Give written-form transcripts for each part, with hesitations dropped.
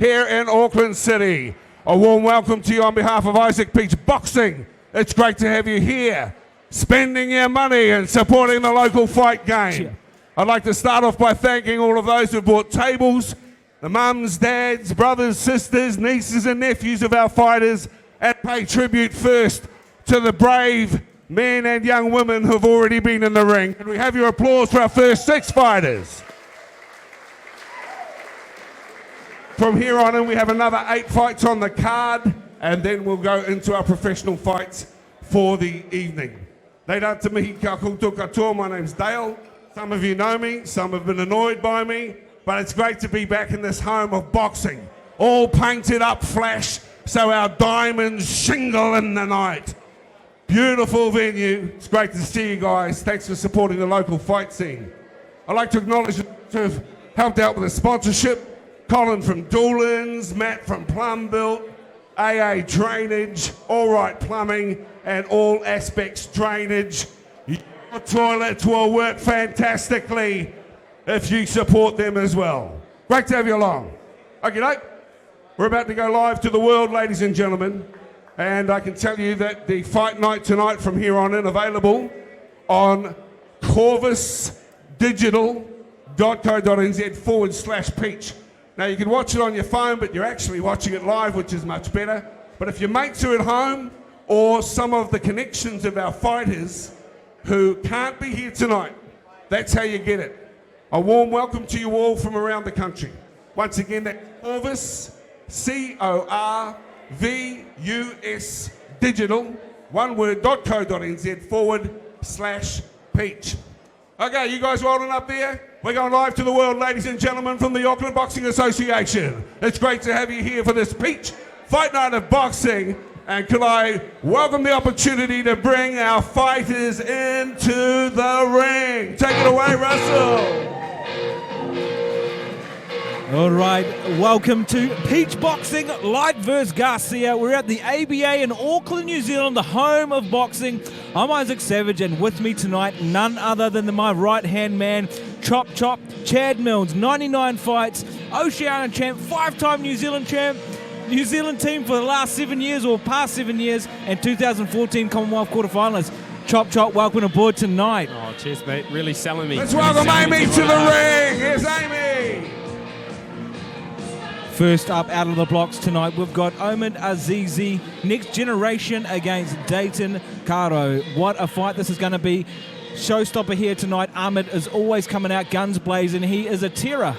here in Auckland City. A warm welcome to you on behalf of Isaac Peach Boxing. It's great to have you here, spending your money and supporting the local fight game. I'd like to start off by thanking all of those who bought tables, the mums, dads, brothers, sisters, nieces and nephews of our fighters, and pay tribute first to the brave men and young women who've already been in the ring. Can we have your applause for our first 6 fighters? From here on in, we have another 8 fights on the card, and then we'll go into our professional fights for the evening. Leira te mihi kia koutou katoa, my name's Dale. Some of you know me, some have been annoyed by me, but it's great to be back in this home of boxing. All painted up flash, so our diamonds shingle in the night. Beautiful venue. It's great to see you guys. Thanks for supporting the local fight scene. I'd like to acknowledge to have helped out with the sponsorship. Colin from Doolan's, Matt from Plumbuilt, AA Drainage, All Right Plumbing, and All Aspects Drainage. Your toilets will work fantastically if you support them as well. Great to have you along. Okay, we're about to go live to the world, ladies and gentlemen. And I can tell you that the fight night tonight from here on in available on corvusdigital.co.nz/peach. Now you can watch it on your phone, but you're actually watching it live, which is much better. But if your mates are at home or some of the connections of our fighters who can't be here tonight, that's how you get it. A warm welcome to you all from around the country. Once again, that's Corvus, CORVUS digital, one word, .co.nz/peach. Okay, you guys rolling up there? We're going live to the world, ladies and gentlemen, from the Auckland Boxing Association. It's great to have you here for this Peach Fight Night of Boxing. And could I welcome the opportunity to bring our fighters into the ring. Take it away, Russell. All right, welcome to Peach Boxing, Light vs Garcia. We're at the ABA in Auckland, New Zealand, the home of boxing. I'm Isaac Savage, and with me tonight, none other than my right-hand man, Chop, Chad Milnes, 99 fights, Oceania champ, 5-time New Zealand champ, New Zealand team for the last 7 years, or past 7 years, and 2014 Commonwealth quarterfinalist. Chop, welcome aboard tonight. Oh, cheers, mate. Really selling me. Let's welcome Amy to the ring. Here's Amy. First up out of the blocks tonight, we've got Omid Azizi, Next Generation against Dayton Karo. What a fight this is going to be. Showstopper here tonight. Ahmed is always coming out guns blazing. He is a terror.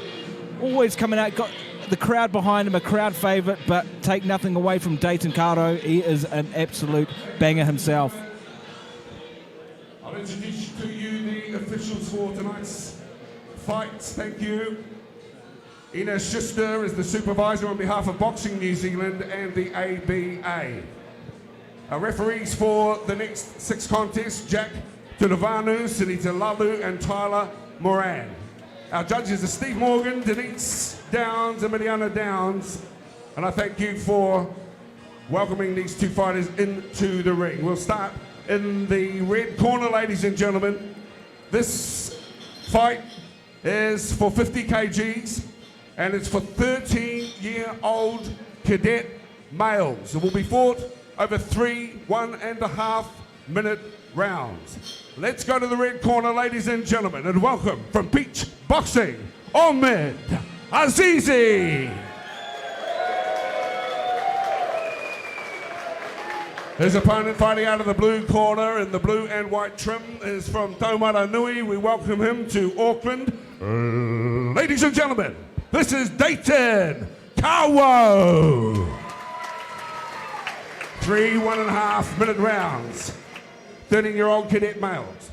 Always coming out, got the crowd behind him, a crowd favourite, but take nothing away from Dayton Karo. He is an absolute banger himself. I'll introduce to you the officials for tonight's fights. Thank you. Ines Schuster is the supervisor on behalf of Boxing New Zealand and the ABA. Our referees for the next 6 contests, Jack Tudavanu, Sunita Lalu, and Tyler Moran. Our judges are Steve Morgan, Denise Downs, and Emiliana Downs. And I thank you for welcoming these 2 fighters into the ring. We'll start in the red corner, ladies and gentlemen. This fight is for 50 kgs. And it's for 13-year-old cadet males. It will be fought over 3 1.5-minute rounds. Let's go to the red corner, ladies and gentlemen, and welcome from Peach Boxing, Omid Azizi. His opponent fighting out of the blue corner in the blue and white trim is from Taumata Nui. We welcome him to Auckland. Ladies and gentlemen, this is Dayton Karo. 3 1.5-minute rounds. 13-year-old cadet males.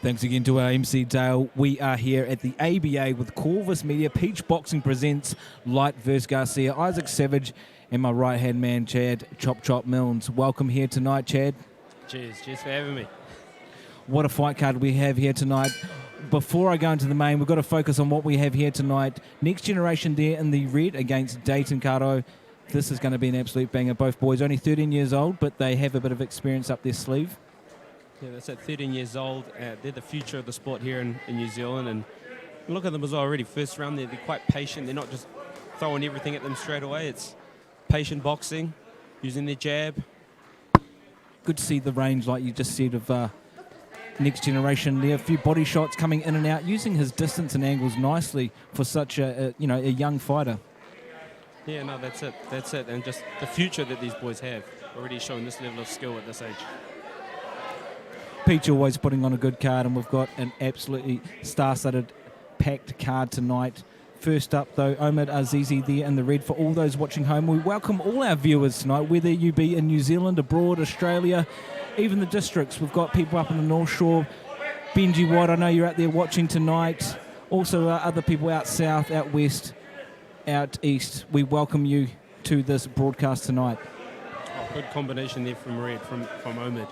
Thanks again to our MC Dale. We are here at the ABA with Corvus Media. Peach Boxing presents Light vs Garcia. Isaac Savage and my right-hand man, Chad Chop Milnes. Welcome here tonight, Chad. Cheers for having me. What a fight card we have here tonight. Before I go into the main, we've got to focus on what we have here tonight. Next Generation there in the red against Dayton Karo. This is going to be an absolute banger. Both boys only 13 years old, but they have a bit of experience up their sleeve. Yeah, that's at 13 years old. They're the future of the sport here in New Zealand, and Look at them as well already. First round, they're quite patient. They're not just throwing everything at them straight away. It's patient boxing, using their jab. Good to see the range, like you just said, of next generation there. A few body shots coming in and out, using his distance and angles nicely for such a young fighter. Yeah, no, that's it. That's it. And just the future that these boys have, already showing this level of skill at this age. Peach always putting on a good card, and we've got an absolutely star-studded, packed card tonight. First up, though, Omid Azizi there in the red. For all those watching home, we welcome all our viewers tonight, whether you be in New Zealand, abroad, Australia, even the districts. We've got people up in the North Shore. Benji Watt, I know you're out there watching tonight. Also, other people out south, out west, out east. We welcome you to this broadcast tonight. Oh, good combination there from red, from Omid.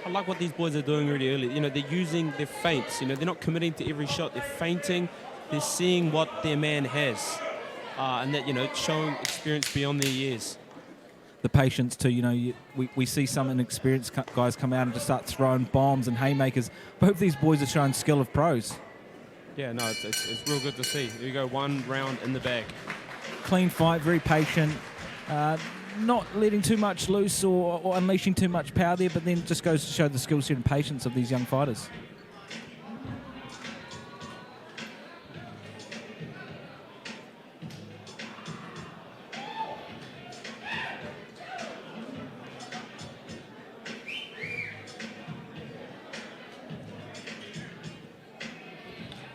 I like what these boys are doing really early. You know, they're using their feints. You know, they're not committing to every shot. They're feinting. They're seeing what their man has. And that, showing experience beyond their years. The patience too, we see some inexperienced guys come out and just start throwing bombs and haymakers. Both these boys are showing skill of pros. Yeah, no, it's real good to see. Here you go, 1 round in the bag. Clean fight, very patient. Not letting too much loose or unleashing too much power there, but then just goes to show the skill set and patience of these young fighters.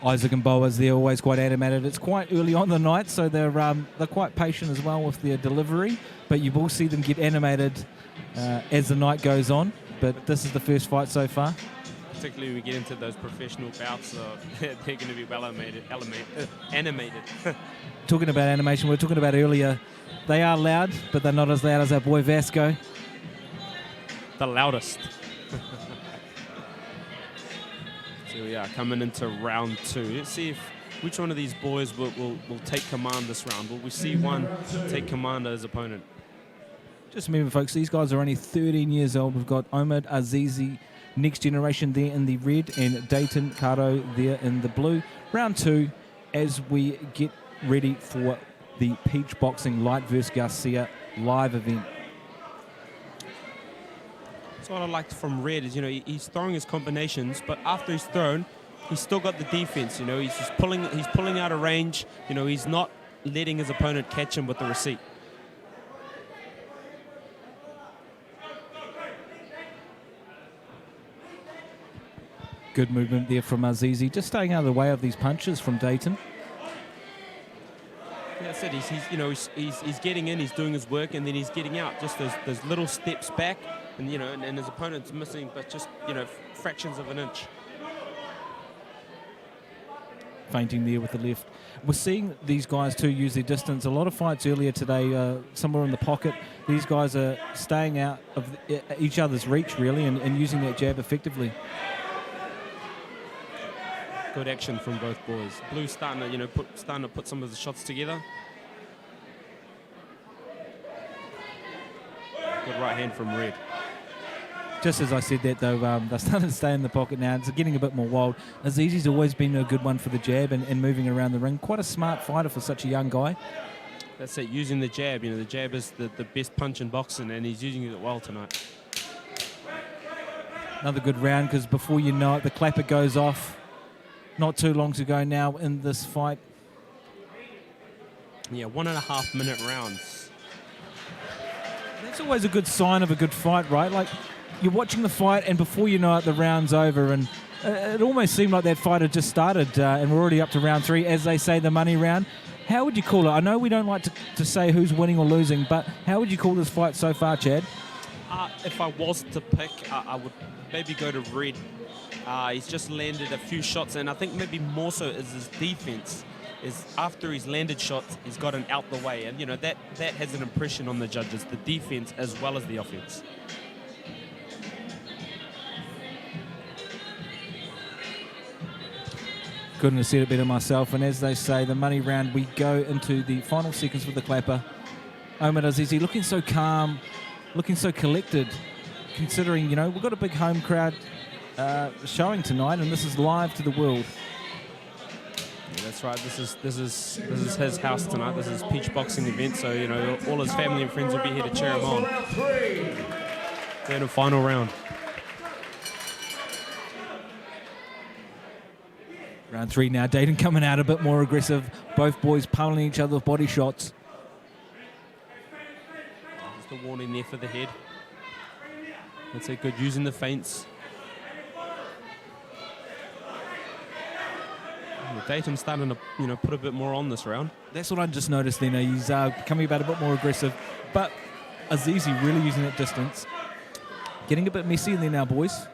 Isaac and Boas, they're always quite animated. It's quite early on the night, so they're quite patient as well with their delivery, but you will see them get animated as the night goes on. But this is the first fight so far. Particularly when we get into those professional bouts, they're going to be well animated. Talking about animation, we were talking about earlier, they are loud, but they're not as loud as our boy Vasco. The loudest. So we are coming into round 2. Let's see which one of these boys will take command this round. Will we see one take command of his opponent? Just remember, folks, these guys are only 13 years old. We've got Omid Azizi, next generation there in the red, and Dayton Caro there in the blue. Round 2 as we get ready for the Peach Boxing Light vs Garcia live event. So what I liked from Red is, he's throwing his combinations, but after he's thrown, he's still got the defense. He's just pulling out of range. He's not letting his opponent catch him with the receipt. Good movement there from Azizi, just staying out of the way of these punches from Dayton. Yeah, that's it. He's getting in, he's doing his work, and then he's getting out. Just those little steps back. And and his opponent's missing, but just fractions of an inch. Feinting there with the left. We're seeing these guys too use their distance. A lot of fights earlier today, somewhere in the pocket. These guys are staying out of each other's reach really, and using that jab effectively. Good action from both boys. Blue starting to put some of the shots together. Good right hand from Red. Just as I said that, though, they're starting to stay in the pocket now. It's getting a bit more wild. Azizi's always been a good one for the jab and moving around the ring. Quite a smart fighter for such a young guy. That's it, using the jab. The jab is the best punch in boxing, and he's using it well tonight. Another good round, because before you know it, the clapper goes off. Not too long to go now in this fight. Yeah, 1.5 minute rounds. That's always a good sign of a good fight, right? Like, you're watching the fight, and before you know it, the round's over. And it almost seemed like that fight had just started, and we're already up to round 3, as they say, the money round. How would you call it? I know we don't like to say who's winning or losing, but how would you call this fight so far, Chad? If I was to pick, I would maybe go to Red. He's just landed a few shots, and I think maybe more so is his defense. Is after he's landed shots, he's gotten out the way, and that has an impression on the judges, the defense as well as the offense. Couldn't have said it better myself. And as they say, the money round, we go into the final seconds with the clapper. Omid Azizi looking so calm, looking so collected, considering, we've got a big home crowd showing tonight, and this is live to the world. That's right. This is his house tonight. This is Peach Boxing event, so you know all his family and friends will be here to cheer him on. Then a final round. Round 3 now. Dayton coming out a bit more aggressive. Both boys pummeling each other with body shots. Just a warning there for the head. That's it. Good using the feints. Dayton's starting to, put a bit more on this round. That's what I just noticed then. He's coming about a bit more aggressive. But Azizi really using that distance. Getting a bit messy in there now, boys.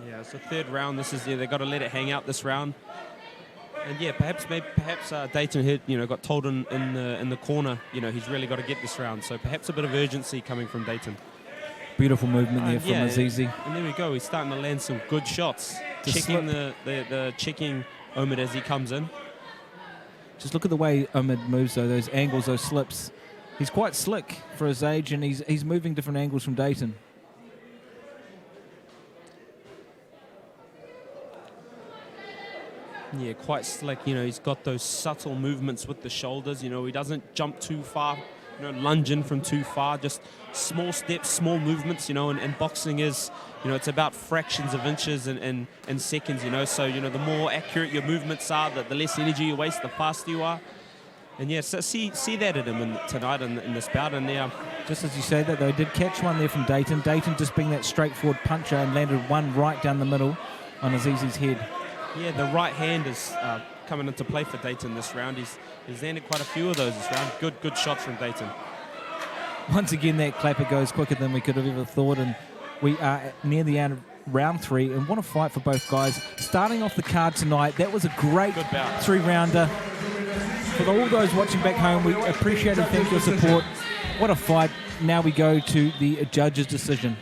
Yeah, it's the third round. This is, they've got to let it hang out this round. And yeah, perhaps Dayton had, got told in the corner, he's really got to get this round. So perhaps a bit of urgency coming from Dayton. Beautiful movement there from Azizi. And there we go. He's starting to land some good shots. Checking the checking Omid as he comes in. Just look at the way Omid moves, though. Those angles, those slips. He's quite slick for his age, and he's moving different angles from Dayton. Yeah, quite slick. He's got those subtle movements with the shoulders. He doesn't jump too far, lunge in from too far. Just small steps, small movements, and boxing is, it's about fractions of inches and seconds, So, the more accurate your movements are, the less energy you waste, the faster you are. And, yeah, so see that at him tonight in this bout. And now, just as you say that, though, did catch one there from Dayton. Dayton just being that straightforward puncher and landed one right down the middle on Azizi's head. Yeah, the right hand is coming into play for Dayton this round. He's landed quite a few of those this round. Good shots from Dayton. Once again, that clapper goes quicker than we could have ever thought, and we are near the end of round 3, and what a fight for both guys. Starting off the card tonight, that was a great 3-rounder. For all those watching back home, we appreciate and thank your support. What a fight. Now we go to the judge's decision.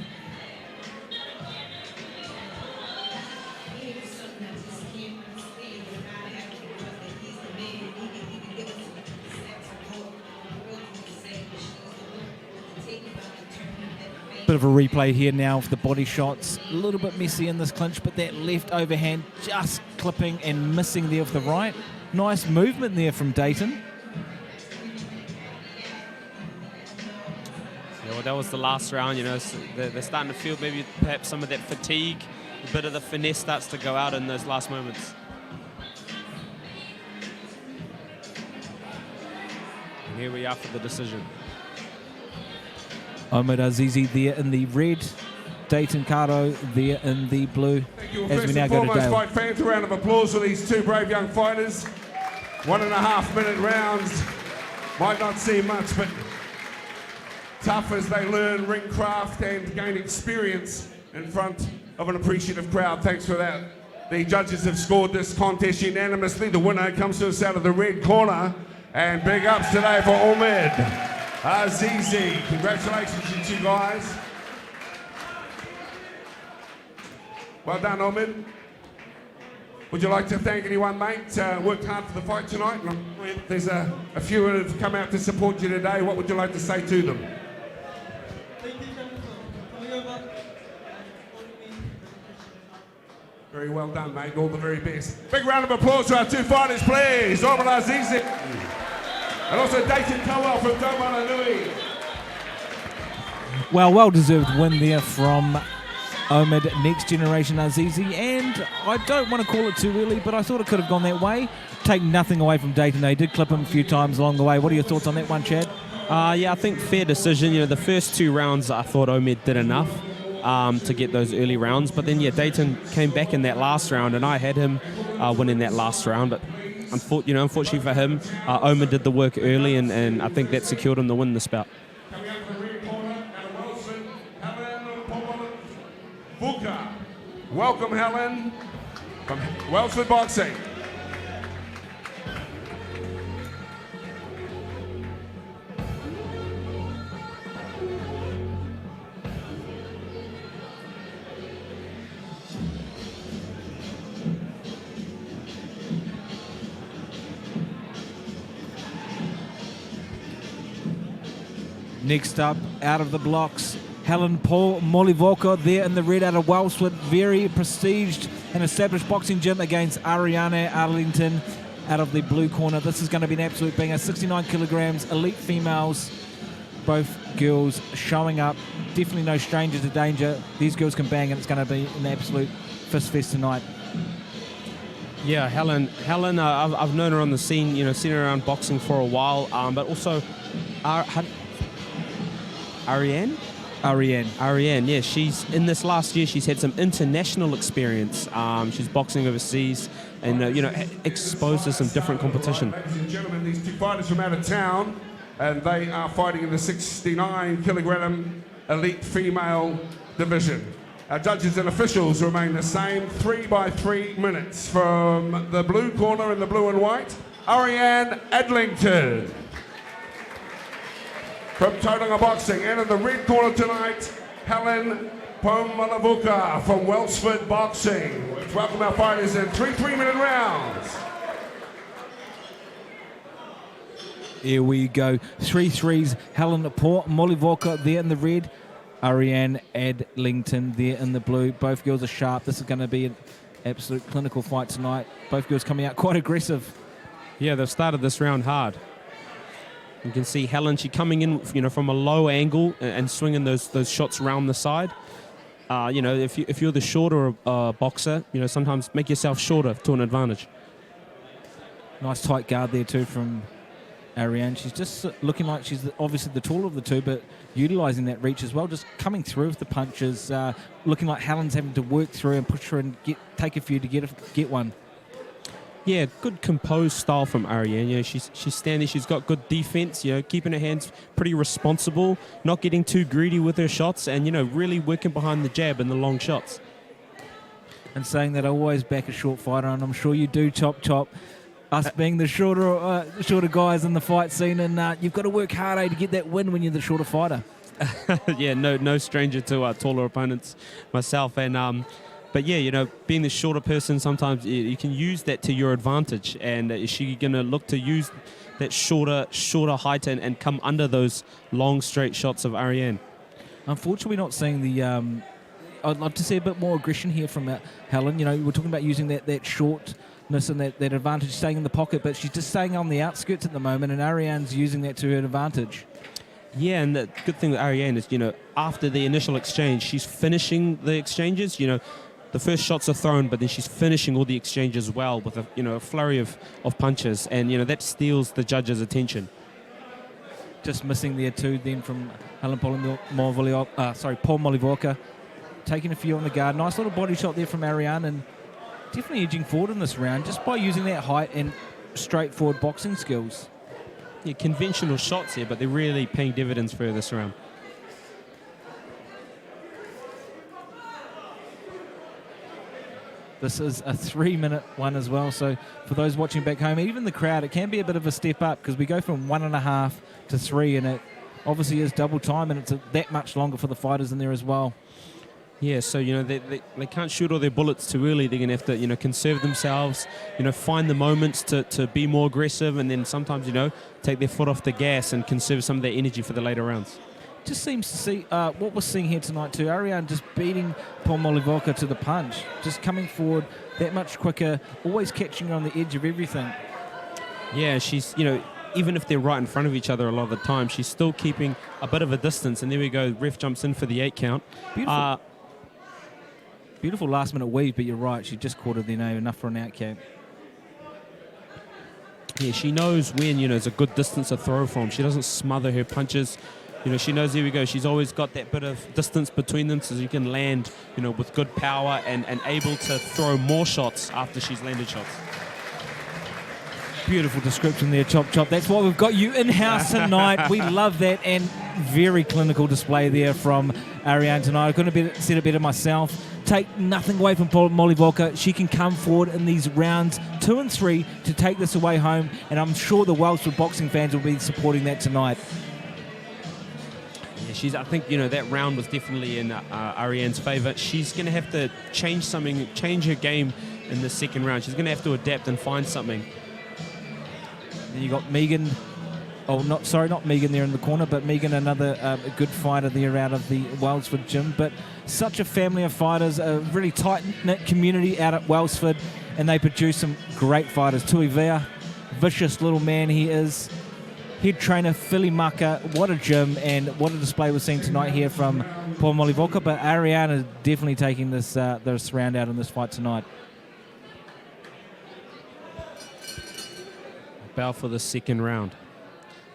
Bit of a replay here now for the body shots. A little bit messy in this clinch, but that left overhand just clipping and missing there with the right. Nice movement there from Dayton. Yeah, well, that was the last round. They're starting to feel maybe perhaps some of that fatigue. A bit of the finesse starts to go out in those last moments. And here we are for the decision. Omid Azizi there in the red, Dayton Cardo there in the blue. Thank you. Well, first and foremost, fight fans, a round of applause for these two brave young fighters. 1.5 minute rounds. Might not seem much, but tough as they learn ring craft and gain experience in front of an appreciative crowd. Thanks for that. The judges have scored this contest unanimously. The winner comes to us out of the red corner. And big ups today for Omid Azizi. Congratulations to you two guys. Well done, Omid. Would you like to thank anyone, mate? Worked hard for the fight tonight. There's a few that have come out to support you today. What would you like to say to them? Thank you for coming over. Very well done, mate. All the very best. Big round of applause to our two fighters, please. Omid Azizi. And also Dayton Cowell from Domananui. Well-deserved win there from Omid, next generation Azizi, and I don't want to call it too early, but I thought it could have gone that way. Take nothing away from Dayton. They did clip him a few times along the way. What are your thoughts on that one, Chad? Yeah, I think fair decision. The first 2 rounds I thought Omid did enough to get those early rounds, but then Dayton came back in that last round, and I had him winning that last round. But unfortunately for him, Omid did the work early, and I think that secured him the win this bout. Coming out from the rear corner, Helen Wilson, Helen Buka. Welcome, Helen, from Wellsford Boxing. Next up, out of the blocks, Helen Paul Molivoka there in the red out of Wellsford. Very prestiged and established boxing gym against Ariane Arlington. out of the blue corner. This is going to be an absolute banger. 69 kilograms, elite females. Both girls showing up. Definitely no stranger to danger. These girls can bang, and it's going to be an absolute fist fest tonight. Yeah, Helen. I've known her on the scene. Seen her around boxing for a while. But also, Ariane. Yeah, she's in this last year. She's had some international experience. She's boxing overseas, and exposed to some different competition. Ladies and gentlemen, these two fighters from out of town, and they are fighting in the 69 kilogram elite female division. Our judges and officials remain the same. 3 by 3 minutes. From the blue corner in the blue and white, Ariane Adlington. From Tauranga Boxing, and in the red corner tonight, Helen Pomalavuka from Wellsford Boxing. Let's welcome our fighters in 3 3-minute rounds. Here we go. 3-3s. Helen Pomalavuka there in the red. Ariane Adlington there in the blue. Both girls are sharp. This is going to be an absolute clinical fight tonight. Both girls coming out quite aggressive. Yeah, they've started this round hard. You can see Helen, she coming in, from a low angle and swinging those shots around the side. If you're the shorter boxer, sometimes make yourself shorter to an advantage. Nice tight guard there too from Ariane. She's just looking like she's obviously the taller of the two, but utilising that reach as well, just coming through with the punches, looking like Helen's having to work through and push her and take a few to get one. Yeah, good composed style from Ariane. She's standing, she's got good defense, keeping her hands pretty responsible, not getting too greedy with her shots, and, really working behind the jab and the long shots. And saying that I always back a short fighter, and I'm sure you do, Chop. Us being the shorter guys in the fight scene, and you've got to work hard to get that win when you're the shorter fighter. Yeah, no stranger to taller opponents myself, and but yeah, being the shorter person, sometimes you can use that to your advantage, and is she going to look to use that shorter height and come under those long straight shots of Ariane? Unfortunately, not seeing the. I'd love to see a bit more aggression here from Helen. We're talking about using that short and that advantage, staying in the pocket, but she's just staying on the outskirts at the moment, and Ariane's using that to her advantage. Yeah, and the good thing with Ariane is, after the initial exchange, she's finishing the exchanges. The first shots are thrown, but then she's finishing all the exchanges well with a flurry of punches, and that steals the judge's attention. Just missing there too then from Helen Pomalavuka, taking a few on the guard. Nice little body shot there from Ariane, and definitely edging forward in this round just by using that height and straightforward boxing skills. Yeah, conventional shots here, but they're really paying dividends for her this round. This is a 3-minute one as well, so for those watching back home, even the crowd, it can be a bit of a step up because we go from 1.5 to 3, and it obviously is double time, and it's that much longer for the fighters in there as well. Yeah, so, they can't shoot all their bullets too early. They're going to have to, conserve themselves, find the moments to be more aggressive, and then sometimes, take their foot off the gas and conserve some of their energy for the later rounds. Just seems to see what we're seeing here tonight too. Ariane just beating Pomalavuka to the punch, just coming forward that much quicker, always catching her on the edge of everything. Yeah, she's, even if they're right in front of each other a lot of the time, she's still keeping a bit of a distance, and there we go, ref jumps in for the 8 count. Beautiful. Beautiful last-minute weave, but you're right. She just caught her there, enough for an out count. Yeah, she knows when, there's a good distance to throw from. She doesn't smother her punches. She knows, here we go, she's always got that bit of distance between them so you can land, with good power and able to throw more shots after she's landed shots. Beautiful description there, Chop. That's why we've got you in-house tonight. We love that, and very clinical display there from Ariane tonight. I couldn't have said it better myself. Take nothing away from Pomalavuka. She can come forward in these rounds 2 and 3 to take this away home, and I'm sure the Wellsford boxing fans will be supporting that tonight. Yeah, I think, that round was definitely in Ariane's favour. She's going to have to change her game in the second round. She's going to have to adapt and find something. Then you got Megan. Not Megan there in the corner, but Megan, another good fighter there out of the Wellsford gym. But such a family of fighters, a really tight-knit community out at Wellsford, and they produce some great fighters. Tuivea, vicious little man he is. Head trainer Philly Maka, what a gym and what a display we're seeing tonight here from Paul Molivoka. But Ariane is definitely taking this round out in this fight tonight. Bow for the second round.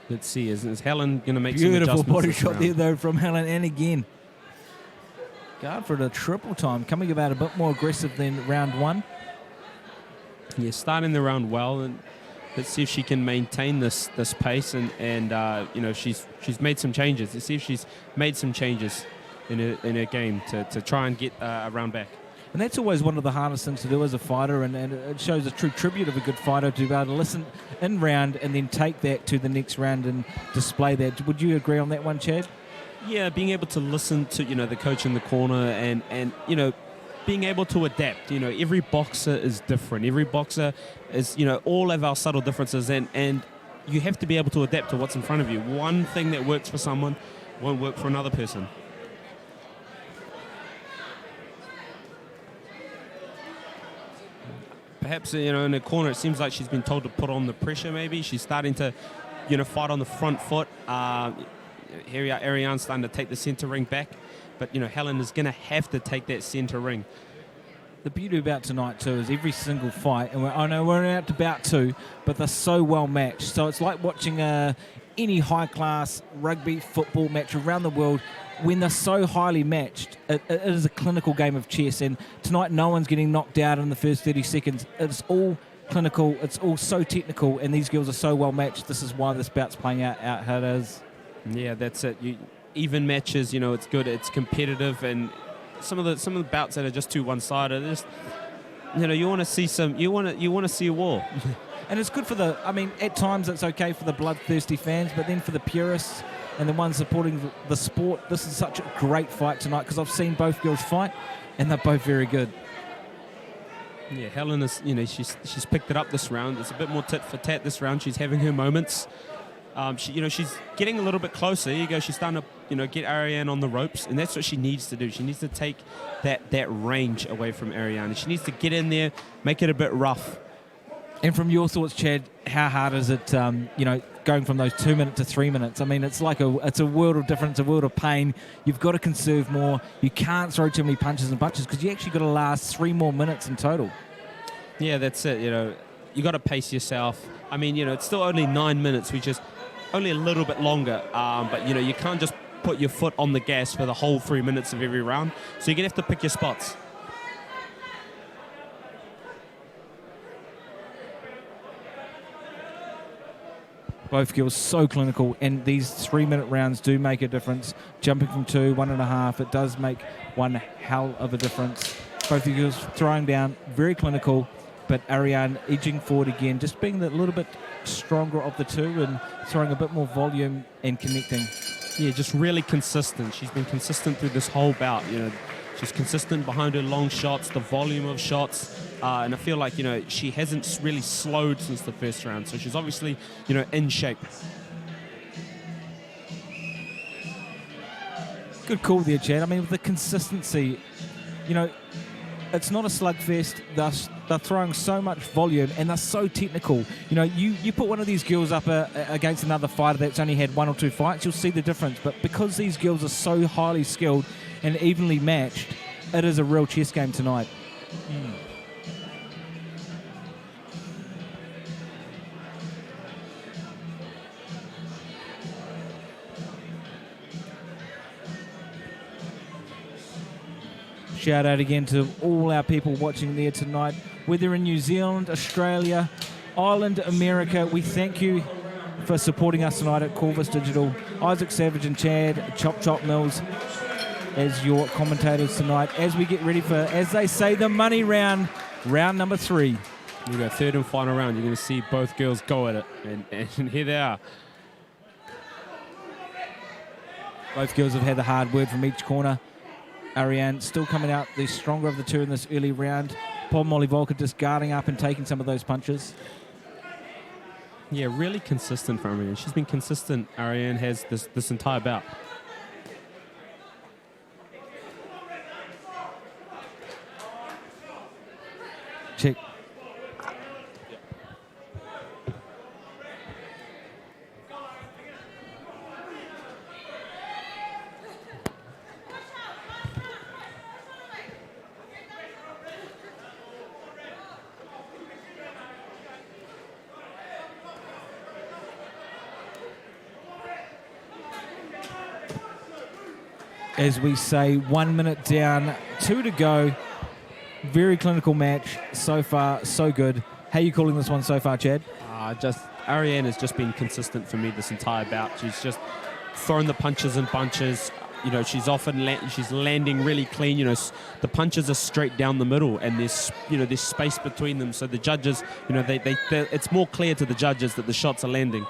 Let's see, is Helen going to make some Beautiful adjustments body this shot round? there though from Helen, and again. Guard for the triple time, coming about a bit more aggressive than round one. Yeah, starting the round well, and let's see if she can maintain this pace. And you know, she's made some changes. Let's see if she's made some changes in her game to try and get a round back. And that's always one of the hardest things to do as a fighter, and it shows a true tribute of a good fighter to be able to listen in round and then take that to the next round and display that. Would you agree on that one, Chad? Yeah, being able to listen to, you know, the coach in the corner and you know, being able to adapt. You know, every boxer is different. Every boxer is, you know, all of our subtle differences, and you have to be able to adapt to what's in front of you. One thing that works for someone won't work for another person. Perhaps, you know, in the corner, it seems like she's been told to put on the pressure maybe. She's starting to, you know, fight on the front foot. Here we are, Ariane's starting to take the center ring back. But, you know, Helen is going to have to take that center ring. The beauty about tonight, too, is every single fight, and I know we're out to bout two, but they're so well matched. So it's like watching any high-class rugby, football match around the world. When they're so highly matched, it is a clinical game of chess. And tonight, no one's getting knocked out in the first 30 seconds. It's all clinical. It's all so technical, and these girls are so well matched. This is why this bout's playing out how it is. Yeah, that's it. Even matches, you know, it's good. It's competitive, and some of the bouts that are just too one-sided. Just, you know, you want to see you want to see a war. And it's good for at times it's okay for the bloodthirsty fans, but then for the purists and the ones supporting the sport, this is such a great fight tonight because I've seen both girls fight, and they're both very good. Yeah, Helen is, you know, she's picked it up this round. It's a bit more tit for tat this round. She's having her moments. She's getting a little bit closer. There you go. She's starting to, you know, get Ariane on the ropes, and that's what she needs to do. She needs to take that range away from Ariane. She needs to get in there, make it a bit rough. And from your thoughts, Chad, how hard is it, going from those 2 minutes to 3 minutes? I mean, it's a world of difference, a world of pain. You've got to conserve more. You can't throw too many punches because you actually got to last 3 more minutes in total. Yeah, that's it. You know, you got to pace yourself. I mean, you know, it's still only 9 minutes, which is only a little bit longer. But, you know, you can't just put your foot on the gas for the whole 3 minutes of every round. So you're going to have to pick your spots. Both girls so clinical, and these 3 minute rounds do make a difference. Jumping from 2, 1.5, it does make one hell of a difference. Both the girls throwing down, very clinical, but Ariane edging forward again, just being a little bit stronger of the two and throwing a bit more volume and connecting. Yeah, just really consistent. She's been consistent through this whole bout. You know, she's consistent behind her long shots, the volume of shots, and I feel like, you know, she hasn't really slowed since the first round. So she's obviously, you know, in shape. Good call there, Chad. I mean, with the consistency, you know, it's not a slugfest. They're throwing so much volume, and they're so technical. You know, you put one of these girls up against another fighter that's only had 1 or 2 fights, you'll see the difference. But because these girls are so highly skilled and evenly matched, it is a real chess game tonight. Shout out again to all our people watching there tonight, whether in New Zealand, Australia, Ireland, America. We thank you for supporting us tonight at Corvus Digital. Isaac Savage and Chad Chop Mills as your commentators tonight as we get ready for, as they say, the money round, round number 3. You go third and final round. You're going to see both girls go at it, and here they are. Both girls have had the hard word from each corner. Ariane still coming out the stronger of the two in this early round. Paul Molivoka just guarding up and taking some of those punches. Yeah, really consistent for Ariane. She's been consistent, Ariane has, this entire bout. Check. As we say, 1 minute down, 2 to go. Very clinical match so far, so good. How are you calling this one so far, Chad? Ariane has just been consistent for me this entire bout. She's just throwing the punches in bunches. You know, she's often she's landing really clean. You know, the punches are straight down the middle, and there's space between them. So the judges, you know, it's more clear to the judges that the shots are landing.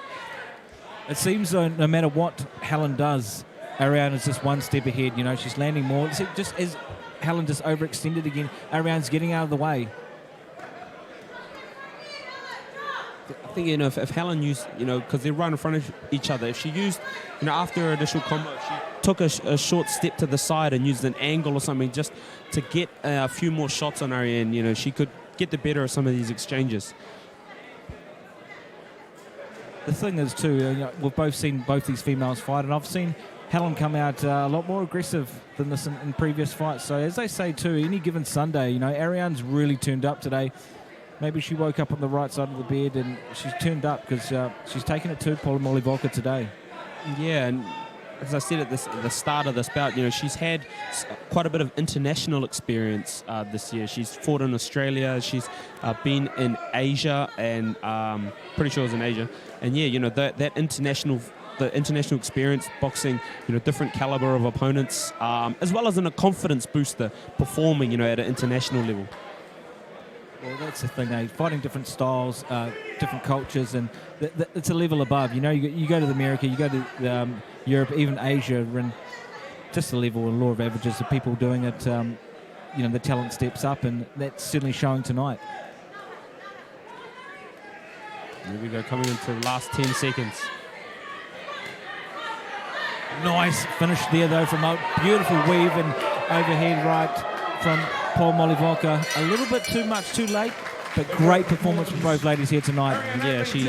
It seems though, no matter what Helen does, Ariane is just one step ahead. You know, she's landing more. Just as Helen just overextended again, Ariane's getting out of the way. I think, you know, if Helen used, you know, because they're right in front of each other, if she used, you know, after her initial combo, she took a short step to the side and used an angle or something just to get a few more shots on Ariane, you know, she could get the better of some of these exchanges. The thing is, too, you know, we've both seen both these females fight, and I've seen Helen come out a lot more aggressive than this in previous fights. So, as they say, too, any given Sunday, you know, Ariane's really turned up today. Maybe she woke up on the right side of the bed and she's turned up because she's taken it to Polymolivoka today. Yeah, and as I said at the start of this bout, you know, she's had quite a bit of international experience this year. She's fought in Australia, she's been in Asia, and pretty sure it was in Asia. And yeah, you know, the international experience boxing, you know, different caliber of opponents, as well as in a confidence booster performing, you know, at an international level. Well, that's the thing, eh? Fighting different styles, different cultures, and it's a level above. You know, you go to America, you go to Europe, even Asia, and just the level and law of averages of people doing it, you know, the talent steps up, and that's certainly showing tonight. Here we go, coming into the last 10 seconds. Nice finish there, though, from a beautiful weave and overhead right from Polymolivoka. A little bit too much too late, but great performance from both ladies here tonight. Yeah, she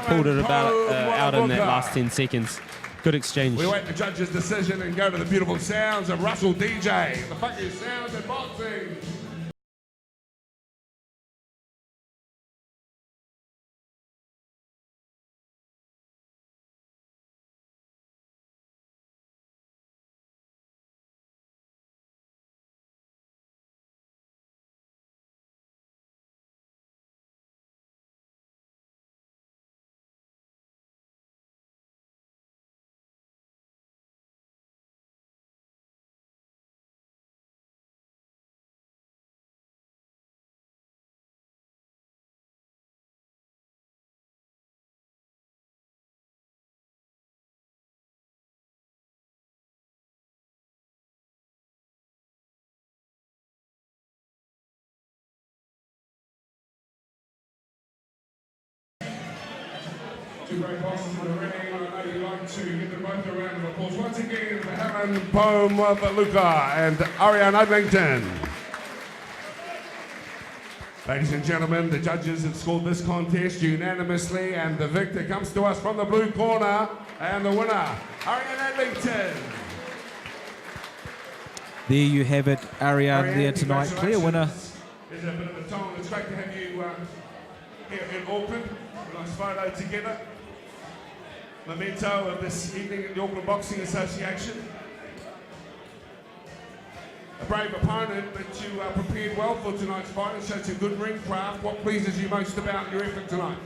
pulled it out in that last 10 seconds. Good exchange. We wait the judge's decision and go to the beautiful sounds of Russell DJ. The funkiest sounds in boxing. Two great bosses in the ring. I know you'd like to give them both a round of applause. Once again for Helen Polymolivoka and Ariane Adlington. Ladies and gentlemen, the judges have scored this contest unanimously, and the victor comes to us from the blue corner, and the winner, Ariane Adlington. There you have it, Ariane there tonight, clear winner. There's a bit of a tone. It's great to have you here in Auckland. A nice photo together. Memento of this evening at the Auckland Boxing Association. A brave opponent, but you prepared well for tonight's fight and showed some good ring craft. What pleases you most about your effort tonight?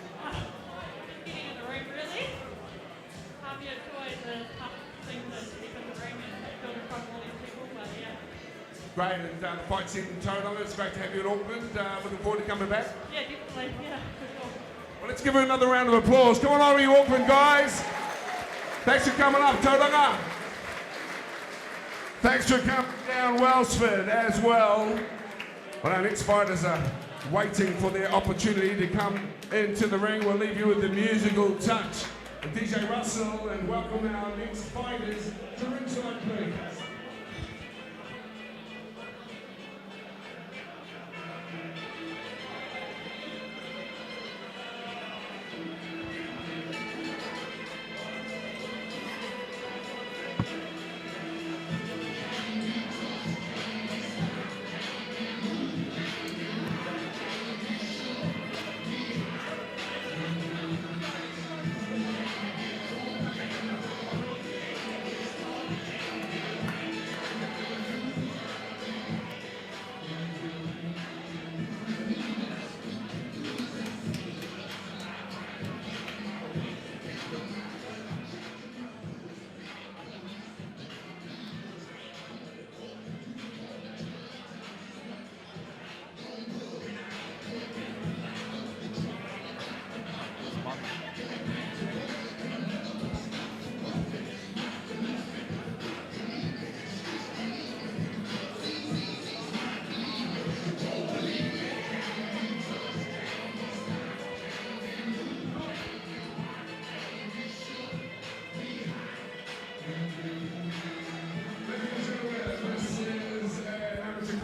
Being in the ring, really. It's always a tough thing to keep in the ring and go in front of all these people, but yeah. Great, and the fight's in total. It's great to have you in Auckland. Looking forward to coming back. Yeah, definitely, yeah, for sure. Well, let's give her another round of applause. Come on over, you Auckland guys. Thanks for coming up, Tauranga. Thanks for coming down Wellsford as well. Well, our next fighters are waiting for their opportunity to come into the ring. We'll leave you with the musical touch of DJ Russell and welcome our next fighters to ringside, please.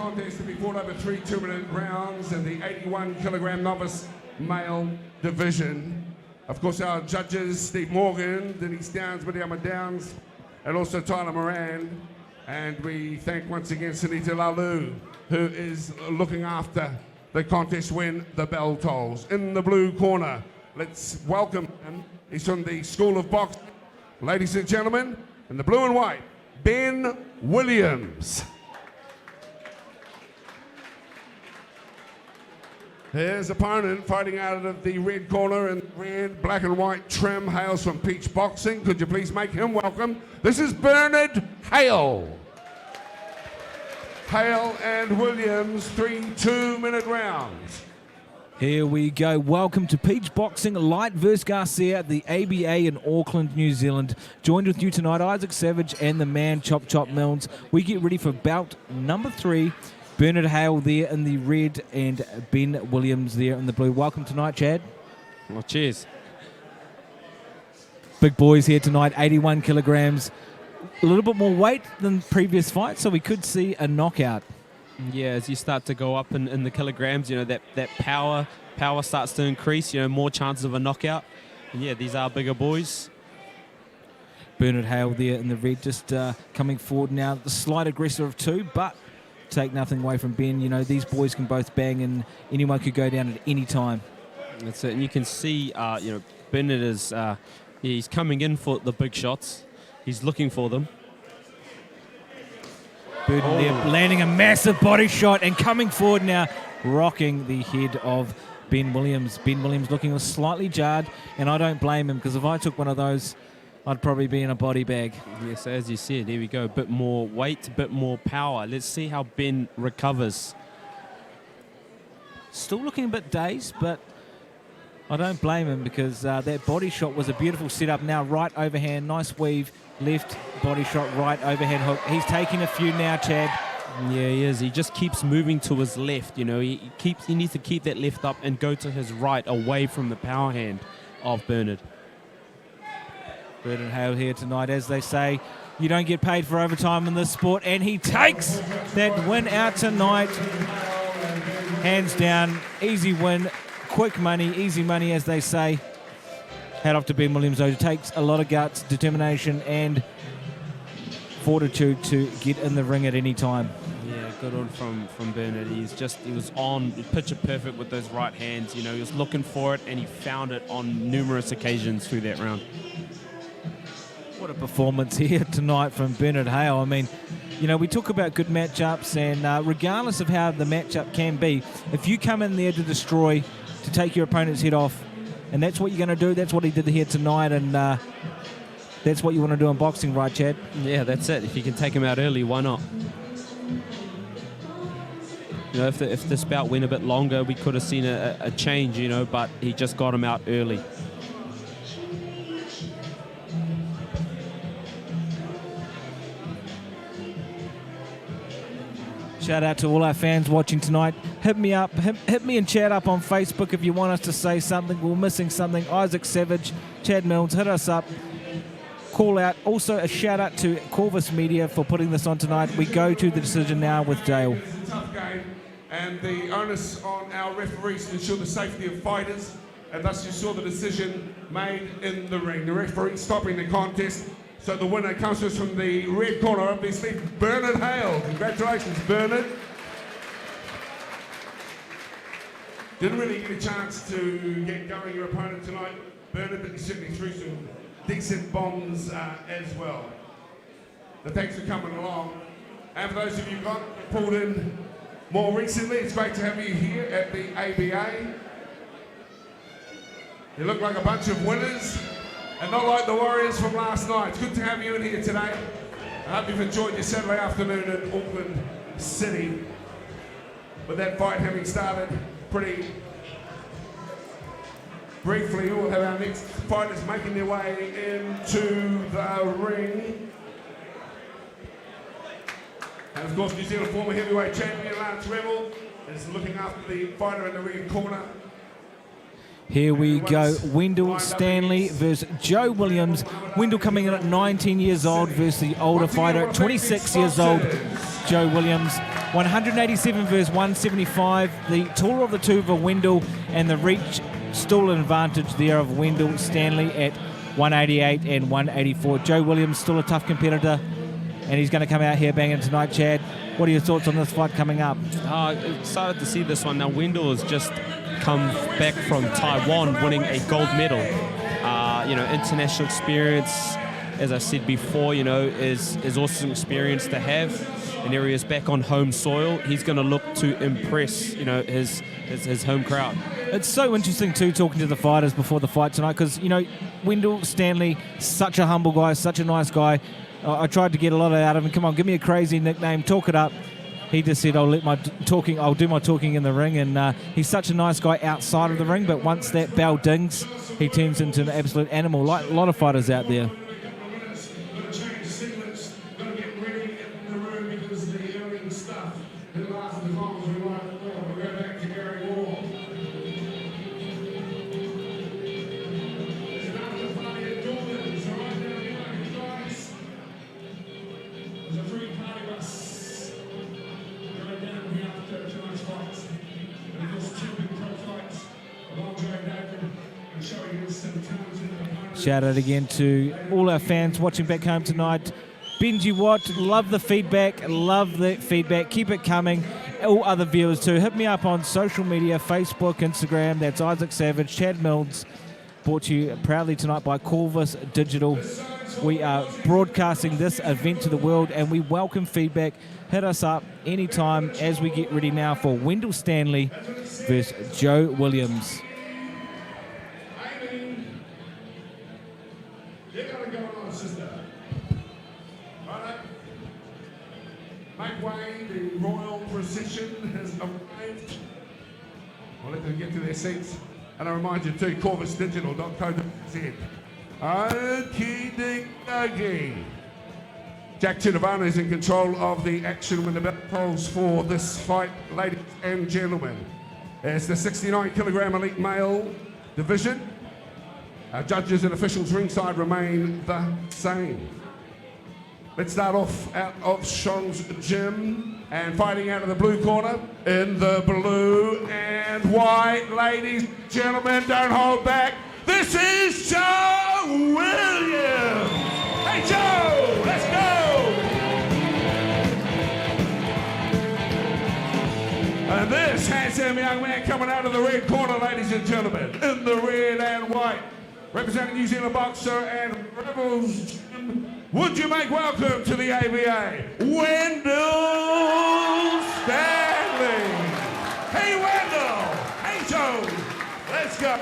contest to be fought over 3 2-minute rounds in the 81 kilogram novice male division. Of course, our judges, Steve Morgan, Denise Downs, Miriam Downs, and also Tyler Moran. And we thank once again Sunita Lalu, who is looking after the contest when the bell tolls. In the blue corner, let's welcome him. He's from the School of Boxing. Ladies and gentlemen, in the blue and white, Ben Williams. His opponent fighting out of the red corner in red, black and white trim, hails from Peach Boxing. Could you please make him welcome? This is Bernard Hale. Hale and Williams, 3 2-minute rounds. Here we go. Welcome to Peach Boxing, Light vs Garcia at the ABA in Auckland, New Zealand. Joined with you tonight, Isaac Savage and the man Chop Chop Milnes. We get ready for bout number 3. Bernard Hale there in the red and Ben Williams there in the blue. Welcome tonight, Chad. Well, cheers. Big boys here tonight, 81 kilograms. A little bit more weight than previous fights, so we could see a knockout. Yeah, as you start to go up in the kilograms, you know, that power starts to increase, you know, more chances of a knockout. And yeah, these are bigger boys. Bernard Hale there in the red, just coming forward now. The slight aggressor of 2, but take nothing away from Ben. You know, these boys can both bang and anyone could go down at any time. That's it. And you can see, you know, Bernard is, he's coming in for the big shots. He's looking for them. Bernard there landing a massive body shot and coming forward now, rocking the head of Ben Williams. Ben Williams looking slightly jarred, and I don't blame him, because if I took one of those, I'd probably be in a body bag. Yes, as you said, here we go. A bit more weight, a bit more power. Let's see how Ben recovers. Still looking a bit dazed, but I don't blame him, because that body shot was a beautiful setup. Now right overhand, nice weave, left body shot, right overhand hook. He's taking a few now, Chad. Yeah, he is. He just keeps moving to his left. You know, he needs to keep that left up and go to his right, away from the power hand of Bernard. Bernard Hale here tonight, as they say, you don't get paid for overtime in this sport, and he takes that win out tonight. Hands down, easy win, quick money, easy money, as they say. Hat off to Ben Williams, though. It takes a lot of guts, determination, and fortitude to get in the ring at any time. Yeah, good one from Bernard. He was on picture perfect with those right hands. You know, he was looking for it, and he found it on numerous occasions through that round. What a performance here tonight from Bernard Hale. I mean, you know, we talk about good matchups, and regardless of how the matchup can be, if you come in there to destroy, to take your opponent's head off, and that's what you're going to do, that's what he did here tonight, and that's what you want to do in boxing, right, Chad? Yeah, that's it. If you can take him out early, why not? You know, if this bout went a bit longer, we could have seen a change, you know, but he just got him out early. Shout out to all our fans watching tonight. Hit me up, hit me and Chad up on Facebook if you want us to say something. We're missing something. Isaac Savage, Chad Milnes, hit us up. Call out. Also a shout out to Corvus Media for putting this on tonight. We go to the decision now with Dale. It's a tough game, and the onus on our referees to ensure the safety of fighters, and thus you saw the decision made in the ring. The referee stopping the contest. So the winner comes to us from the red corner, obviously, Bernard Hale. Congratulations, Bernard. Didn't really get a chance to get going your opponent tonight, Bernard, but he certainly threw some decent bombs as well. But thanks for coming along. And for those of you who got pulled in more recently, it's great to have you here at the ABA. You look like a bunch of winners. And not like the Warriors from last night. It's good to have you in here today. I hope you've enjoyed your Saturday afternoon in Auckland City. With that fight having started pretty briefly, we'll have our next fighters making their way into the ring. And of course, New Zealand former heavyweight champion Lance Rebel is looking after the fighter in the ring corner. Here we go. Wendell Stanley versus Joe Williams. Wendell coming in at 19 years old versus the older fighter at 26 years old, Joe Williams. 187 versus 175. The taller of the two for Wendell, and the reach still an advantage there of Wendell Stanley at 188 and 184. Joe Williams still a tough competitor, and he's going to come out here banging tonight. Chad, what are your thoughts on this fight coming up? Excited to see this one. Now, Wendell has just come back from Taiwan winning a gold medal. International experience, as I said before, is awesome experience to have. And there he is back on home soil. He's going to look to impress, his home crowd. It's so interesting, too, talking to the fighters before the fight tonight, because, Wendell Stanley, such a humble guy, such a nice guy. I tried to get a lot out of him. Come on, give me a crazy nickname, talk it up. He just said, I'll do my talking in the ring, and he's such a nice guy outside of the ring, but once that bell dings, he turns into an absolute animal, like a lot of fighters out there. Shout out again to all our fans watching back home tonight. Benji Watt, love the feedback, love that feedback. Keep it coming. All other viewers too. Hit me up on social media, Facebook, Instagram. That's Isaac Savage, Chad Mills. Brought to you proudly tonight by Corvus Digital. We are broadcasting this event to the world, and we welcome feedback. Hit us up anytime as we get ready now for Wendell Stanley versus Joe Williams. The Royal Procession has arrived. I'll let them get to their seats. And I remind you too, corvusdigital.co.nz. Okie dokie. Jack Chinavana is in control of the action when the bell tolls for this fight, ladies and gentlemen. It's the 69-kilogram elite male division. Our judges and officials ringside remain the same. Let's start off out of Sean's gym, and fighting out of the blue corner, in the blue and white, ladies and gentlemen, don't hold back. This is Joe Williams. Hey Joe, let's go. And this handsome young man coming out of the red corner, ladies and gentlemen, in the red and white, representing New Zealand Boxer and Rebels Gym. Would you make welcome to the ABA, Wendell Stanley. Hey, Wendell. Hey, Joe. Let's go.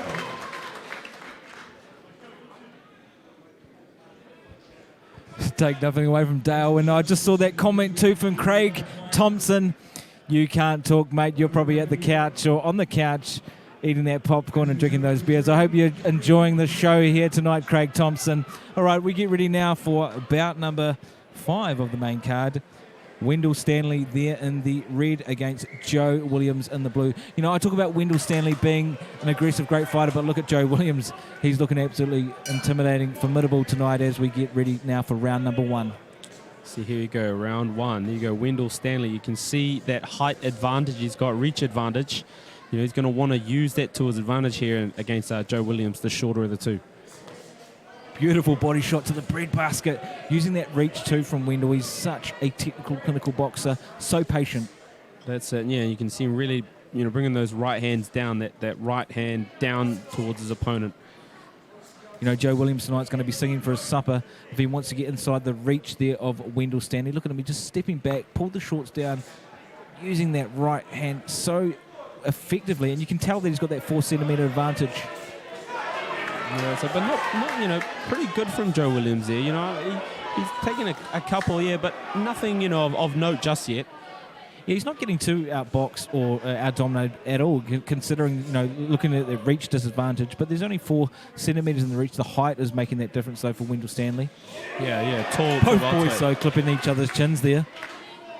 Take nothing away from Dale, and I just saw that comment too from Craig Thompson. You can't talk, mate. You're probably at the couch or on the couch eating that popcorn and drinking those beers. I hope you're enjoying the show here tonight, Craig Thompson. All right, we get ready now for bout number 5 of the main card. Wendell Stanley there in the red against Joe Williams in the blue. I talk about Wendell Stanley being an aggressive, great fighter, but look at Joe Williams. He's looking absolutely intimidating, formidable tonight as we get ready now for round number 1. See, here you go, round 1. There you go, Wendell Stanley. You can see that height advantage. He's got reach advantage. He's going to want to use that to his advantage here against Joe Williams, the shorter of the two. Beautiful body shot to the breadbasket. Using that reach too from Wendell. He's such a technical, clinical boxer. So patient. That's it. Yeah, you can see him really, bringing those right hands down, that right hand down towards his opponent. Joe Williams tonight's going to be singing for his supper if he wants to get inside the reach there of Wendell Stanley. Look at him. He's just stepping back, pulled the shorts down, using that right hand so effectively, and you can tell that he's got that 4-centimeter advantage. Yeah, but not pretty good from Joe Williams there. He's taken a couple, but nothing, of note just yet. Yeah, he's not getting too outboxed or outdominated at all, considering, looking at the reach disadvantage. But there's only 4 centimetres in the reach. The height is making that difference, though, for Wendell Stanley. Yeah, tall. Both boys, though, clipping each other's chins there.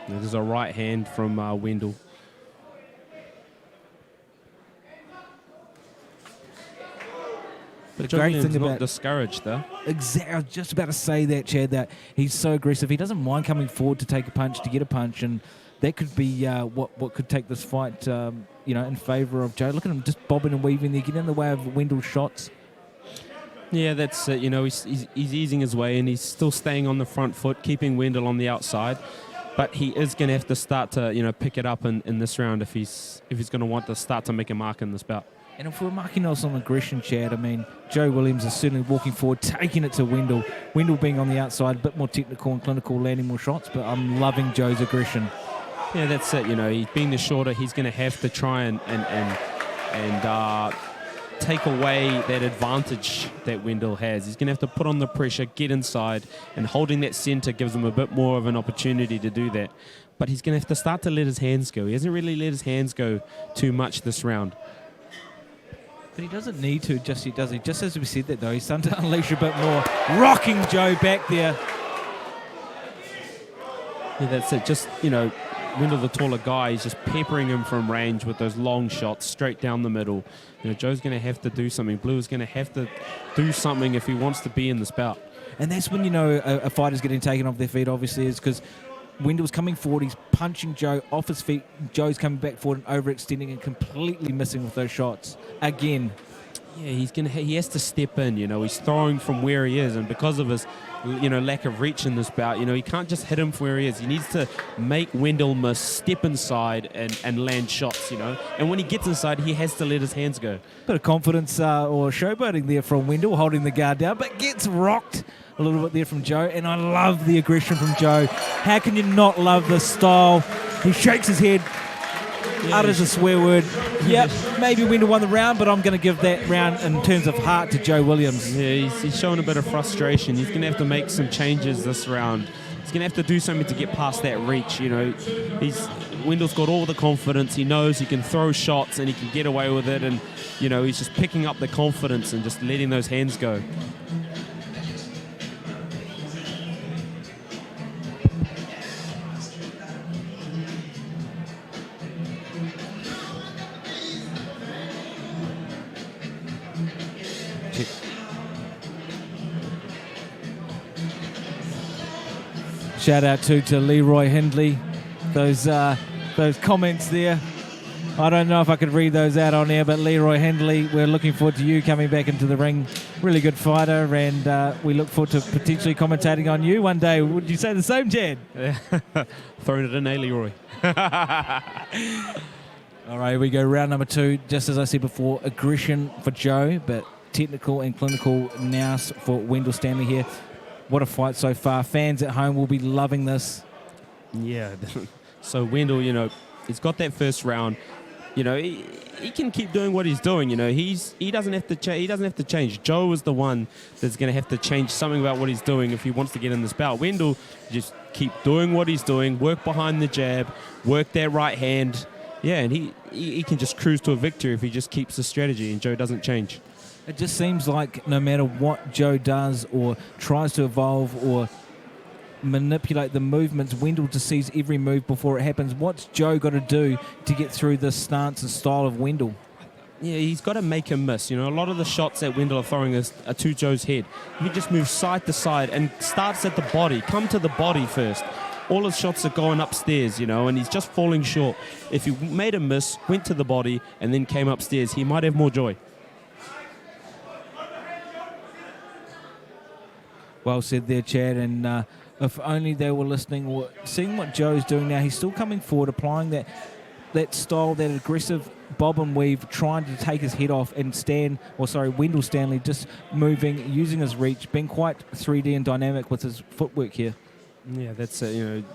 There's a right hand from Wendell. But the Joe great Williams thing not about discouraged though. exactly, I was just about to say that, Chad, that he's so aggressive. He doesn't mind coming forward to take a punch, to get a punch, and that could be what could take this fight, in favour of Joe. Look at him just bobbing and weaving there, getting in the way of Wendell's shots. Yeah, that's it. He's easing his way and he's still staying on the front foot, keeping Wendell on the outside. But he is going to have to start to pick it up in this round if he's going to want to start to make a mark in this bout. And if we're marking us on aggression, Chad, I mean, Joe Williams is certainly walking forward, taking it to Wendell. Wendell being on the outside, a bit more technical and clinical, landing more shots, but I'm loving Joe's aggression. Yeah, that's it. He's being the shorter. He's going to have to try and take away that advantage that Wendell has. He's going to have to put on the pressure, get inside, and holding that centre gives him a bit more of an opportunity to do that. But he's going to have to start to let his hands go. He hasn't really let his hands go too much this round. But he doesn't need to just yet, does he? Just as we said that, though, he's starting to unleash a bit more. Rocking Joe back there. Yeah, that's it. Just, Wendell, the taller guy, he's just peppering him from range with those long shots straight down the middle. Joe's going to have to do something. Blue is going to have to do something if he wants to be in this bout. And that's when a fighter's getting taken off their feet, obviously, is because Wendell's coming forward, he's punching Joe off his feet. Joe's coming back forward and overextending and completely missing with those shots. Again. Yeah, he has to step in, He's throwing from where he is, and because of his, lack of reach in this bout, he can't just hit him from where he is. He needs to make Wendell miss, step inside and land shots, And when he gets inside, he has to let his hands go. Bit of confidence or showboating there from Wendell, holding the guard down, but gets rocked a little bit there from Joe, and I love the aggression from Joe. How can you not love this style? He shakes his head, utters a swear word. Yep, maybe Wendell won the round, but I'm going to give that round in terms of heart to Joe Williams. Yeah, he's showing a bit of frustration. He's going to have to make some changes this round. He's going to have to do something to get past that reach. Wendell's got all the confidence. He knows he can throw shots and he can get away with it, and he's just picking up the confidence and just letting those hands go. Shout out to Leroy Hindley. Those comments there. I don't know if I could read those out on air, but Leroy Hindley, we're looking forward to you coming back into the ring. Really good fighter, and we look forward to potentially commentating on you one day. Would you say the same, Chad? Throwing it in, Leroy. All right, here we go. Round number 2. Just as I said before, aggression for Joe, but technical and clinical nous for Wendell Stanley here. What a fight so far. Fans at home will be loving this. Yeah. So Wendell, he's got that first round. He can keep doing what he's doing. He doesn't have to he doesn't have to change. Joe is the one that's going to have to change something about what he's doing if he wants to get in this bout. Wendell just keep doing what he's doing. Work behind the jab. Work that right hand. Yeah, and he can just cruise to a victory if he just keeps the strategy and Joe doesn't change. It just seems like no matter what Joe does or tries to evolve or manipulate the movements, Wendell just sees every move before it happens. What's Joe got to do to get through this stance and style of Wendell? Yeah, he's got to make him miss. A lot of the shots that Wendell are throwing are to Joe's head. He just moves side to side and starts at the body. Come to the body first. All his shots are going upstairs, and he's just falling short. If he made a miss, went to the body, and then came upstairs, he might have more joy. Well said there, Chad, and if only they were listening or seeing what Joe's doing now. He's still coming forward, applying that style, that aggressive bob and weave, trying to take his head off, and Wendell Stanley just moving, using his reach, being quite 3D and dynamic with his footwork here. Yeah, that's it.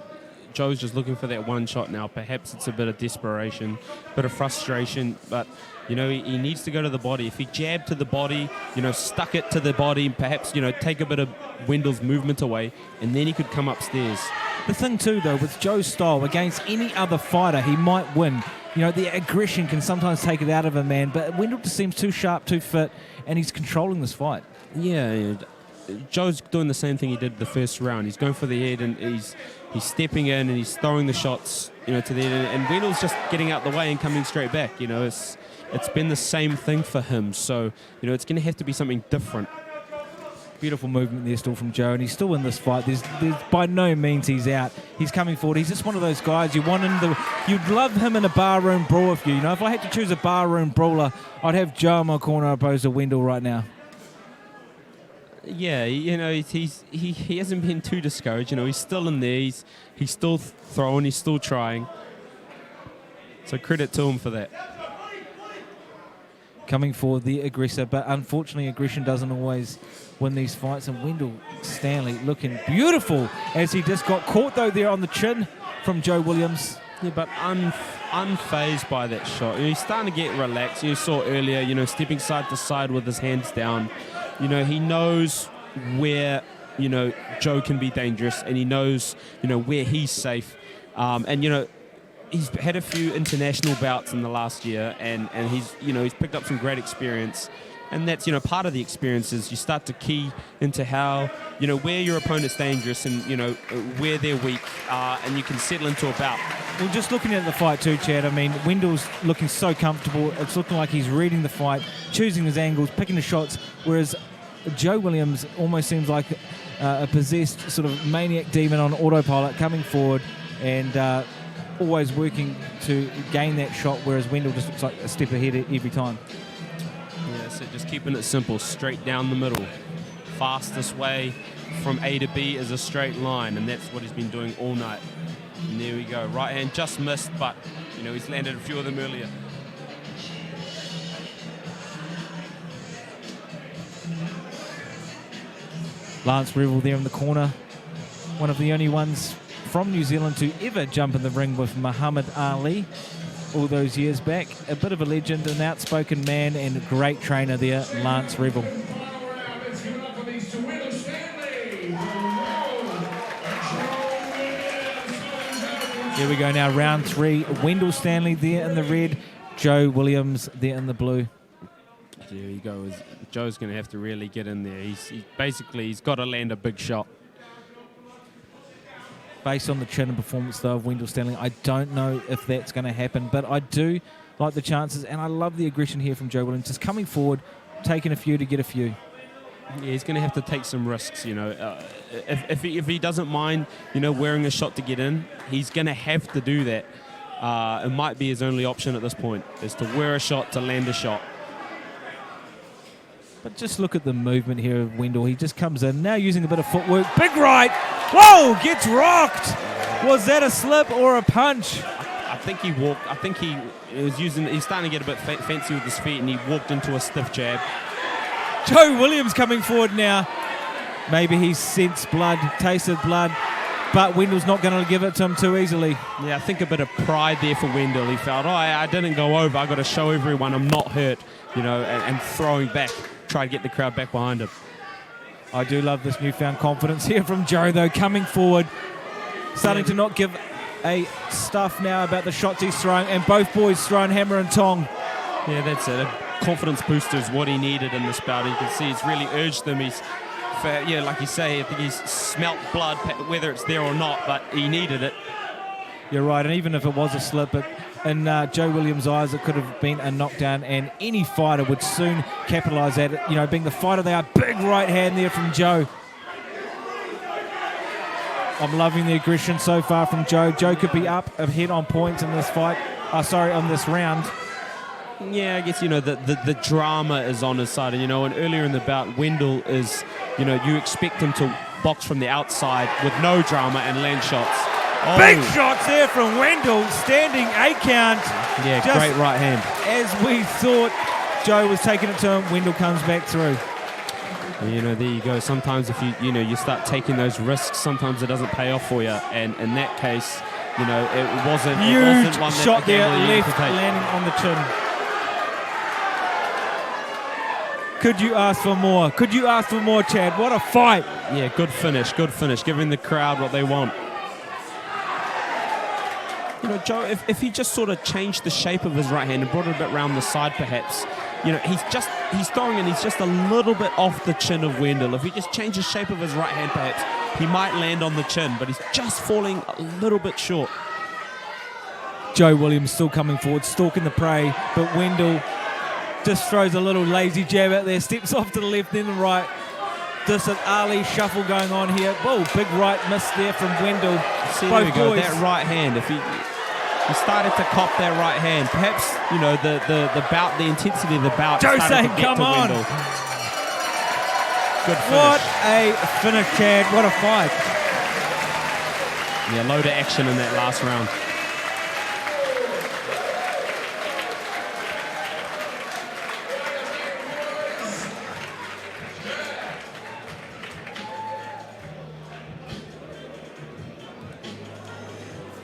Joe's just looking for that one shot now. Perhaps it's a bit of desperation, bit of frustration, but he needs to go to the body. If he jabbed to the body, stuck it to the body, and perhaps, take a bit of Wendell's movement away, and then he could come upstairs. The thing too, though, with Joe's style, against any other fighter, he might win. The aggression can sometimes take it out of a man, but Wendell just seems too sharp, too fit, and he's controlling this fight. Yeah. Joe's doing the same thing he did the first round. He's going for the head, and he's stepping in and he's throwing the shots, to the head, and Wendell's just getting out the way and coming straight back. it's been the same thing for him. So, you know, it's going to have to be something different. Beautiful movement there still from Joe, and he's still in this fight. There's by no means he's out. He's coming forward. He's just one of those guys you want you'd love him in a barroom brawl with you. You know, if I had to choose a barroom brawler, I'd have Joe in my corner opposed to Wendell right now. Yeah, you know, he hasn't been too discouraged. You know, he's still in there. He's still throwing. He's still trying. So credit to him for that. Coming for the aggressor, but unfortunately aggression doesn't always win these fights, and Wendell Stanley looking beautiful as he just got caught though there on the chin from Joe Williams. Yeah, but unfazed by that shot. You know, he's starting to get relaxed. You saw earlier, you know, stepping side to side with his hands down. You know, he knows where, you know, Joe can be dangerous, and he knows, you know, where he's safe. And, you know, he's had a few international bouts in the last year, and he's picked up some great experience. And that's, you know, part of the experience is you start to key into how, you know, where your opponent's dangerous and, you know, where they're weak, and you can settle into a bout. Well, just looking at the fight too, Chad, I mean, Wendell's looking so comfortable. It's looking like he's reading the fight, choosing his angles, picking the shots, whereas Joe Williams almost seems like a possessed sort of maniac demon on autopilot coming forward and always working to gain that shot, whereas Wendell just looks like a step ahead every time. Yeah, so just keeping it simple, straight down the middle. Fastest way from A to B is a straight line, and that's what he's been doing all night. And there we go. Right hand just missed, but, you know, he's landed a few of them earlier. Lance Revel there in the corner, one of the only ones from New Zealand to ever jump in the ring with Muhammad Ali all those years back. A bit of a legend, an outspoken man and a great trainer there, Lance Revel. Here we go now, round 3. Wendell Stanley there in the red, Joe Williams there in the blue. There you go. Joe's going to have to really get in there. He's got to land a big shot. Based on the chin and performance, though, of Wendell Stanley, I don't know if that's going to happen, but I do like the chances, and I love the aggression here from Joe Williams, just coming forward, taking a few to get a few. Yeah, he's going to have to take some risks, you know. If he doesn't mind, you know, wearing a shot to get in, he's going to have to do that. It might be his only option at this point, is to wear a shot to land a shot. But just look at the movement here of Wendell. He just comes in, now using a bit of footwork. Big right! Whoa! Gets rocked! Was that a slip or a punch? I think he walked. I think he was using. He's starting to get a bit fancy with his feet, and he walked into a stiff jab. Joe Williams coming forward now. Maybe he's sensed blood, tasted blood, but Wendell's not going to give it to him too easily. Yeah, I think a bit of pride there for Wendell. He felt, I didn't go over. I got to show everyone I'm not hurt, you know, and throwing back, try to get the crowd back behind him. I do love this newfound confidence here from Joe, though, coming forward, starting to not give a stuff now about the shots he's throwing, and both boys throwing hammer and tong. Yeah, that's it. A confidence booster is what he needed in this bout. You can see he's really urged them. Like you say, I think he's smelt blood, whether it's there or not, but he needed it. You're right, and even if it was a slip, in Joe Williams' eyes, it could have been a knockdown, and any fighter would soon capitalise at it. You know, being the fighter they are, big right hand there from Joe. I'm loving the aggression so far from Joe. Joe could be up ahead on points in this fight. On this round. Yeah, I guess, you know, the drama is on his side. And, you know, and earlier in the bout, Wendell is, you know, you expect him to box from the outside with no drama and land shots. Oh. Big shots there from Wendell, standing 8 count. Yeah, great right hand. As we thought Joe was taking it to him, Wendell comes back through. You know, there you go. Sometimes if you start taking those risks, sometimes it doesn't pay off for you. And in that case, you know, it wasn't Huge one that shot there, left landing on the chin. Could you ask for more? Could you ask for more, Chad? What a fight. Yeah, good finish, giving the crowd what they want. You know, Joe, if he just sort of changed the shape of his right hand and brought it a bit round the side perhaps, you know, he's throwing and he's just a little bit off the chin of Wendell. If he just changed the shape of his right hand perhaps, he might land on the chin, but he's just falling a little bit short. Joe Williams still coming forward, stalking the prey, but Wendell Just throws a little lazy jab out there, steps off to the left, then the right. Just an Ali shuffle going on here. Oh, big right miss there from Wendell. See, there we go. That right hand. If he started to cop that right hand, perhaps the bout, the intensity of the bout. Jose, come on! Wendell. Good finish. What a finish, Chad! What a fight! Yeah, load of action in that last round.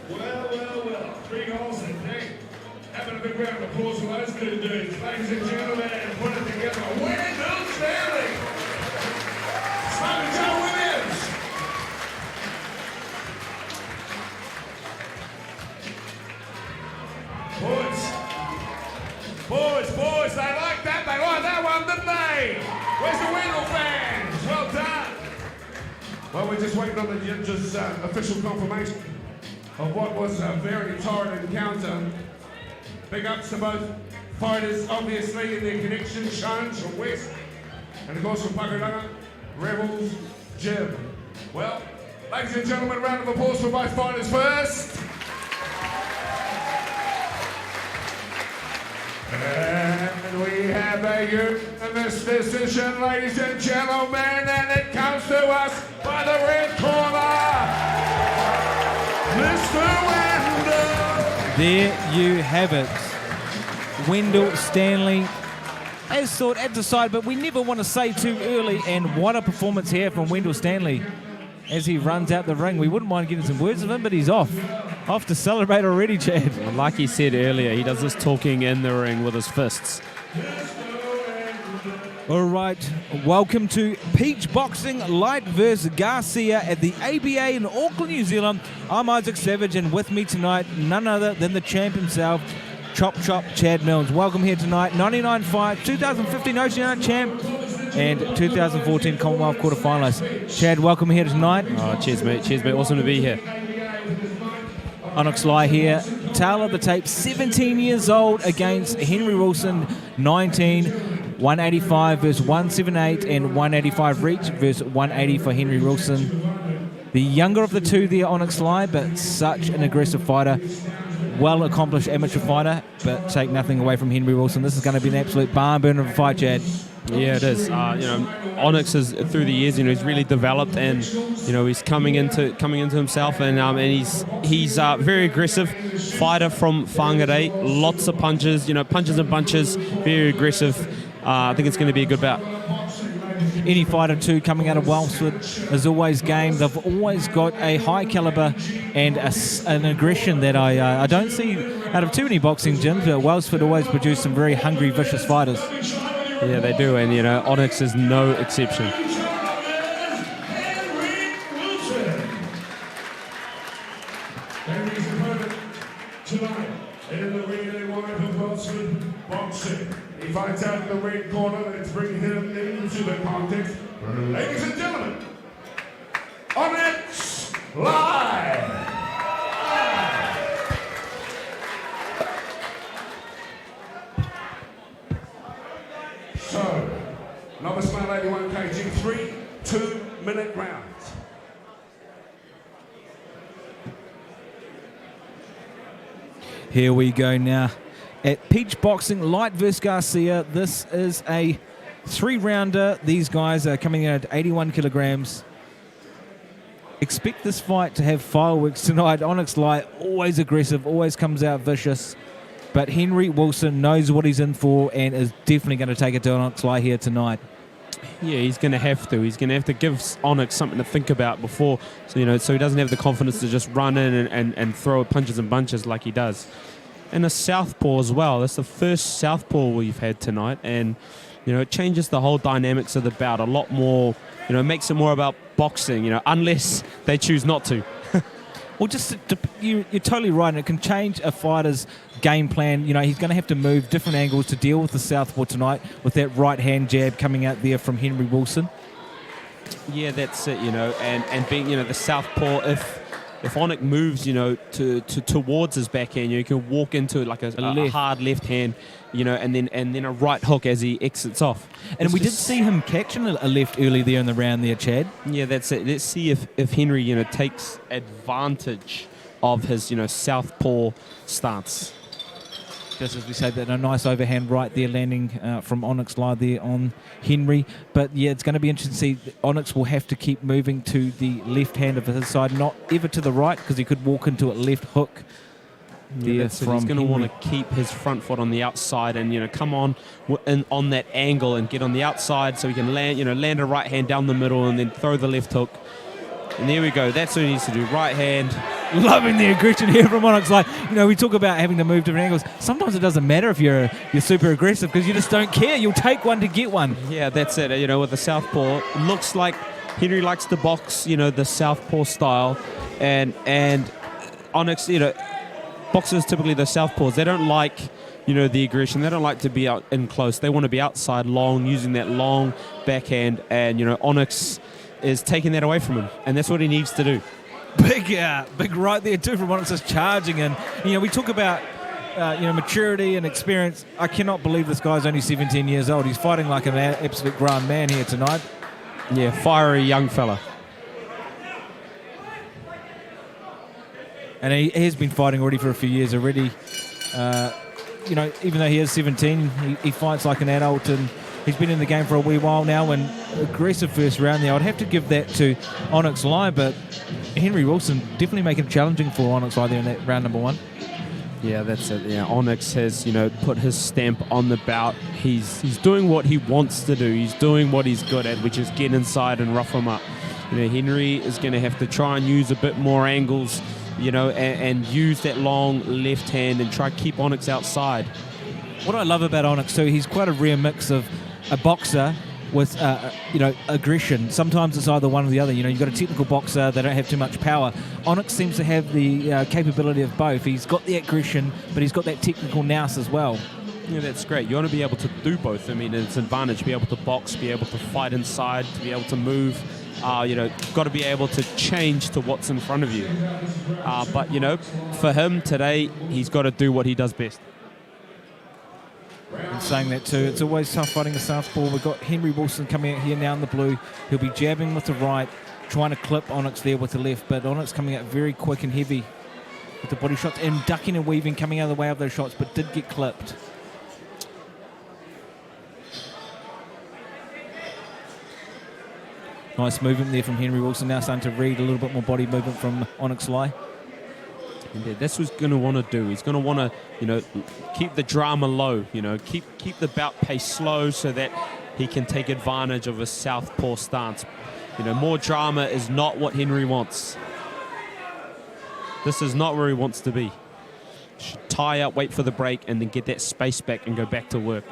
Well. 3 goals and Nick. Having a big round of applause for those two dudes. Ladies and gentlemen, put it together. Wendell Stanley. Smoking Joe Williams. Boys, they like that. They like that one, didn't they? Where's the Wendell fans? Well done. Well, we're just waiting on the judges' official confirmation of what was a very torrid encounter. Big ups to both fighters, obviously, in their connection shown from West, and of course from Pakuranga, Rebels, Jim. Well, ladies and gentlemen, a round of applause for both fighters first. And we have a unanimous decision, ladies and gentlemen, and it comes to us by the red corner, Mr. Wendell. There you have it. Wendell Stanley, as thought, at the side, but we never want to say too early, and what a performance here from Wendell Stanley as he runs out the ring. We wouldn't mind getting some words of him, but he's off to celebrate already, Chad. Well, like he said earlier, he does this talking in the ring with his fists. All right, welcome to Peach Boxing Light vs Garcia at the ABA in Auckland, New Zealand. I'm Isaac Savage, and with me tonight, none other than the champ himself, Chop Chad Milnes. Welcome here tonight. 99 fight, 2015 Oceania champ, and 2014 Commonwealth quarter finalist. Chad, welcome here tonight. Oh, cheers, mate. Awesome to be here. Onyx Lai here, tail of the tape, 17 years old against Henry Wilson, 19, 185 versus 178, and 185 reach versus 180 for Henry Wilson. The younger of the two there, Onyx Lai, but such an aggressive fighter. Well-accomplished amateur fighter, but take nothing away from Henry Wilson. This is going to be an absolute barn burner of a fight, Chad. Yeah, it is. Onyx is through the years, he's really developed, and he's coming into himself, and he's very aggressive fighter from Whangarei. Lots of punches, punches and bunches. Very aggressive. I think it's going to be a good bout. Any fighter too coming out of Wellsford is always game. They've always got a high caliber and an aggression that I don't see out of too many boxing gyms. But Wellsford always produce some very hungry, vicious fighters. Yeah, they do, and Onyx is no exception. Henry's opponent tonight in the ring in Wellsford boxing. He fights out in the red corner. Let's bring him into the context. Ladies and gentlemen, Onyx Live. So, novice male 81 kg, 3 2-minute rounds. Here we go now. At Peach Boxing, Light vs Garcia, this is a 3-rounder. These guys are coming in at 81 kilograms. Expect this fight to have fireworks tonight. Onyx Light, always aggressive, always comes out vicious. But Henry Wilson knows what he's in for and is definitely going to take it to Onyx Light here tonight. Yeah, he's going to have to. He's going to have to give Onyx something to think about before, so he doesn't have the confidence to just run in and throw punches and bunches like he does. And a southpaw as well. That's the first southpaw we've had tonight, and it changes the whole dynamics of the bout a lot more. Makes it more about boxing. Unless they choose not to. Well, you're totally right, and it can change a fighter's game plan. He's going to have to move different angles to deal with the southpaw tonight, with that right hand jab coming out there from Henry Wilson. Yeah, that's it. And being the southpaw, if Onyx moves, towards his backhand, you can walk into like a hard left hand, and then a right hook as he exits off. And we did see him catching a left early there in the round there, Chad. Yeah, that's it. Let's see if Henry, takes advantage of his, southpaw stance. Just as we say that, a nice overhand right there landing from Onyx Live there on Henry. But yeah, it's going to be interesting to see. Onyx will have to keep moving to the left hand of his side, not ever to the right, because he could walk into a left hook. Yeah, he's going to want to keep his front foot on the outside and come on that angle and get on the outside so he can land a right hand down the middle and then throw the left hook. And there we go. That's what he needs to do. Right hand. Loving the aggression here from Onyx. We talk about having to move different angles. Sometimes it doesn't matter if you're super aggressive because you just don't care. You'll take one to get one. Yeah, that's it. With the southpaw, looks like Henry likes to box, the southpaw style, and Onyx, boxers typically the southpaws. They don't like, the aggression. They don't like to be out in close. They want to be outside long, using that long backhand, and Onyx is taking that away from him, and that's what he needs to do. Big right there too from Onyx, just charging. And we talk about maturity and experience. I cannot believe this guy's only 17 years old. He's fighting like an absolute grown man here tonight. Yeah, fiery young fella. And he has been fighting already for a few years already. Even though he is 17, he fights like an adult, and he's been in the game for a wee while now. And aggressive first round there. I'd have to give that to Onyx Live, but Henry Wilson definitely making it challenging for Onyx Live there in that round number one. Yeah, that's it. Yeah, Onyx has, put his stamp on the bout. He's doing what he wants to do. He's doing what he's good at, which is get inside and rough him up. Henry is going to have to try and use a bit more angles, and use that long left hand and try to keep Onyx outside. What I love about Onyx too, he's quite a rare mix of a boxer with aggression. Sometimes it's either one or the other. You've got a technical boxer, they don't have too much power. Onyx seems to have the capability of both. He's got the aggression, but he's got that technical nous as well. Yeah, that's great. You want to be able to do both. I mean, it's an advantage to be able to box, be able to fight inside, to be able to move. Got to be able to change to what's in front of you. But for him today, he's got to do what he does best. And saying that too, it's always tough fighting a southpaw. We've got Henry Wilson coming out here now in the blue. He'll be jabbing with the right, trying to clip Onyx there with the left, but Onyx coming out very quick and heavy with the body shots and ducking and weaving, coming out of the way of those shots, but did get clipped. Nice movement there from Henry Wilson. Now starting to read a little bit more body movement from Onyx Lai. Yeah, that's what he's going to want to do. He's going to want to, keep the drama low. Keep the bout pace slow so that he can take advantage of a southpaw stance. More drama is not what Henry wants. This is not where he wants to be. Should tie up, wait for the break, and then get that space back and go back to work.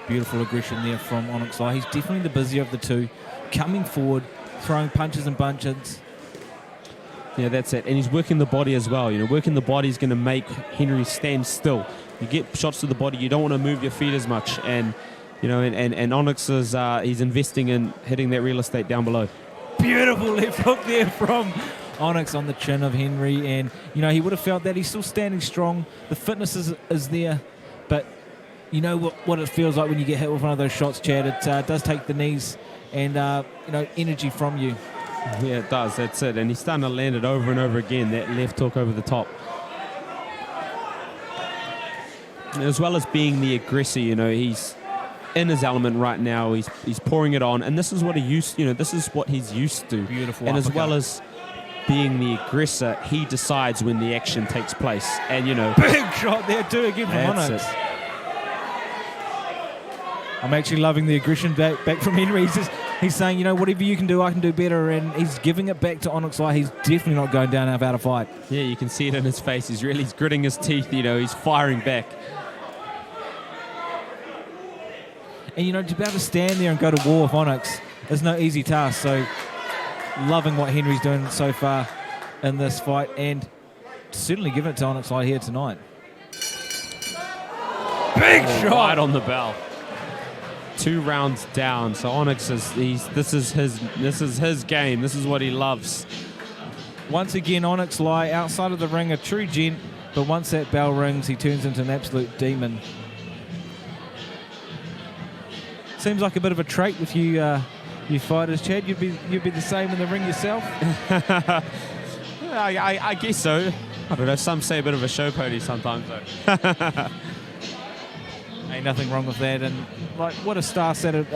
Beautiful aggression there from Onyx Lai. He's definitely the busier of the two, coming forward, throwing punches and bunches. Yeah, that's it. And he's working the body as well. Working the body is going to make Henry stand still. You get shots to the body, you don't want to move your feet as much. And, and Onyx is he's investing in hitting that real estate down below. Beautiful left hook there from Onyx on the chin of Henry. And, he would have felt that. He's still standing strong. The fitness is there. But you know what it feels like when you get hit with one of those shots, Chad. It does take the knees and, energy from you. Yeah, it does. That's it. And he's starting to land it over and over again, that left hook over the top. As well as being the aggressor, he's in his element right now. He's pouring it on, and this is what this is what he's used to. Beautiful. And uppercut. as well as being the aggressor, he decides when the action takes place. And big shot there too again from Onyx. I'm actually loving the aggression back from Henry. He's saying, whatever you can do, I can do better, and he's giving it back to Onyx Lai. He's definitely not going down without a fight. Yeah, you can see it in his face. He's gritting his teeth, he's firing back. And, to be able to stand there and go to war with Onyx is no easy task. So, loving what Henry's doing so far in this fight, and certainly giving it to Onyx Lai here tonight. Big shot! Right on the bell. 2 rounds down. So Onyx this is his game. This is what he loves. Once again, Onyx Lai outside of the ring, a true gent, but once that bell rings, he turns into an absolute demon. Seems like a bit of a trait with you, you fighters, Chad. You'd be the same in the ring yourself. I guess so. I don't know. Some say a bit of a show pony sometimes, though. Ain't nothing wrong with that. And like, what a star-studded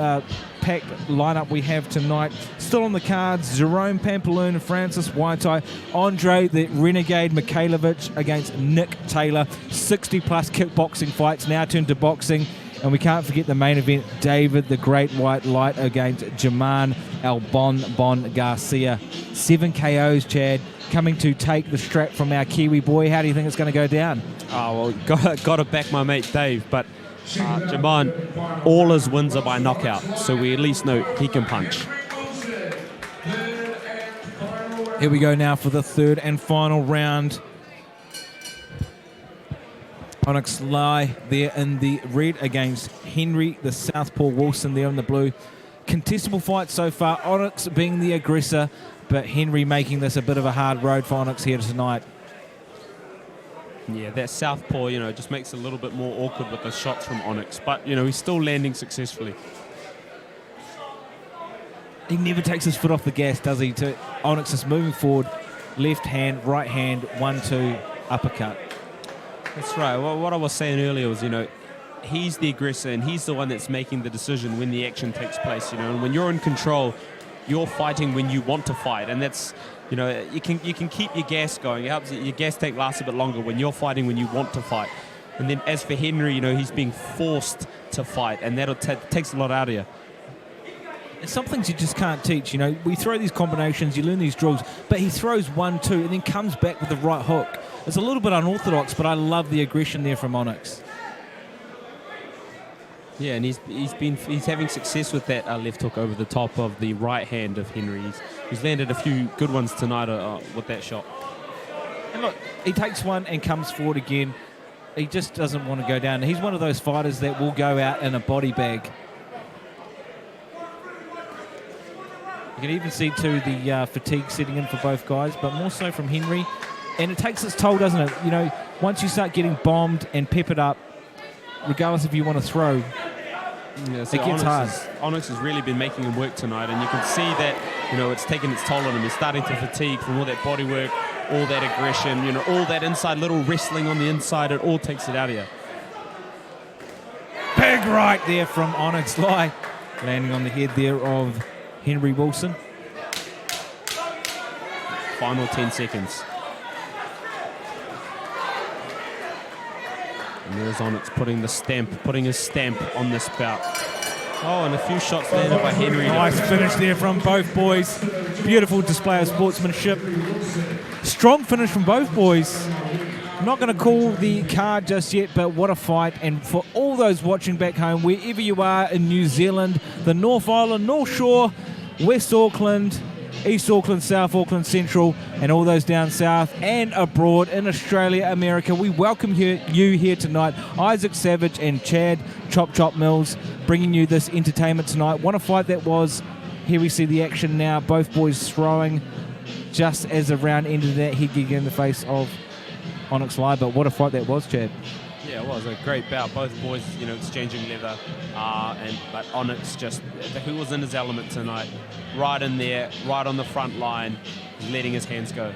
packed lineup we have tonight. Still on the cards: Jerome Pampaloon, Francis Waitai, Andre the Renegade Mikhailovich against Nick Taylor. 60-plus kickboxing fights now turned to boxing. And we can't forget the main event: David the Great White Light against Jaman El Bon Garcia. 7 KOs, Chad, coming to take the strap from our Kiwi boy. How do you think it's going to go down? Oh, well, got to back my mate Dave, but Jaman, all his wins are by knockout, so we at least know he can punch. Here we go now for the third and final round. Onyx Lai there in the red against Henry, the Southpaw Wilson there in the blue. Contestable fight so far, Onyx being the aggressor, but Henry making this a bit of a hard road for Onyx here tonight. Yeah, that southpaw, just makes it a little bit more awkward with the shots from Onyx, but, he's still landing successfully. He never takes his foot off the gas, does he? Onyx is moving forward, left hand, right hand, 1-2, uppercut. That's right. Well, what I was saying earlier was, he's the aggressor and he's the one that's making the decision when the action takes place, and when you're in control, you're fighting when you want to fight, and that's, you can keep your gas going. It helps your gas tank lasts a bit longer when you're fighting when you want to fight. And then as for Henry, he's being forced to fight, and that takes a lot out of you. And some things you just can't teach. We throw these combinations, you learn these drills, but he throws 1-2 and then comes back with the right hook. It's a little bit unorthodox, but I love the aggression there from Onyx. Yeah, and he's having success with that left hook over the top of the right hand of Henry. He's landed a few good ones tonight with that shot. And look, he takes one and comes forward again. He just doesn't want to go down. He's one of those fighters that will go out in a body bag. You can even see too the fatigue setting in for both guys, but more so from Henry. And it takes its toll, doesn't it? Once you start getting bombed and peppered up, regardless if you want to throw, yeah, so it gets hard. Onyx has really been making him work tonight, and you can see that, it's taken its toll on him. He's starting to fatigue from all that body work, all that aggression, all that inside little wrestling on the inside. It all takes it out of you. Big right there from Onyx Lai, landing on the head there of Henry Wilson. Final 10 seconds. And there's Onyx putting his stamp on this bout. Oh, and a few shots landed by Henry. Nice finish there from both boys. Beautiful display of sportsmanship. Strong finish from both boys. I'm not going to call the card just yet, but what a fight. And for all those watching back home, wherever you are in New Zealand, the North Island, North Shore, West Auckland, East Auckland, South Auckland, Central, and all those down south and abroad in Australia, America, we welcome you here tonight. Isaac Savage and Chad Chop Mills bringing you this entertainment tonight. What a fight that was. Here we see the action now. Both boys throwing just as the round ended, that head gig in the face of Onyx Lai. But what a fight that was, Chad. Yeah, it was a great bout. Both boys, exchanging leather, but Onyx who was in his element tonight, right in there, right on the front line, letting his hands go.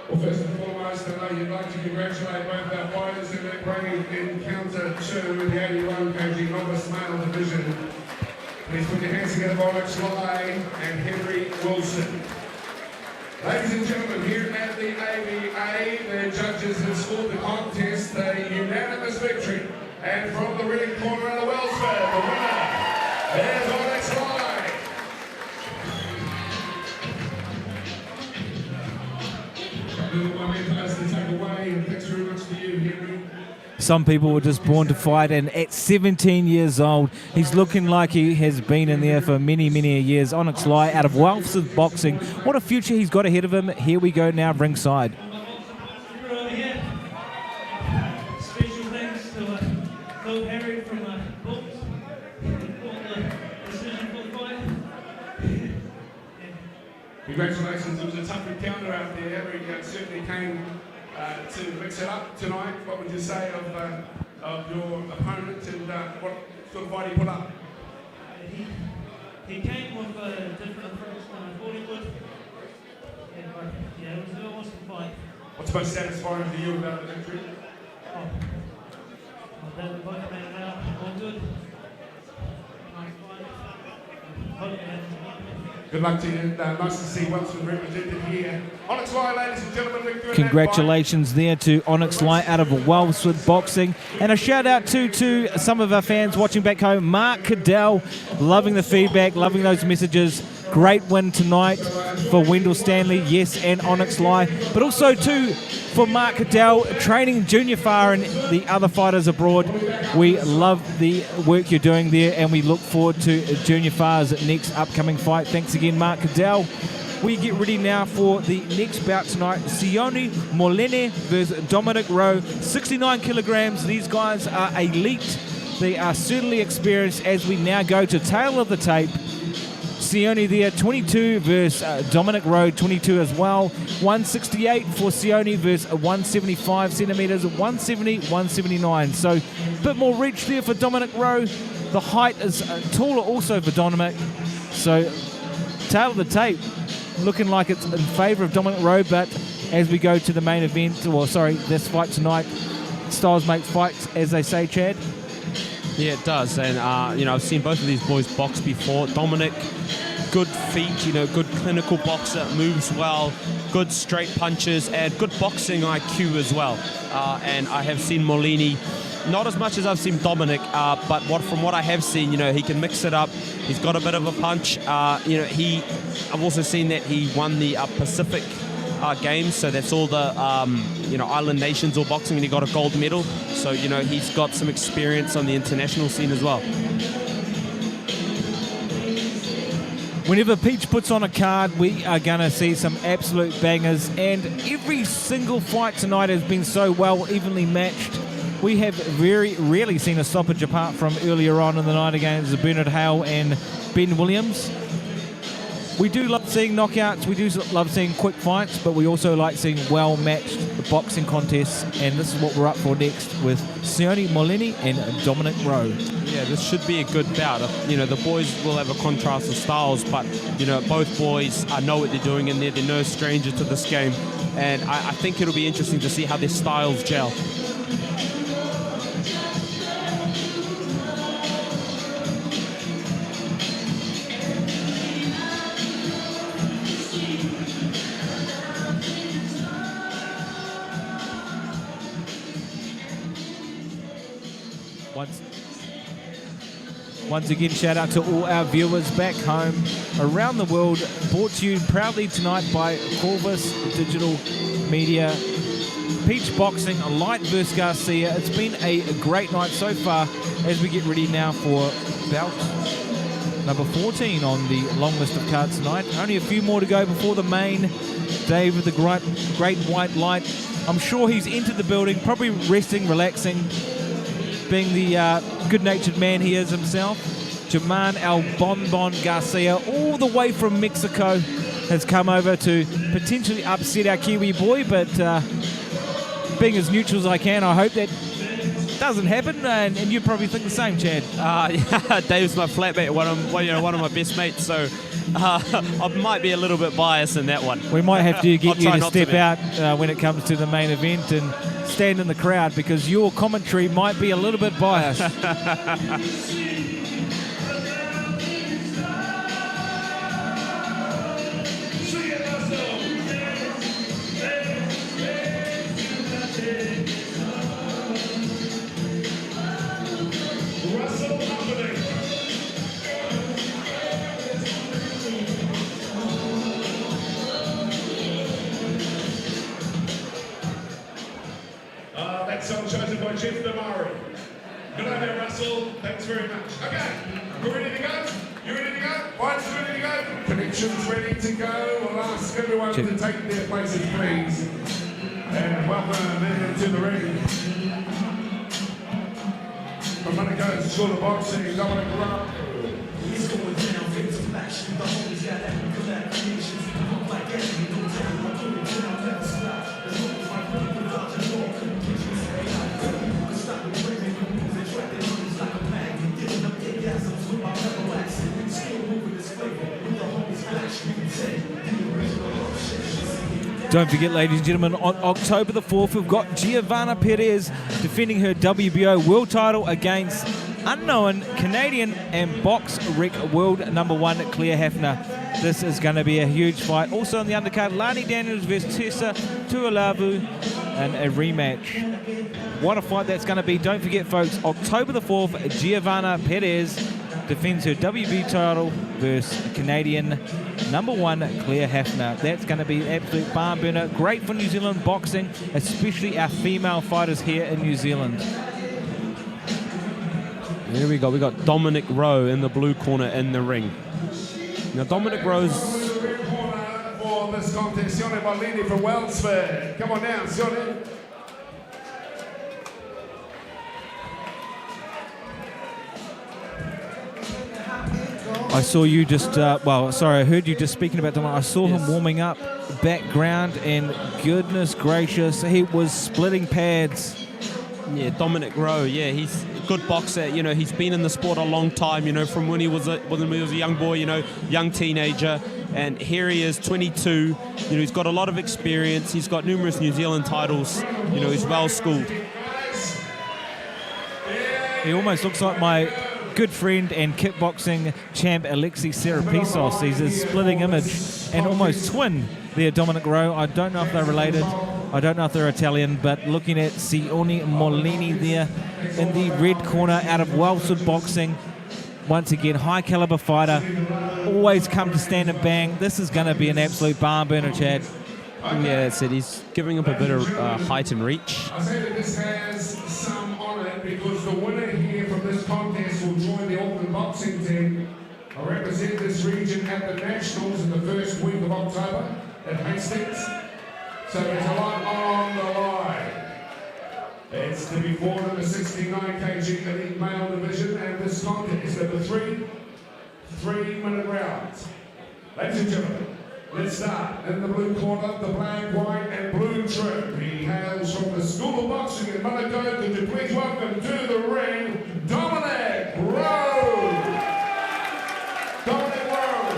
Well, first and foremost, I know you'd like to congratulate both our fighters in their great encounter 2 in the 81 kg novice male division. Please put your hands together for Onyx Lai and Henry Wilson. Ladies and gentlemen, here at the ABA, the judges have scored the contest a unanimous victory. And from the ring corner of the Wellsford, the winner is Onyx Lai. My man personally take away, and thanks very much to you, Henry. Some people were just born to fight, and at 17 years old, he's looking like he has been in there for many, many years. Onyx Lai out of Wellsford Boxing. What a future he's got ahead of him. Here we go now, ringside. Special thanks to Henry from Congratulations, it was a tough encounter out there. We certainly came to mix it up tonight. What would you say of your opponent and what sort of fight he put up? He came with a different approach than I thought he would. Yeah, it was an awesome fight. What's most satisfying for you about the victory? That we both made it out, all good. Nice fight. Hope you had it. Good luck to you. Nice to see Wellsford represented here. Onyx Light, ladies and gentlemen, victory. Congratulations there to Onyx Light out of Wellsford Boxing. And a shout out to some of our fans watching back home. Mark Cadell, loving the feedback, loving those messages. Great win tonight for Wendell Stanley, yes, and Onyx Light. But also too for Mark Cadell, training Junior Far and the other fighters abroad. We love the work you're doing there, and we look forward to Junior Far's next upcoming fight. Thanks again, Mark Cadell. We get ready now for the next bout tonight. Sione Molene versus Dominic Rowe, 69 kilograms. These guys are elite. They are certainly experienced as we now go to tail of the tape. Sione there, 22 versus Dominic Rowe, 22 as well. 168 for Sione versus 175 centimetres, 170, 179. So a bit more reach there for Dominic Rowe. The height is taller also for Dominic. So tail of the tape, looking like it's in favour of Dominic Rowe, but as we go to the main event, this fight tonight, styles make fights, as they say, Chad. Yeah, it does. And, I've seen both of these boys box before. Dominic, good feet, good clinical boxer, moves well, good straight punches, and good boxing IQ as well. And I have seen Molini, not as much as I've seen Dominic, but from what I have seen, he can mix it up. He's got a bit of a punch. I've also seen that he won the Pacific games, so that's all the island nations all boxing, and he got a gold medal. So he's got some experience on the international scene as well. Whenever Peach puts on a card, we are going to see some absolute bangers, and every single fight tonight has been so well evenly matched. We have very rarely seen a stoppage apart from earlier on in the night against Bernard Hale and Ben Williams. We do love seeing knockouts, we do love seeing quick fights, but we also like seeing well-matched boxing contests, and this is what we're up for next with Sione Molini and Dominic Rowe. Yeah, this should be a good bout. The boys will have a contrast of styles, but, both boys know what they're doing in there. They're no stranger to this game, and I think it'll be interesting to see how their styles gel. Once again, shout out to all our viewers back home, around the world, brought to you proudly tonight by Corvus Digital Media. Peach Boxing, Light vs Garcia. It's been a great night so far as we get ready now for bout number 14 on the long list of cards tonight. Only a few more to go before the main. Dave with the great white light. I'm sure he's entered the building, probably resting, relaxing, being the good-natured man he is himself. German El Bonbon Garcia, all the way from Mexico, has come over to potentially upset our Kiwi boy, but being as neutral as I can, I hope that doesn't happen, and you probably think the same, Chad. Yeah, Dave's my flatmate, one of my best mates, so I might be a little bit biased in that one. We might have to get you to step to out when it comes to the main event and stand in the crowd, because your commentary might be a little bit biased. That song chosen by Jeff Damari. Good idea, Russell. Thanks very much. Okay, we're ready to go? You ready to go? Fight's ready to go? Connections ready to go? We'll ask everyone to take their places, please. And welcome into the ring. From Monaco School of Boxing, Dominic Rowe. It's going down, victim action. The homies got that collect creations. Don't forget, ladies and gentlemen, on October the 4th, we've got Giovanna Perez defending her WBO world title against unknown Canadian and box rec world #1 Claire Hafner. This is going to be a huge fight. Also on the undercard, Lani Daniels versus Tessa Tuolavu and a rematch. What a fight that's going to be. Don't forget, folks, October the 4th, Giovanna Perez defends her WBO title versus Canadian #1 Claire Hafner. That's going to be an absolute barn burner. Great for New Zealand boxing, especially our female fighters here in New Zealand. Here we go. We got Dominic Rowe in the blue corner in the ring. Now Dominic Rowe's for this contest, Sione Marlini from Wellsford. Come on down, Sione. I saw you just, I heard you just speaking about Dominic. I saw him warming up background, and goodness gracious, he was splitting pads. Yeah, Dominic Rowe, yeah, he's a good boxer. You know, he's been in the sport a long time, you know, from when he was a young boy, you know, young teenager. And here he is, 22. You know, he's got a lot of experience. He's got numerous New Zealand titles. You know, he's well schooled. He almost looks like my good friend and kickboxing champ Alexei Serapisos. He's a splitting image and almost twin there, Dominic Rowe. I don't know if they're related. I don't know if they're Italian, but looking at Sione Molini there in the red corner out of Wellsford Boxing. Once again, high caliber fighter. Always come to stand and bang. This is going to be an absolute barn burner, Chad. Yeah, that's it. He's giving up a bit of height and reach. I say that this has some on it because the winner here from this contest will join the Auckland boxing team. I represent this region at the Nationals in the first week of October at Hastings. So there's a lot on the line. It's to be fought in the 69 kg elite male division, and this contest at the three-minute rounds. Ladies and gentlemen, let's start in the blue corner, the black, white, and blue trim. He hails from the School of Boxing in Monaco. Could you please welcome to the ring, Dominic Rowe. Dominic Rowe.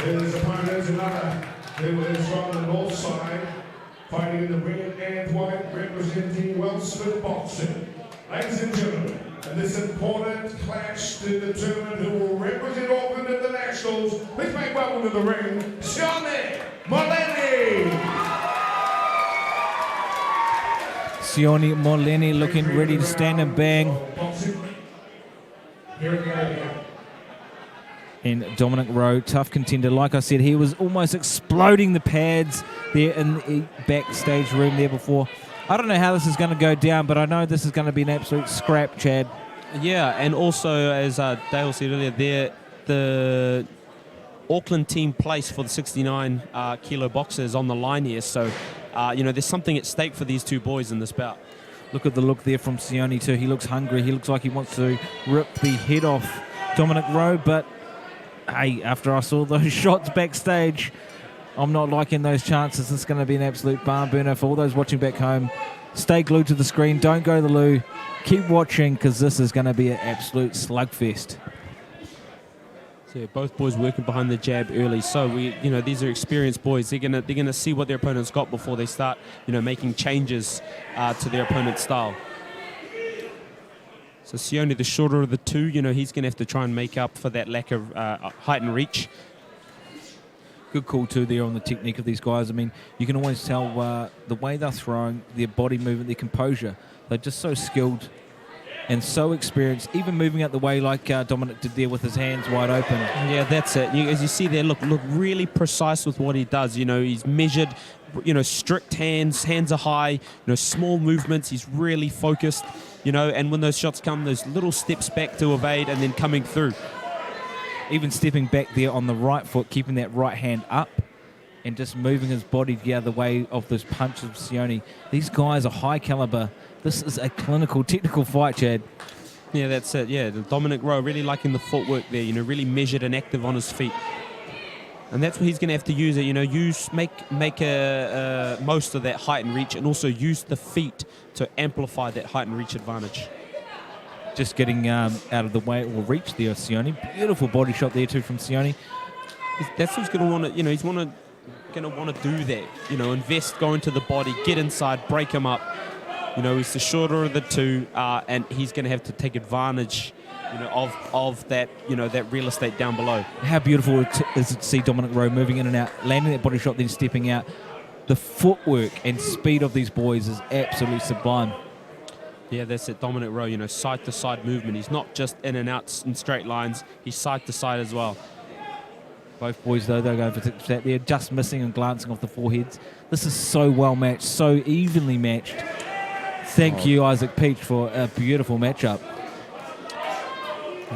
His opponent is another who is from the north side, fighting in the red and white, representing Wellsford Boxing. Ladies and gentlemen, in this important clash to determine who will represent Auckland at the Nationals, please make welcome to the ring, Sione Molini. Sione Molini looking ready to stand and bang. Here we go. And Dominic Rowe, tough contender. Like I said, he was almost exploding the pads there in the backstage room there before. I don't know how this is going to go down, but I know this is going to be an absolute scrap, Chad. Yeah, and also, as Dale said earlier, the Auckland team place for the 69 kilo boxers on the line here. So, you know, there's something at stake for these two boys in this bout. Look at the look there from Sione too. He looks hungry. He looks like he wants to rip the head off Dominic Rowe, but hey, after I saw those shots backstage, I'm not liking those chances. It's going to be an absolute barn burner for all those watching back home. Stay glued to the screen. Don't go to the loo. Keep watching because this is going to be an absolute slugfest. So yeah, both boys working behind the jab early. So these are experienced boys. They're gonna see what their opponent's got before they start, making changes to their opponent's style. So Sione, the shorter of the two, he's going to have to try and make up for that lack of height and reach. Good call too there on the technique of these guys. I mean, you can always tell the way they're throwing, their body movement, their composure. They're just so skilled and so experienced, even moving out the way like Dominic did there with his hands wide open. Yeah, that's it. As you see there, look really precise with what he does. He's measured, strict hands are high, small movements. He's really focused, and when those shots come, those little steps back to evade and then coming through. Even stepping back there on the right foot, keeping that right hand up and just moving his body the other way of those punches of Sione. These guys are high caliber. This is a clinical, technical fight, Chad. Yeah, that's it. Yeah, Dominic Rowe really liking the footwork there, really measured and active on his feet. And that's what he's going to have to use it, make a most of that height and reach, and also use the feet to amplify that height and reach advantage. Just getting out of the way, or reach there, Sione. Beautiful body shot there too from Sione. That's who's going to want to, he's going to want to do that. Invest, go into the body, get inside, break him up. He's the shorter of the two, and he's going to have to take advantage, of that, that real estate down below. How beautiful is it to see Dominic Rowe moving in and out, landing that body shot, then stepping out. The footwork and speed of these boys is absolutely sublime. Yeah, that's it. Dominic Rowe, side-to-side movement. He's not just in and out in straight lines. He's side-to-side as well. Both boys, though, they're going for that. They're just missing and glancing off the foreheads. This is so well matched, so evenly matched. Thank you, Isaac Peach, for a beautiful matchup.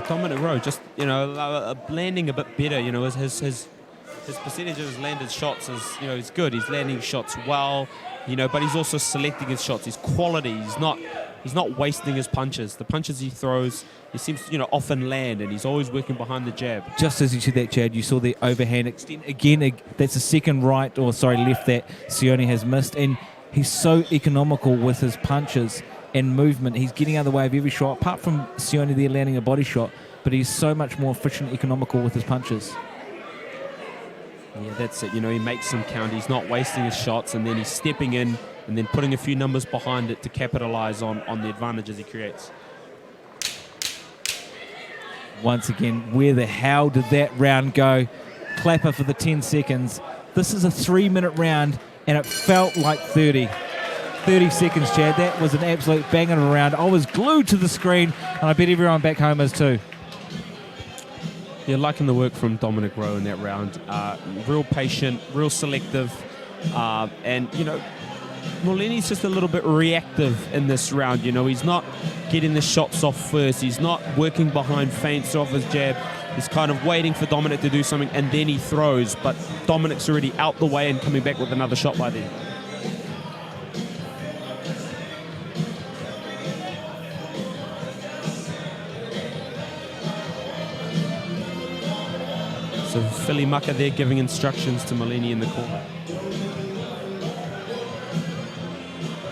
Dominic Rowe just, landing a bit better. His percentage of his landed shots is, is good. He's landing shots well, but he's also selecting his shots. His quality. He's not wasting his punches. The punches he throws, he seems to, often land, and he's always working behind the jab. Just as you said that, Chad, you saw the overhand extend again. That's the second left that Sione has missed, and he's so economical with his punches and movement. He's getting out of the way of every shot, apart from Sione there landing a body shot, but he's so much more efficient and economical with his punches. Yeah, that's it. He makes them count. He's not wasting his shots, and then he's stepping in and then putting a few numbers behind it to capitalize on the advantages he creates. Once again, where the hell did that round go? Clapper for the 10 seconds. This is a 3-minute round, and it felt like 30. 30 seconds, Chad. That was an absolute bang of a round. I was glued to the screen, and I bet everyone back home is too. Yeah, liking the work from Dominic Rowe in that round. Real patient, real selective, and, Molini's just a little bit reactive in this round. He's not getting the shots off first. He's not working behind feints off his jab. He's kind of waiting for Dominic to do something, and then he throws. But Dominic's already out the way and coming back with another shot by then. So Philly Mucker there giving instructions to Molini in the corner.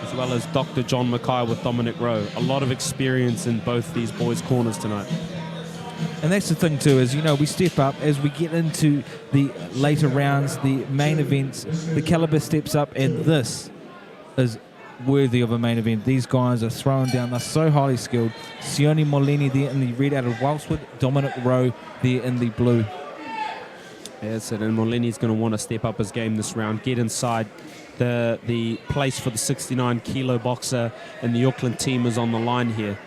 As well as Dr. John Mackay with Dominic Rowe. A lot of experience in both these boys' corners tonight. And that's the thing too, is, we step up as we get into the later rounds, the main events, the caliber steps up, and this is worthy of a main event. These guys are throwing down, they're so highly skilled. Sione Molini there in the red out of Wellswood, Dominic Rowe there in the blue. Yes, and Molini's going to want to step up his game this round, get inside. The place for the 69-kilo boxer and the Auckland team is on the line here.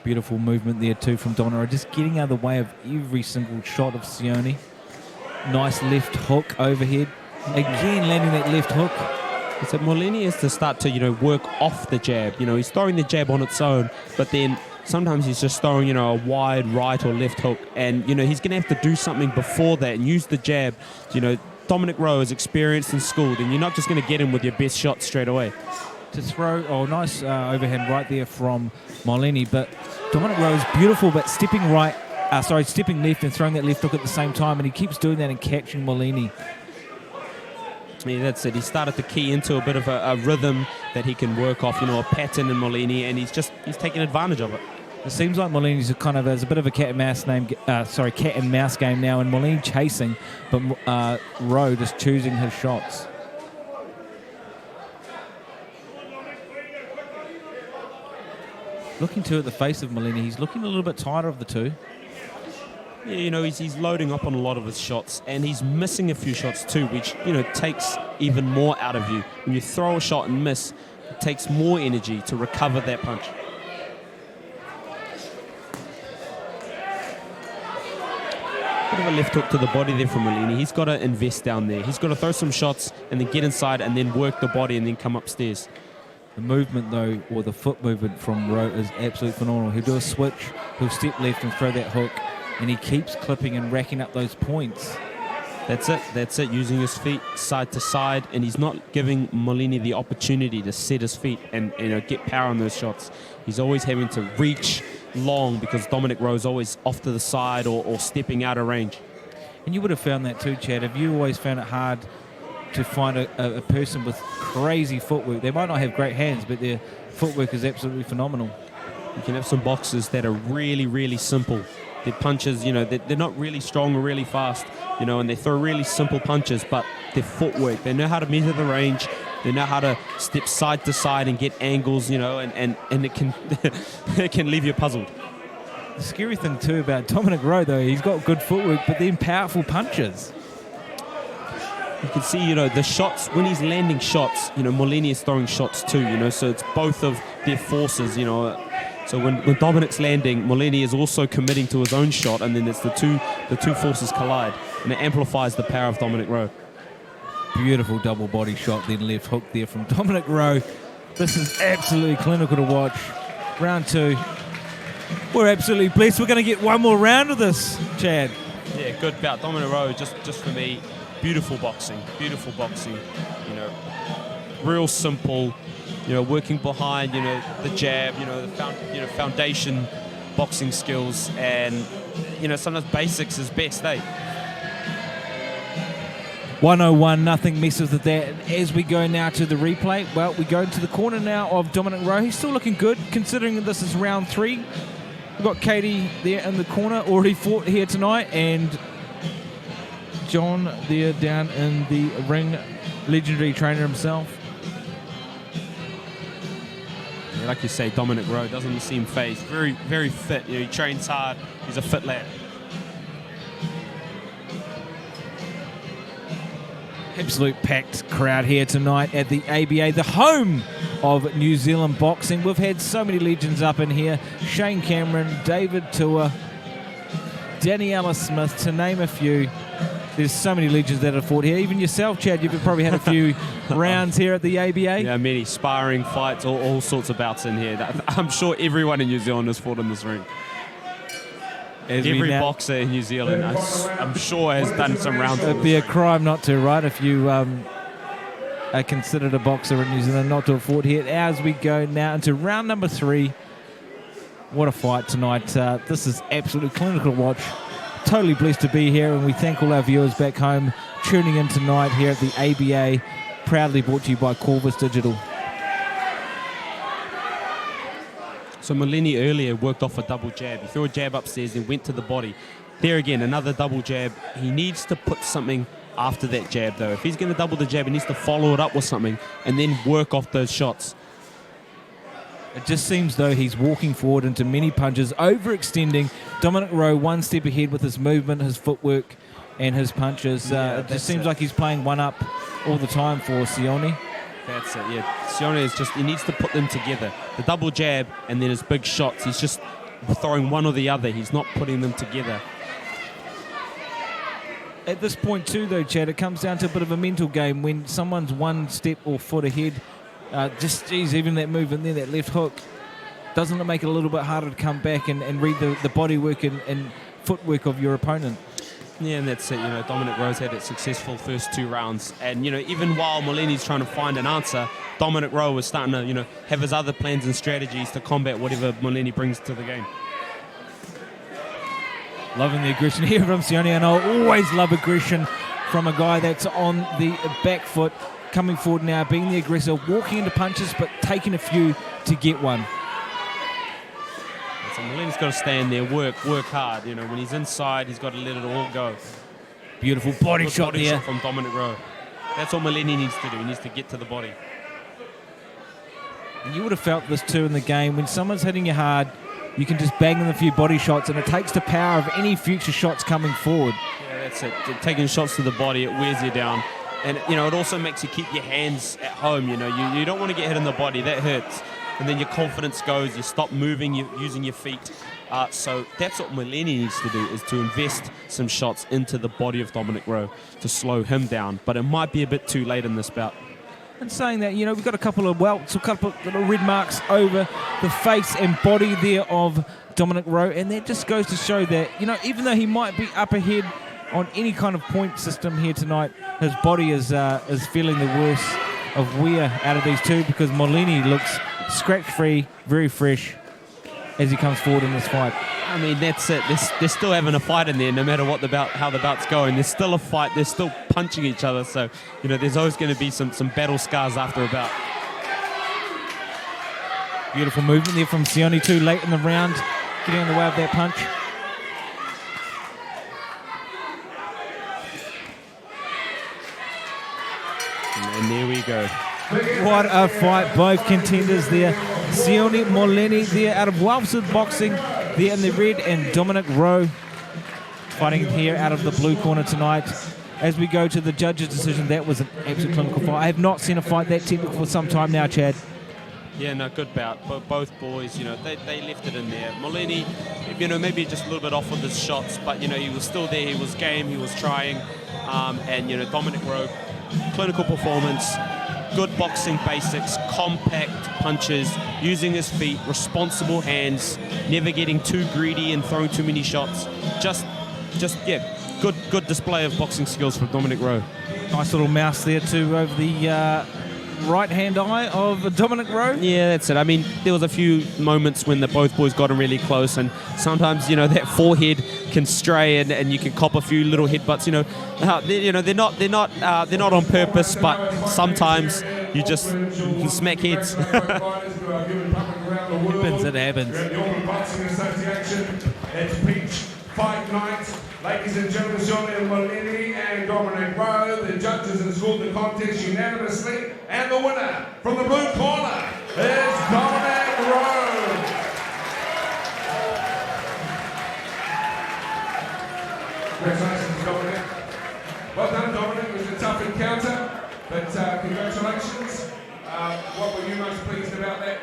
Beautiful movement there too from Donna, just getting out of the way of every single shot of Sione. Nice left hook overhead. Again landing that left hook. So Molini is to start to, work off the jab. He's throwing the jab on its own, but then sometimes he's just throwing, a wide right or left hook. And, he's going to have to do something before that and use the jab. Dominic Rowe is experienced and schooled, and you're not just going to get him with your best shot straight away. To throw, nice overhand right there from Molini, but Dominic Rowe is beautiful, but stepping left and throwing that left hook at the same time, and he keeps doing that and catching Molini. Yeah, that's it. He started to key into a bit of a rhythm that he can work off, a pattern in Molini, and he's taking advantage of it. It seems like Molini's there's a bit of a cat and mouse game now, and Molini chasing, but Rowe just choosing his shots. Looking too at the face of Molini, he's looking a little bit tighter of the two. Yeah, he's loading up on a lot of his shots, and he's missing a few shots too, which, takes even more out of you. When you throw a shot and miss, it takes more energy to recover that punch. Bit of a left hook to the body there from Molini. He's got to invest down there. He's got to throw some shots and then get inside and then work the body and then come upstairs. The movement, though, or the foot movement from Rowe is absolutely phenomenal. He'll do a switch, he'll step left and throw that hook, and he keeps clipping and racking up those points. That's it, using his feet side to side, and he's not giving Molini the opportunity to set his feet and get power on those shots. He's always having to reach long because Dominic Rowe's always off to the side or stepping out of range. And you would have found that too, Chad. Have you always found it hard to find a person with crazy footwork. They might not have great hands, but their footwork is absolutely phenomenal. You can have some boxers that are really, really simple. Their punches, they're not really strong or really fast, and they throw really simple punches, but their footwork, they know how to measure the range, they know how to step side to side and get angles, and it can it can leave you puzzled. The scary thing too about Dominic Rowe, though, he's got good footwork, but then powerful punches. You can see, the shots, when he's landing shots, Molini is throwing shots too, so it's both of their forces, So when Dominic's landing, Molini is also committing to his own shot, and then it's the two forces collide, and it amplifies the power of Dominic Rowe. Beautiful double body shot, then left hook there from Dominic Rowe. This is absolutely clinical to watch. Round 2. We're absolutely blessed. We're going to get one more round of this, Chad. Yeah, good bout. Dominic Rowe, just for me, beautiful boxing. Real simple. Working behind, the jab, the foundation boxing skills, and sometimes basics is best, eh? 101, nothing messes with that. As we go now to the replay, well, we go into the corner now of Dominic Rowe. He's still looking good, considering that this is round 3. We've got Katie there in the corner, already fought here tonight, and John there down in the ring, legendary trainer himself. Like you say, Dominic Rowe doesn't seem phased. Very, very fit. He trains hard. He's a fit lad. Absolute packed crowd here tonight at the ABA, the home of New Zealand boxing. We've had so many legends up in here. Shane Cameron, David Tua, Daniela Smith, to name a few. There's so many legends that have fought here. Even yourself, Chad, you've probably had a few rounds here at the ABA. Yeah, many sparring fights, all sorts of bouts in here. I'm sure everyone in New Zealand has fought in this ring. Every boxer in New Zealand, I'm sure, has done some rounds. It'd be a crime not to, right? If you are considered a boxer in New Zealand, not to have fought here. As we go now into round number 3. What a fight tonight. This is absolutely clinical to watch. Totally blessed to be here, and we thank all our viewers back home tuning in tonight here at the ABA, proudly brought to you by Corvus Digital. So Molini earlier worked off a double jab. He threw a jab upstairs and went to the body. There again, another double jab. He needs to put something after that jab, though. If he's going to double the jab, he needs to follow it up with something and then work off those shots. It just seems though he's walking forward into many punches, overextending. Dominic Rowe one step ahead with his movement, his footwork, and his punches. It just seems like he's playing one up all the time for Sione. That's it, yeah. Sione he needs to put them together. The double jab and then his big shots. He's just throwing one or the other. He's not putting them together. At this point too, though, Chad, it comes down to a bit of a mental game when someone's one step or foot ahead. Even that movement there, that left hook, doesn't it make it a little bit harder to come back and read the body work and footwork of your opponent? Yeah, and that's it. Dominic Rowe's had a successful first 2 rounds. And, even while Molini's trying to find an answer, Dominic Rowe was starting to, have his other plans and strategies to combat whatever Molini brings to the game. Loving the aggression here from Sione, and I'll always love aggression from a guy that's on the back foot, coming forward now, being the aggressor, walking into punches, but taking a few to get one. So Molini's got to stand there, work hard. When he's inside, he's got to let it all go. Beautiful body shot there from Dominic Rowe. That's what Molini needs to do. He needs to get to the body. And you would have felt this too in the game. When someone's hitting you hard, you can just bang them a few body shots, and it takes the power of any future shots coming forward. Yeah, that's it. Taking shots to the body, it wears you down. And, it also makes you keep your hands at home, You don't want to get hit in the body. That hurts. And then your confidence goes. You stop moving, using your feet. So that's what Molini needs to do, is to invest some shots into the body of Dominic Rowe to slow him down. But it might be a bit too late in this bout. And saying that, we've got a couple of welts, a couple of little red marks over the face and body there of Dominic Rowe. And that just goes to show that, even though he might be up ahead on any kind of point system here tonight, his body is feeling the worst of wear out of these two, because Molini looks scratch-free, very fresh as he comes forward in this fight. I mean, that's it. They're still having a fight in there, no matter what how the bout's going. There's still a fight. They're still punching each other. So, you know, there's always going to be some battle scars after a bout. Beautiful movement there from Sione too late in the round, getting in the way of that punch. And there we go. What a fight, both contenders there. Sione Moleni there out of Wellsford Boxing there in the red, and Dominic Rowe fighting here out of the blue corner tonight. As we go to the judges' decision, that was an absolute clinical fight. I have not seen a fight that technical for some time now, Chad. Yeah, no, good bout. Both boys, you know, they left it in there. Molini, you know, maybe just a little bit off with his shots, but, you know, he was still there. He was game. He was trying. And, you know, Dominic Rowe, clinical performance, good boxing basics, compact punches, using his feet, responsible hands, never getting too greedy and throwing too many shots. Just yeah, good display of boxing skills from Dominic Rowe. Nice little mouse there too over the right-hand eye of Dominic Rowe. Yeah, that's it. I mean, there was a few moments when both boys got him really close, and sometimes, you know, that forehead can stray, and you can cop a few little headbutts. They're not on purpose, but sometimes you can smack heads. It happens. The Auckland Boxing Association. It's Peach Fight Night. Ladies and gentlemen, Sione Molini and Dominic Rowe. The judges have scored the contest unanimously, and the winner from the blue corner is Dominic Rowe. Congratulations, Dominic. Well done, Dominic. It was a tough encounter, but congratulations. What were you most pleased about that?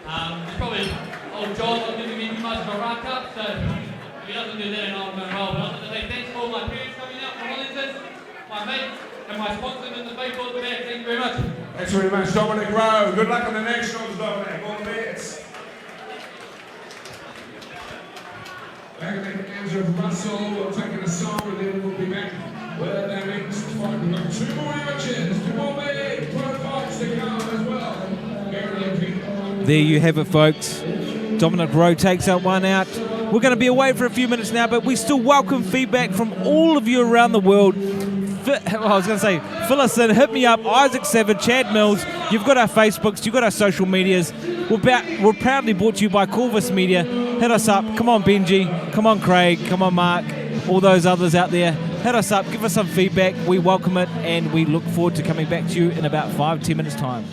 It's probably old John not giving me too much of a rack up, so if he doesn't do that, and I'm going well. But I want to say thanks for all my parents coming out from Wellington, my mates, and my sponsors in the baseball at the back. Thank you very much. Thanks very much, Dominic Rowe. Good luck on the Nationals, Dominic. All the best. Back at Andrew Russell, we're taking a song, and then we'll be back with our next fight. We've got two more matches, two more big pro fights to come as well. There you have it, folks. Dominic Rowe takes that one out. We're going to be away for a few minutes now, but we still welcome feedback from all of you around the world. I was going to say, fill us in, hit me up, Isaac Savage, Chad Mills. You've got our Facebooks, you've got our social medias. We're proudly brought to you by Corvus Media. Hit us up. Come on, Benji. Come on, Craig. Come on, Mark. All those others out there. Hit us up. Give us some feedback. We welcome it, and we look forward to coming back to you in about 5-10 minutes' time.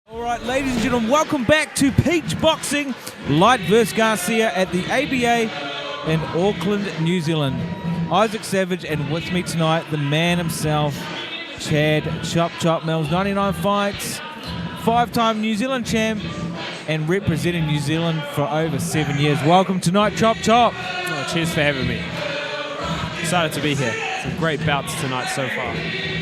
All right, ladies and gentlemen, welcome back to Peach Boxing, Light vs Garcia at the ABA in Auckland, New Zealand. Isaac Savage, and with me tonight, the man himself, Chad Chop Mills. 99 fights, 5-time New Zealand champ, and representing New Zealand for over 7 years. Welcome tonight, Chop. Oh, cheers for having me. Excited to be here. Some great bouts tonight so far.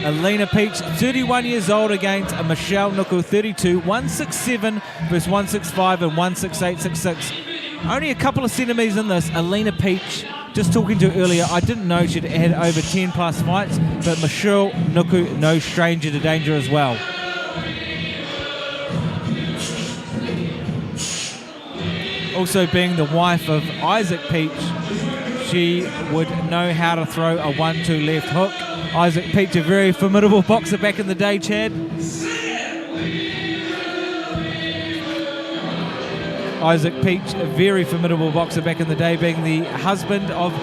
Alina Peach, 31 years old, against Michelle Nuku, 32, 167 versus 165 and 168.66. Only a couple of centimetres in this. Alina Peach, just talking to her earlier, I didn't know she'd had over 10 plus fights, but Michelle Nuku, no stranger to danger as well. Also being the wife of Isaac Peach, she would know how to throw a 1-2 left hook. Isaac Peach, a very formidable boxer back in the day, Chad. Isaac Peach, a very formidable boxer back in the day, being the husband of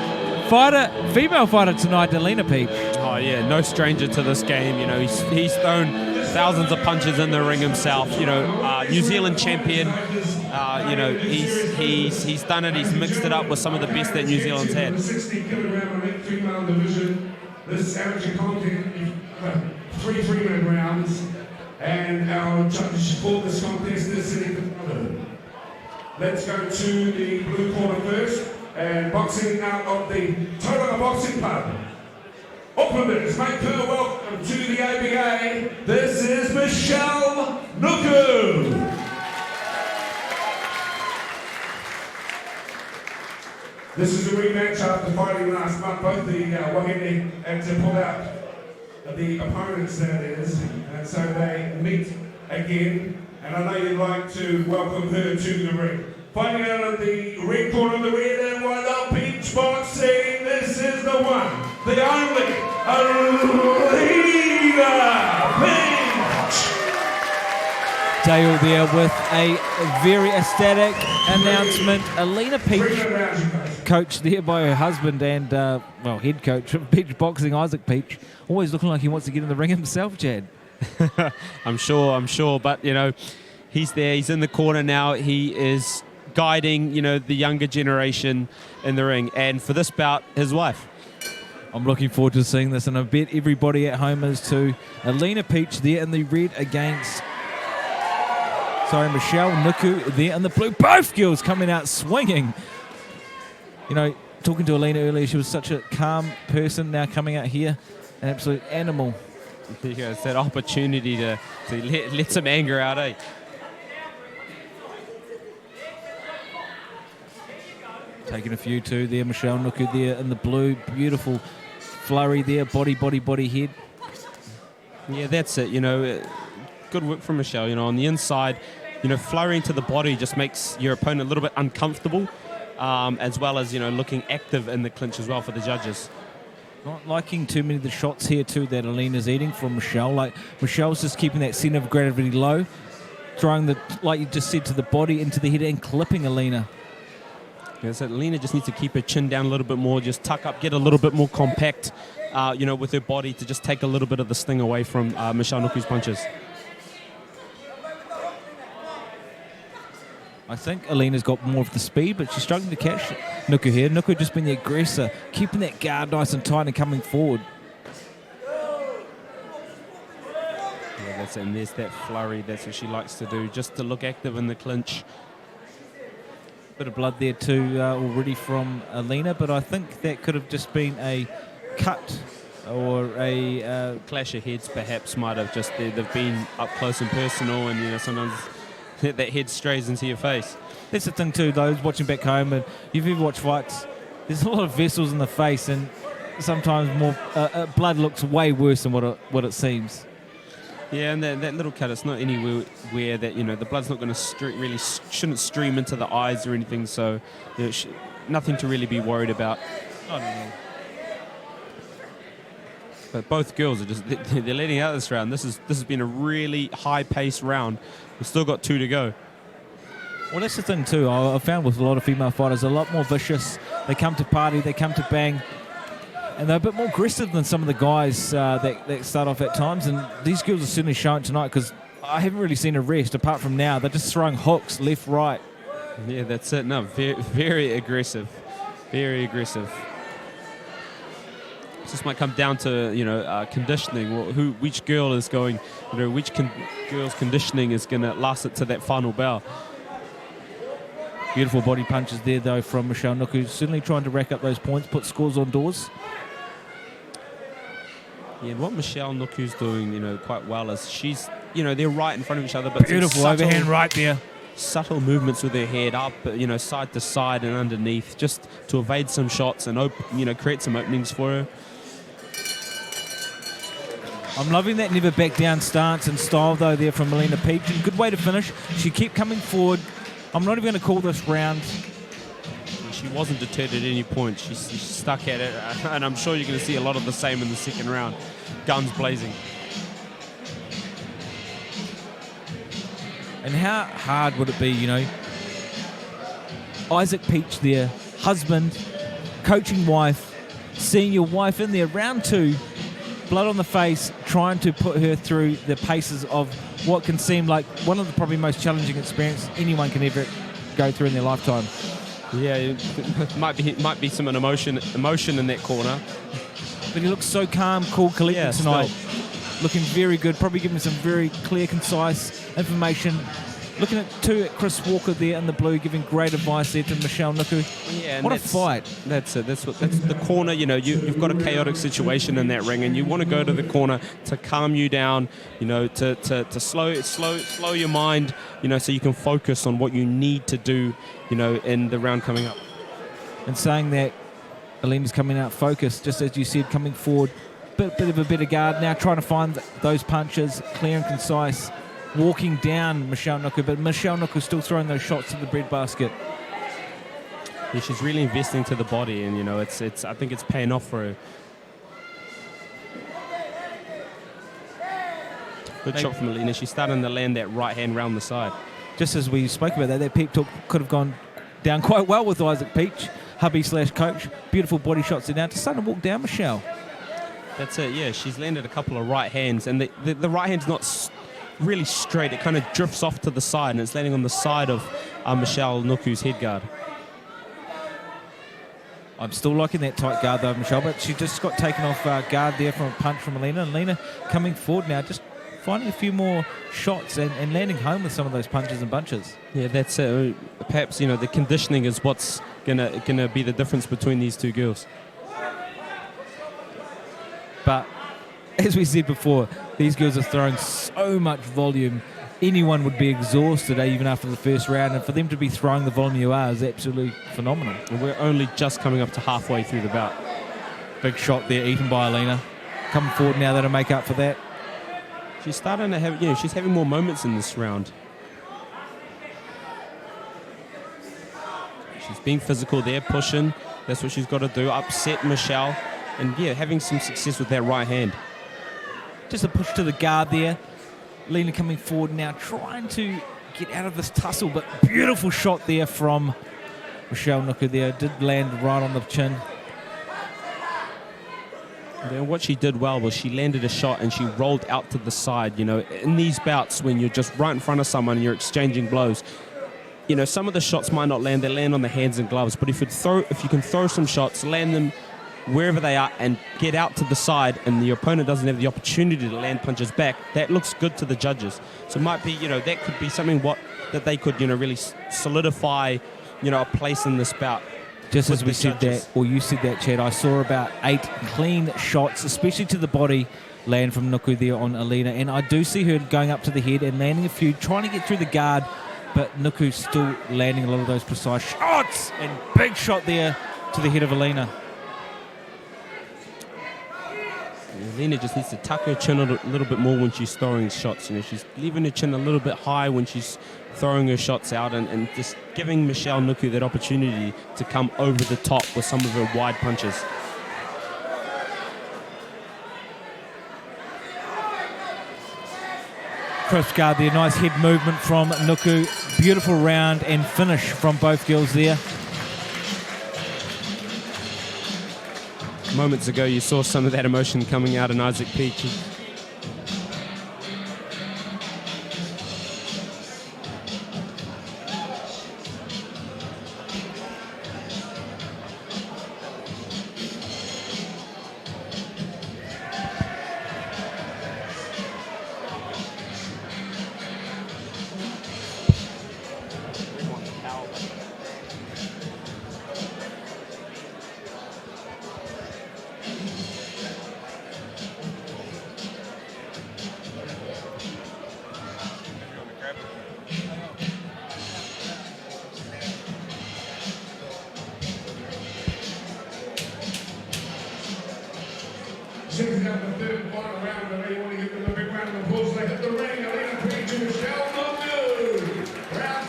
female fighter tonight, Alina Peach. Oh yeah, no stranger to this game. You know, he's thrown thousands of punches in the ring himself. You know, New Zealand champion. You know, he's done it. He's mixed it up with some of the best that New Zealand's had. 60 kilogram female division. This amateur content, 3 3-minute rounds, and our judges for this contest is sitting in front of them. Let's go to the blue corner first, and boxing out of the Tauranga Boxing Club. Aucklanders, make her welcome to the ABA. This is Michelle Nuku. This is a rematch after fighting last month. Both the Wahine and to pull out the opponents, that is, and so they meet again. And I know you'd like to welcome her to the ring. Fighting out of the red corner of the red and white up Peach Boxing. This is the one, the only, Alina Peach. Dale there with a very ecstatic announcement. Alina Peach, coached there by her husband and, head coach of Peach Boxing, Isaac Peach, always looking like he wants to get in the ring himself, Chad. I'm sure, but, he's there, he's in the corner now, he is guiding, the younger generation in the ring, and for this bout, his wife. I'm looking forward to seeing this, and I bet everybody at home is too. Alina Peach there in the red against... Michelle Nuku there in the blue. Both girls coming out swinging. Talking to Alina earlier, she was such a calm person. Now coming out here, an absolute animal. Yeah, it's that opportunity to let some anger out, eh? Taking a few too there. Michelle Nuku there in the blue. Beautiful flurry there. Body head. Yeah, that's it. Good work from Michelle. On the inside, flurrying to the body just makes your opponent a little bit uncomfortable, as well as, looking active in the clinch as well for the judges. Not liking too many of the shots here too that Alina's eating from Michelle. Like, Michelle's just keeping that center of gravity low, throwing like you just said, to the body, into the head, and clipping Alina. Yeah, so Alina just needs to keep her chin down a little bit more, just tuck up, get a little bit more compact, with her body to just take a little bit of the sting away from Michelle Nuku's punches. I think Alina's got more of the speed, but she's struggling to catch Nuku here. Nuku just been the aggressor, keeping that guard nice and tight and coming forward. Yeah, that's it. And there's that flurry. That's what she likes to do, just to look active in the clinch. Bit of blood there too already from Alina, but I think that could have just been a cut or a... clash of heads perhaps might have just... They've been up close and personal, and, sometimes... that head strays into your face. That's the thing too, those watching back home, and you've ever watched fights, there's a lot of vessels in the face, and sometimes more blood looks way worse than what it seems. Yeah, and that little cut, it's not anywhere where that, the blood's not going to shouldn't stream into the eyes or anything, so nothing to really be worried about. I don't know. But both girls are they're letting out this round. This has been a really high-paced round. We've still got 2 to go. Well, that's the thing too. I've found with a lot of female fighters, a lot more vicious. They come to party, they come to bang, and they're a bit more aggressive than some of the guys that start off at times. And these girls are certainly showing tonight, because I haven't really seen a rest apart from now. They're just throwing hooks left, right. Yeah, that's it. No, very, very aggressive. Very aggressive. This might come down to conditioning. Which girl is going, which girl's conditioning is going to last it to that final bell. Beautiful body punches there though from Michelle Nuku, certainly trying to rack up those points, put scores on doors. Yeah, and what Michelle Nuku's doing, quite well is she's, they're right in front of each other, but beautiful overhand right there. Subtle movements with her head up, side to side and underneath, just to evade some shots and create some openings for her. I'm loving that never back down stance and style though there from Alina Peach, and good way to finish. She kept coming forward. I'm not even going to call this round. She wasn't deterred at any point. She stuck at it, and I'm sure you're going to see a lot of the same in the second round. Guns blazing. And how hard would it be, Isaac Peach there, husband, coaching wife, seeing your wife in there, round 2, blood on the face, trying to put her through the paces of what can seem like one of the probably most challenging experiences anyone can ever go through in their lifetime. Yeah, it might be some emotion in that corner. But he looks so calm, cool, collected tonight. Still. Looking very good, probably giving some very clear, concise information. Looking at Chris Walker there in the blue, giving great advice there to Michelle Nuku. Yeah, what a fight. That's it. That's the corner. You've got a chaotic situation in that ring, and you want to go to the corner to calm you down. To slow your mind. So you can focus on what you need to do. In the round coming up. And saying that, Alina's coming out focused, just as you said, coming forward, bit of a better guard now, trying to find those punches, clear and concise. walking down Michelle Nuku, but Michelle Nuku still throwing those shots to the breadbasket. Yeah, she's really investing to the body, and it's I think it's paying off for her. Good shot from Alina. She's starting to land that right hand round the side. Just as we spoke about that peep talk could have gone down quite well with Isaac Peach, hubby/coach. Beautiful body shots there now. Just starting to walk down Michelle. That's it, yeah. She's landed a couple of right hands, and the right hand's not really straight. It kind of drifts off to the side, and it's landing on the side of Michelle Nuku's head guard. I'm still liking that tight guard though, Michelle, but she just got taken off guard there from a punch from Alina. And Alina coming forward now, just finding a few more shots and landing home with some of those punches and bunches. Yeah, that's it. Perhaps, the conditioning is what's gonna be the difference between these two girls. But as we said before, these girls are throwing so much volume. Anyone would be exhausted even after the first round, and for them to be throwing the volume you are is absolutely phenomenal. And we're only just coming up to halfway through the bout. Big shot there, eaten by Alina. Coming forward now, that'll make up for that. She's starting to have, she's having more moments in this round. She's being physical there, pushing. That's what she's got to do, upset Michelle. And, having some success with that right hand. Just a push to the guard there. Lena coming forward now, trying to get out of this tussle, but beautiful shot there from Michelle Nuku there. Did land right on the chin. Then what she did well was she landed a shot and she rolled out to the side. In these bouts when you're just right in front of someone and you're exchanging blows, some of the shots might not land. They land on the hands and gloves. But if you can throw some shots, land them wherever they are and get out to the side, and the opponent doesn't have the opportunity to land punches back, that looks good to the judges. So it might be, that could be something that they could, really solidify, a place in this bout. Just as we said that, or you said that, Chad, I saw about 8 clean shots, especially to the body, land from Nuku there on Alina. And I do see her going up to the head and landing a few, trying to get through the guard, but Nuku's still landing a lot of those precise shots. And big shot there to the head of Alina. Alina just needs to tuck her chin a little bit more when she's throwing shots. She's leaving her chin a little bit high when she's throwing her shots out, and just giving Michelle Nuku that opportunity to come over the top with some of her wide punches. Crisp guard there, nice head movement from Nuku. Beautiful round and finish from both girls there. Moments ago, you saw some of that emotion coming out in Isaac Peach. Six down the third final round, and they want to give them a big round of applause. They hit the ring. Alina Peach and Michelle Nuku. Round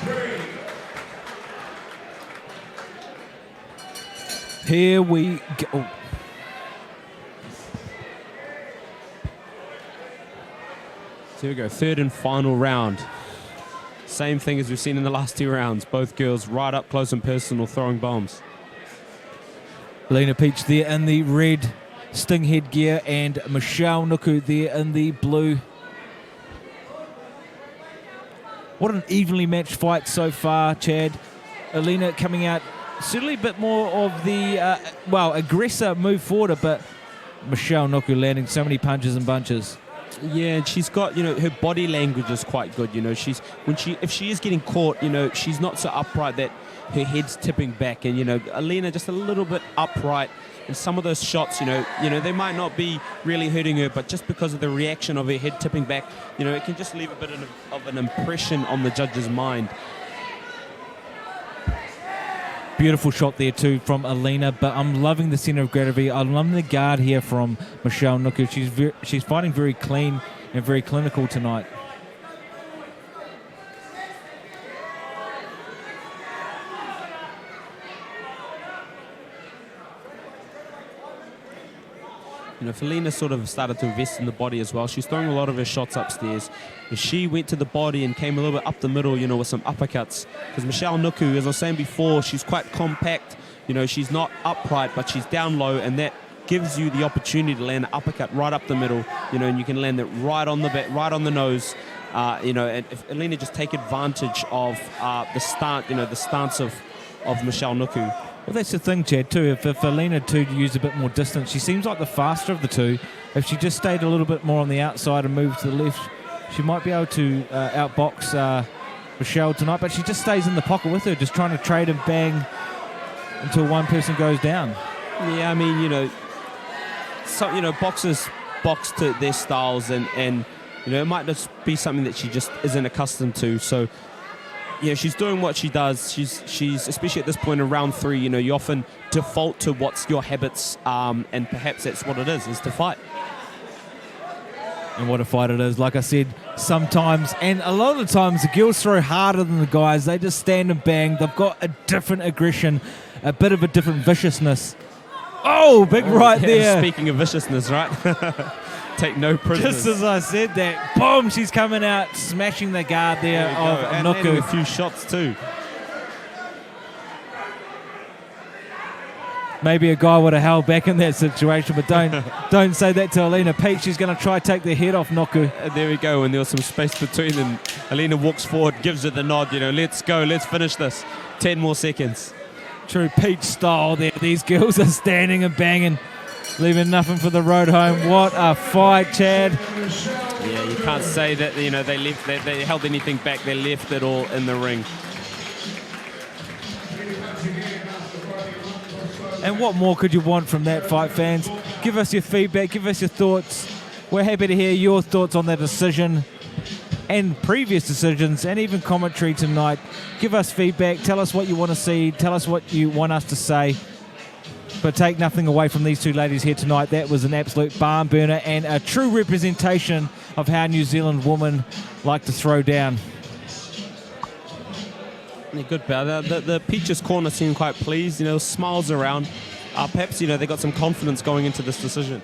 3. Here we go. So here we go, third and final round. Same thing as we've seen in the last 2 rounds. Both girls right up close and personal, throwing bombs. Alina Peach there in the red Sting headgear, and Michelle Nuku there in the blue. What an evenly matched fight so far, Chad. Alina coming out certainly a bit more of the, aggressor move forward, but Michelle Nuku landing so many punches and bunches. Yeah, and she's got, her body language is quite good. If she is getting caught, she's not so upright that her head's tipping back, and Alina just a little bit upright. And some of those shots, they might not be really hurting her, but just because of the reaction of her head tipping back, it can just leave a bit of an impression on the judge's mind. Beautiful shot there too from Alina, but I'm loving the centre of gravity. I'm loving the guard here from Michelle Nuku. She's fighting very clean and very clinical tonight. You know, Felina sort of started to invest in the body as well. She's throwing a lot of her shots upstairs. She went to the body and came a little bit up the middle, you know, with some uppercuts. Because Michelle Nuku, as I was saying before, she's quite compact. You know, she's not upright, but she's down low, and that gives you the opportunity to land an uppercut right up the middle, you know, and you can land it right on the back, right on the nose. You know, and if Elena just take advantage of the stance of Michelle Nuku. Well, that's the thing, Chad, too. If Alina, too, used a bit more distance, she seems like the faster of the two. If she just stayed a little bit more on the outside and moved to the left, she might be able to outbox Michelle tonight, but she just stays in the pocket with her, just trying to trade and bang until one person goes down. Yeah, I mean, you know, boxers box to their styles, and you know, it might just be something that she just isn't accustomed to. So, yeah, she's doing what she does. She's especially at this point in round 3, you know, you often default to what's your habits, and perhaps that's what it is to fight. And what a fight it is. Like I said, sometimes, and a lot of the times, the girls throw harder than the guys. They just stand and bang. They've got a different aggression, a bit of a different viciousness. Oh, big right there. Speaking of viciousness, right? Take no prisoners. Just as I said that, boom, she's coming out, smashing the guard there of and landing Nuku. a few shots too. Maybe a guy would have held back in that situation, but don't say that to Alina Peach. She's going to try to take the head off Nuku. And there we go, and there was some space between them. Alina walks forward, gives her the nod, you know, let's go, let's finish this. 10 more seconds. True Peach style there. These girls are standing and banging, leaving nothing for the road home. What a fight, Chad. Yeah, you can't say that, you know, they held anything back. They left it all in the ring. And what more could you want from that fight, fans? Give us your feedback, give us your thoughts. We're happy to hear your thoughts on that decision and previous decisions and even commentary tonight. Give us feedback, tell us what you want to see, tell us what you want us to say. But take nothing away from these two ladies here tonight. That was an absolute barn burner and a true representation of how New Zealand women like to throw down. Yeah, good bout. The Peaches corner seemed quite pleased, you know, smiles around. Perhaps, you know, they got some confidence going into this decision.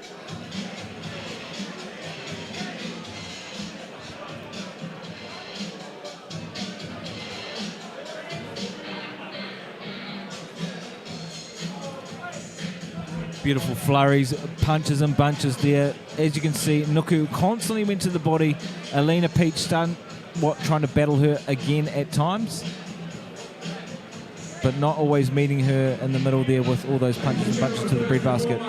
Beautiful flurries, punches and bunches there. As you can see, Nuku constantly went to the body. Alina Peach trying to battle her again at times, but not always meeting her in the middle there with all those punches and bunches to the breadbasket.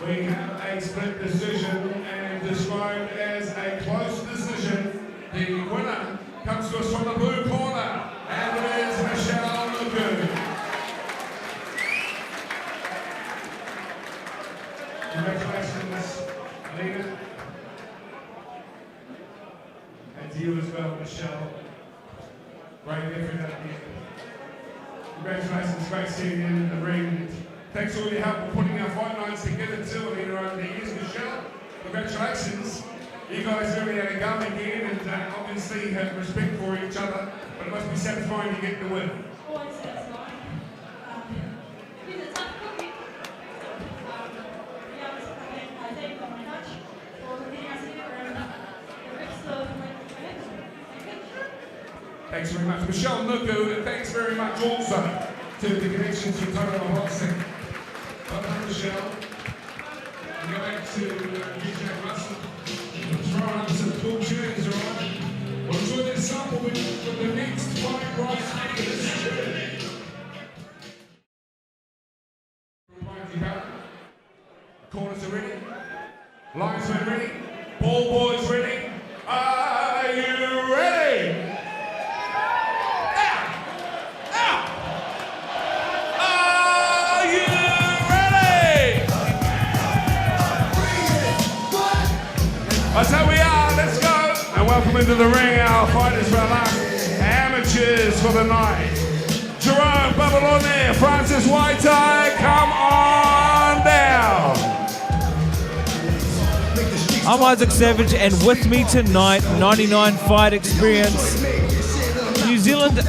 We have a split decision and described as a close decision. The winner comes to us from the blue corner, and it is Michelle Nuku. Congratulations, Alina. And to you as well, Michelle. Great effort up here. Congratulations, great seeing you in the ring. Thanks for all your help for putting our fight nights together too, Alina, over the years, Michelle. Congratulations. You guys really had a go again, and obviously have respect for each other, but it must be satisfying to get the win. Always satisfying. It's a tough cookie. Yeah, I thank my coach for getting us here, and the rest of Thanks very much, Michelle Nuku, and thanks very much also to the connections to Total Boxing. Well done, Michelle. We go back to DJ Russell. Throwing up some cool tunes, alright? We'll enjoy this sample with the next fight right after this tune. Corners are ready. Linesmen ready. Ball boys ready. Are you ready? That's how we are, let's go! And welcome into the ring, our fighters for our amateurs for the night. Jerome Babylone, Francis Whiteye, come on down! Make the streets I'm Isaac Savage, and with me tonight, 99 fight experience, New Zealand,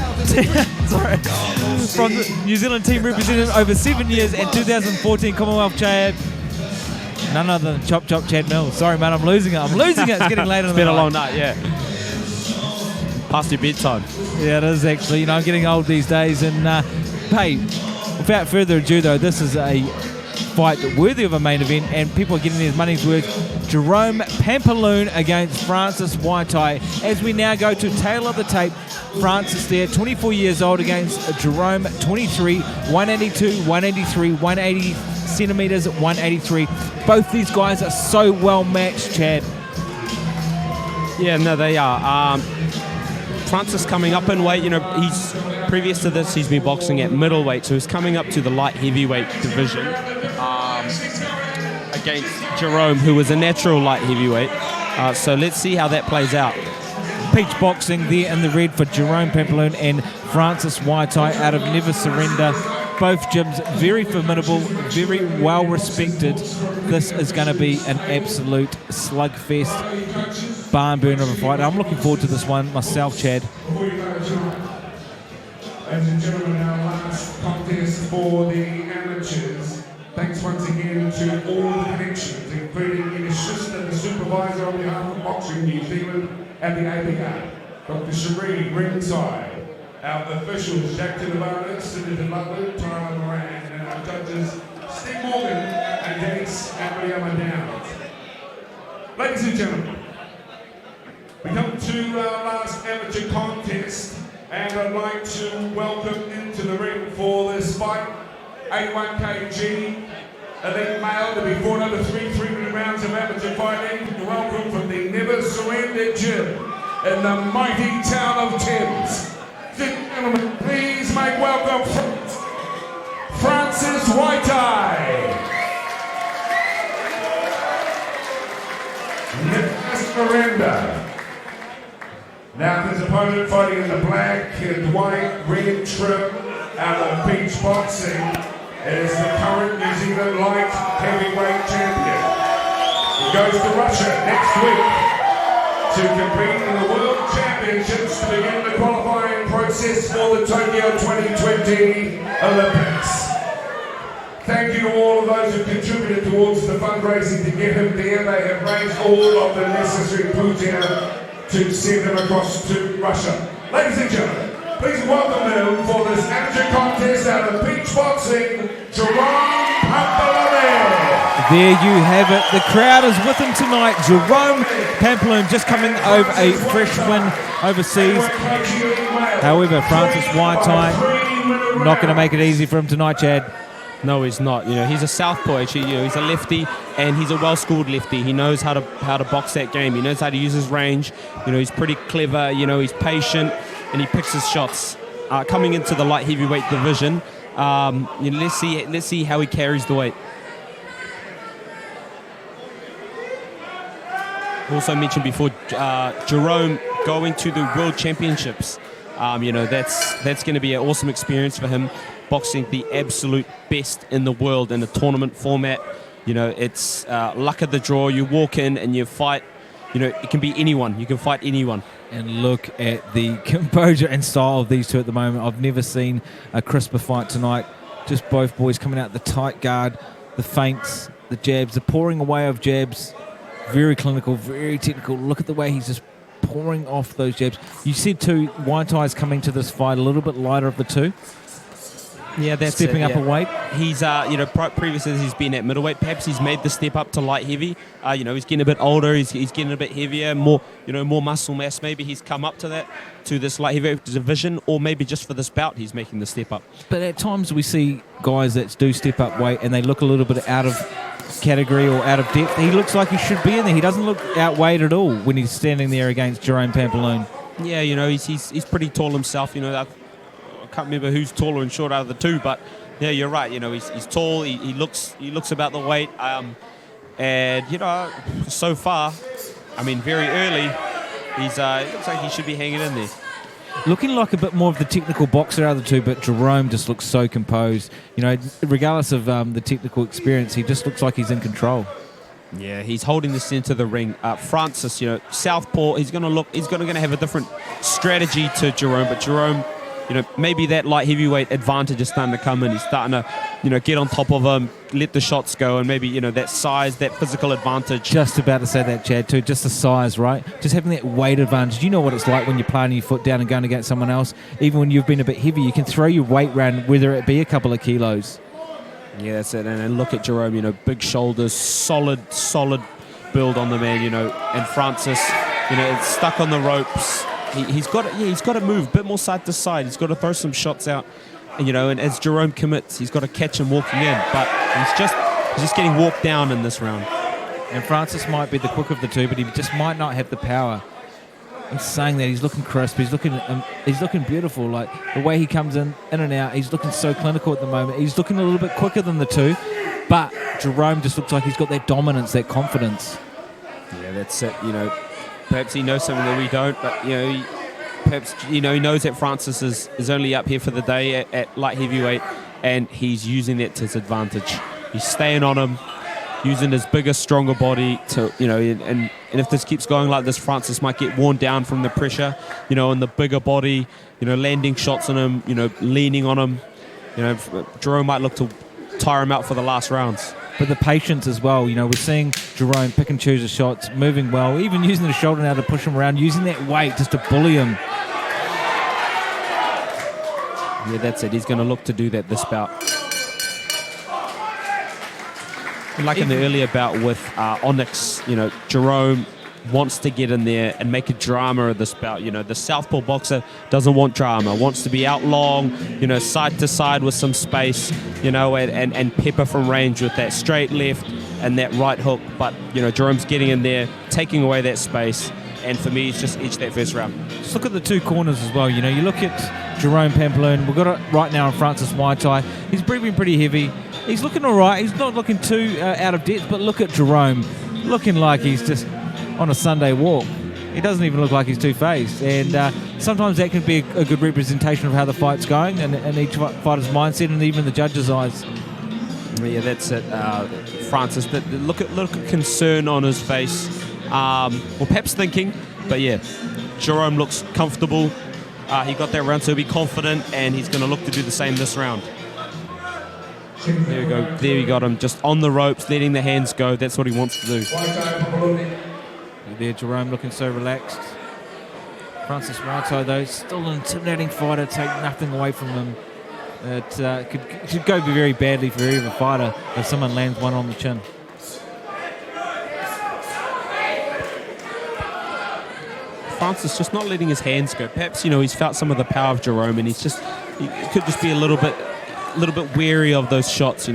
sorry, from the New Zealand team represented over 7 years and 2014 Commonwealth champ, none other than Chop Chop Chad Mills. Sorry, man, I'm losing it. It's getting late on the night. It's been a long night, yeah. Past your bedtime. Yeah, it is actually. You know, I'm getting old these days. And, hey, without further ado, though, this is a fight worthy of a main event, and people are getting their money's worth. Jerome Pampaloon against Francis Waitai. As we now go to tail of the tape, Francis there, 24 years old, against Jerome, 23, 182, 183, 180 centimetres, 183. Both these guys are so well matched, Chad. Yeah, no, they are. Francis coming up in weight, you know, he's previous to this he's been boxing at middleweight, so he's coming up to the light heavyweight division against Jerome, who was a natural light heavyweight. So let's see how that plays out. Peach boxing there in the red for Jerome Pampaloon and Francis Waitai out of Never Surrender. Both gyms very formidable, very well respected. This is going to be an absolute slugfest, barn burner of a fight. I'm looking forward to this one myself, Chad. Ladies and gentlemen, our last contest for the amateurs. Thanks once again to all the connections, including Ines Schuster, the supervisor on behalf of Boxing New Zealand and the ABA, Dr. Cherie ringside, our officials, Jack Tilavano, Senator Butler, Tyler Moran, and our judges, Steve Morgan and Dennis Abriama Downs. Ladies and gentlemen, we come to our last amateur contest, and I'd like to welcome into the ring for this fight, 81 kg, elite male to be fought over 3 rounds of amateur fighting. Welcome from the Never Surrender Gym in the mighty town of Thames. Gentlemen, please make welcome Francis Waitai. Never Surrender. Now his opponent fighting in the black and white red trim out of Peach Boxing is the current New Zealand light heavyweight champion. He goes to Russia next week to compete in the World Championships to begin the qualifying process for the Tokyo 2020 Olympics. Thank you to all of those who contributed towards the fundraising to get him there. They have raised all of the necessary puja to send him across to Russia. Ladies and gentlemen, please welcome him for this amateur contest out of Peach Boxing, Jerome Pampaloon. There you have it. The crowd is with him tonight. Jerome Pampaloon just coming over a fresh win overseas. However, Francis Waitai not going to make it easy for him tonight, Chad. No, he's not. You know, he's a southpaw. Actually, you know, he's a lefty, and he's a well-schooled lefty. He knows how to box that game. He knows how to use his range. You know, he's pretty clever. You know, he's patient, and he picks his shots. Coming into the light heavyweight division, you know, let's see how he carries the weight. Also mentioned before, Jerome going to the World Championships. You know, that's going to be an awesome experience for him, boxing the absolute best in the world in a tournament format. You know, it's luck of the draw. You walk in and you fight. You know, it can be anyone. You can fight anyone. And look at the composure and style of these two at the moment. I've never seen a crisper fight tonight. Just both boys coming out the tight guard, the feints, the jabs, the pouring away of jabs. Very clinical, very technical. Look at the way he's just pouring off those jabs. You said too, Waitai's coming to this fight a little bit lighter of the two. Yeah, that's stepping up a weight. He's, you know, previously he's been at middleweight. Perhaps he's made the step up to light heavy. You know, he's getting a bit older. He's getting a bit heavier, more muscle mass. Maybe he's come up to this light heavyweight division, or maybe just for this bout he's making the step up. But at times we see guys that do step up weight and they look a little bit out of category or out of depth. He looks like he should be in there. He doesn't look outweighed at all when he's standing there against Jerome Pampaloon. Yeah, you know, he's pretty tall himself. You know, I can't remember who's taller and short out of the two, but yeah, you're right. You know, he's tall. He looks about the weight. And you know, so far, I mean, very early, it looks like he should be hanging in there. Looking like a bit more of the technical boxer out of the two, but Jerome just looks so composed. You know, regardless of the technical experience, he just looks like he's in control. Yeah, he's holding the center of the ring. Francis, southpaw, he's going to have a different strategy to Jerome, but Jerome, maybe that light heavyweight advantage is starting to come in. He's starting to, get on top of him, let the shots go, and maybe, that size, that physical advantage. Just about to say that, Chad, too. Just the size, right? Just having that weight advantage. You know what it's like when you're planting your foot down and going against someone else. Even when you've been a bit heavy, you can throw your weight around, whether it be a couple of kilos. Yeah, that's it. And look at Jerome, big shoulders, solid build on the man, and Francis, it's stuck on the ropes. He's got to move a bit more side to side. He's got to throw some shots out, and as Jerome commits, he's got to catch him walking in. But he's just getting walked down in this round. And Francis might be the quicker of the two, but he just might not have the power. In saying that, he's looking crisp. He's looking beautiful. Like the way he comes in and out, he's looking so clinical at the moment. He's looking a little bit quicker than the two, but Jerome just looks like he's got that dominance, that confidence. Yeah, that's it. Perhaps he knows something that we don't, but perhaps he knows that Francis is only up here for the day at light heavyweight, and he's using that to his advantage. He's staying on him, using his bigger, stronger body to, and if this keeps going like this, Francis might get worn down from the pressure, and the bigger body, landing shots on him, leaning on him. Jerome might look to tire him out for the last rounds. But the patience as well, we're seeing Jerome pick and choose his shots, moving well, even using the shoulder now to push him around, using that weight just to bully him. Yeah, that's it. He's going to look to do that this bout. Like in the earlier bout with Onyx, Jerome wants to get in there and make a drama of this bout. The southpaw boxer doesn't want drama, wants to be out long, side to side with some space, and pepper from range with that straight left and that right hook. But, Jerome's getting in there, taking away that space, and for me, he's just edged that first round. Just look at the two corners as well. You look at Jerome Pamplona. We've got it right now on Francis Waitai. He's breathing pretty heavy. He's looking all right. He's not looking too out of depth, but look at Jerome, looking like he's just on a Sunday walk. He doesn't even look like he's two-faced, and sometimes that can be a good representation of how the fight's going and each fighter's mindset and even the judge's eyes. Yeah, that's it. Francis, look at concern on his face. Well, perhaps thinking, but yeah, Jerome looks comfortable. He got that round, so he'll be confident, and he's going to look to do the same this round. There we go. There we got him, just on the ropes, letting the hands go. That's what he wants to do. There, Jerome looking so relaxed. Francis Waitai, though, still an intimidating fighter. Take nothing away from him. It could go very badly for every fighter if someone lands one on the chin. Francis just not letting his hands go. Perhaps he's felt some of the power of Jerome, and he could just be a little bit wary of those shots.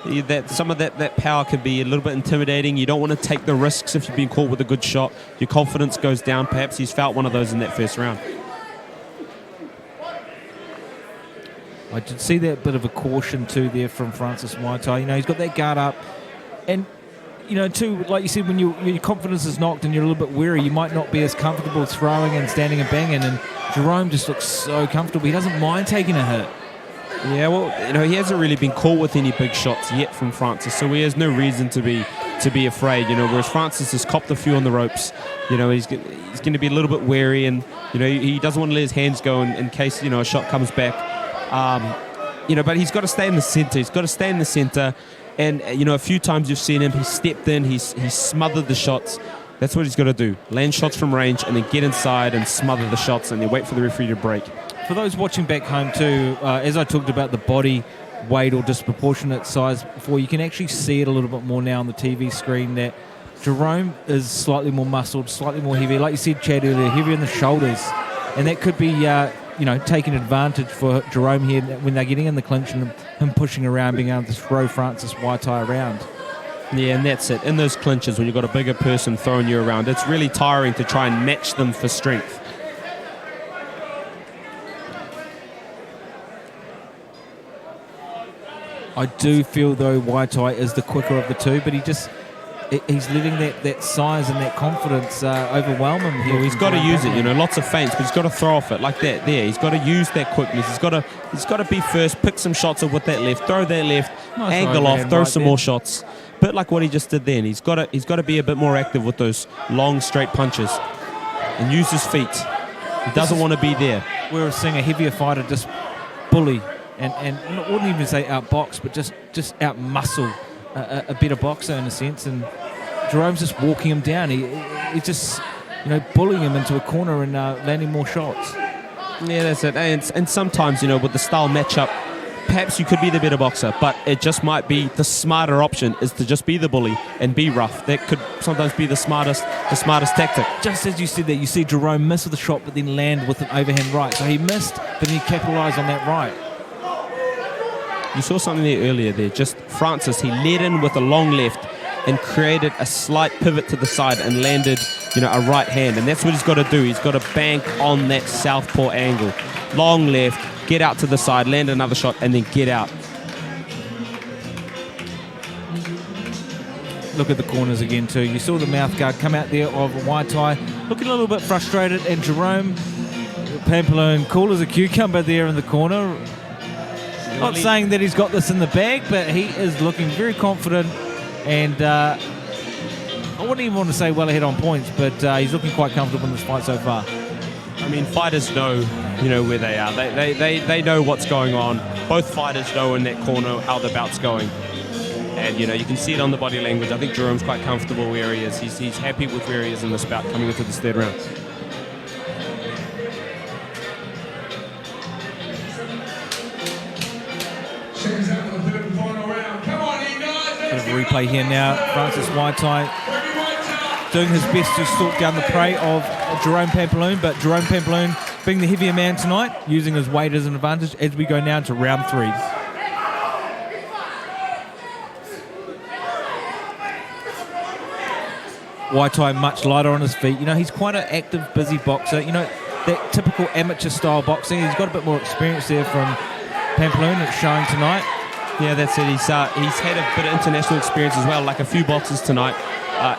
That some of that power can be a little bit intimidating. You don't want to take the risks if you've been caught with a good shot. Your confidence goes down. Perhaps he's felt one of those in that first round. I did see that bit of a caution too there from Francis Waitai. He's got that guard up, and too, like you said, when your confidence is knocked and you're a little bit weary, you might not be as comfortable throwing and standing and banging. And Jerome just looks so comfortable. He doesn't mind taking a hit. Yeah, well, he hasn't really been caught with any big shots yet from Francis, so he has no reason to be afraid. Whereas Francis has copped a few on the ropes. He's going to be a little bit wary, and he doesn't want to let his hands go in case a shot comes back. But he's got to stay in the center. He's got to stay in the center, and a few times you've seen him. He's stepped in. He's smothered the shots. That's what he's got to do: land shots from range, and then get inside and smother the shots, and then wait for the referee to break. For those watching back home too, as I talked about the body weight or disproportionate size before, you can actually see it a little bit more now on the TV screen that Jerome is slightly more muscled, slightly more heavy. Like you said, Chad, earlier, heavier in the shoulders. And that could be, taking advantage for Jerome here when they're getting in the clinch and him pushing around, being able to throw Francis Waitai around. Yeah, and that's it. In those clinches, when you've got a bigger person throwing you around, it's really tiring to try and match them for strength. I do feel, though, Waitai is the quicker of the two, but he's letting that size and that confidence overwhelm him here. Well, he's got to use it, lots of feints, but he's got to throw off it like that there. He's got to use that quickness. He's got to be first, pick some shots up with that left, throw that left, Nice angle off, overhand throw right some there. more shots. Bit like what he just did then. He's got to be a bit more active with those long, straight punches and use his feet. He doesn't want to be there. We're seeing a heavier fighter just bully and I wouldn't even say outbox, but just outmuscle a better boxer in a sense. And Jerome's just walking him down. He's just bullying him into a corner and landing more shots. Yeah, that's it. And sometimes, with the style matchup, perhaps you could be the better boxer, but it just might be the smarter option is to just be the bully and be rough. That could sometimes be the smartest tactic. Just as you said that, you see Jerome miss with a shot but then land with an overhand right. So he missed, but he capitalised on that right. You saw something there earlier there. Just Francis, he led in with a long left and created a slight pivot to the side and landed, a right hand. And that's what he's got to do. He's got to bank on that southpaw angle. Long left, get out to the side, land another shot, and then get out. Look at the corners again too. You saw the mouth guard come out there of Waitai, looking a little bit frustrated, and Jerome Pampaloon, cool as a cucumber there in the corner. Not saying that he's got this in the bag, but he is looking very confident, and I wouldn't even want to say well ahead on points, but he's looking quite comfortable in this fight so far. I mean, fighters know, where they are. They know what's going on. Both fighters know in that corner how the bout's going. And, you can see it on the body language. I think Jerome's quite comfortable where he is. He's happy with where he is in this bout coming into this third round. Bit of a replay here now. Francis Waitai doing his best to stalk down the prey of Jerome Pampaloon, but Jerome Pampaloon being the heavier man tonight, using his weight as an advantage as we go now to round 3. Waitai much lighter on his feet. He's quite an active, busy boxer. That typical amateur style boxing. He's got a bit more experience there from Pampaloon. It's showing tonight. Yeah, that's it. He's had a bit of international experience as well, like a few boxers tonight.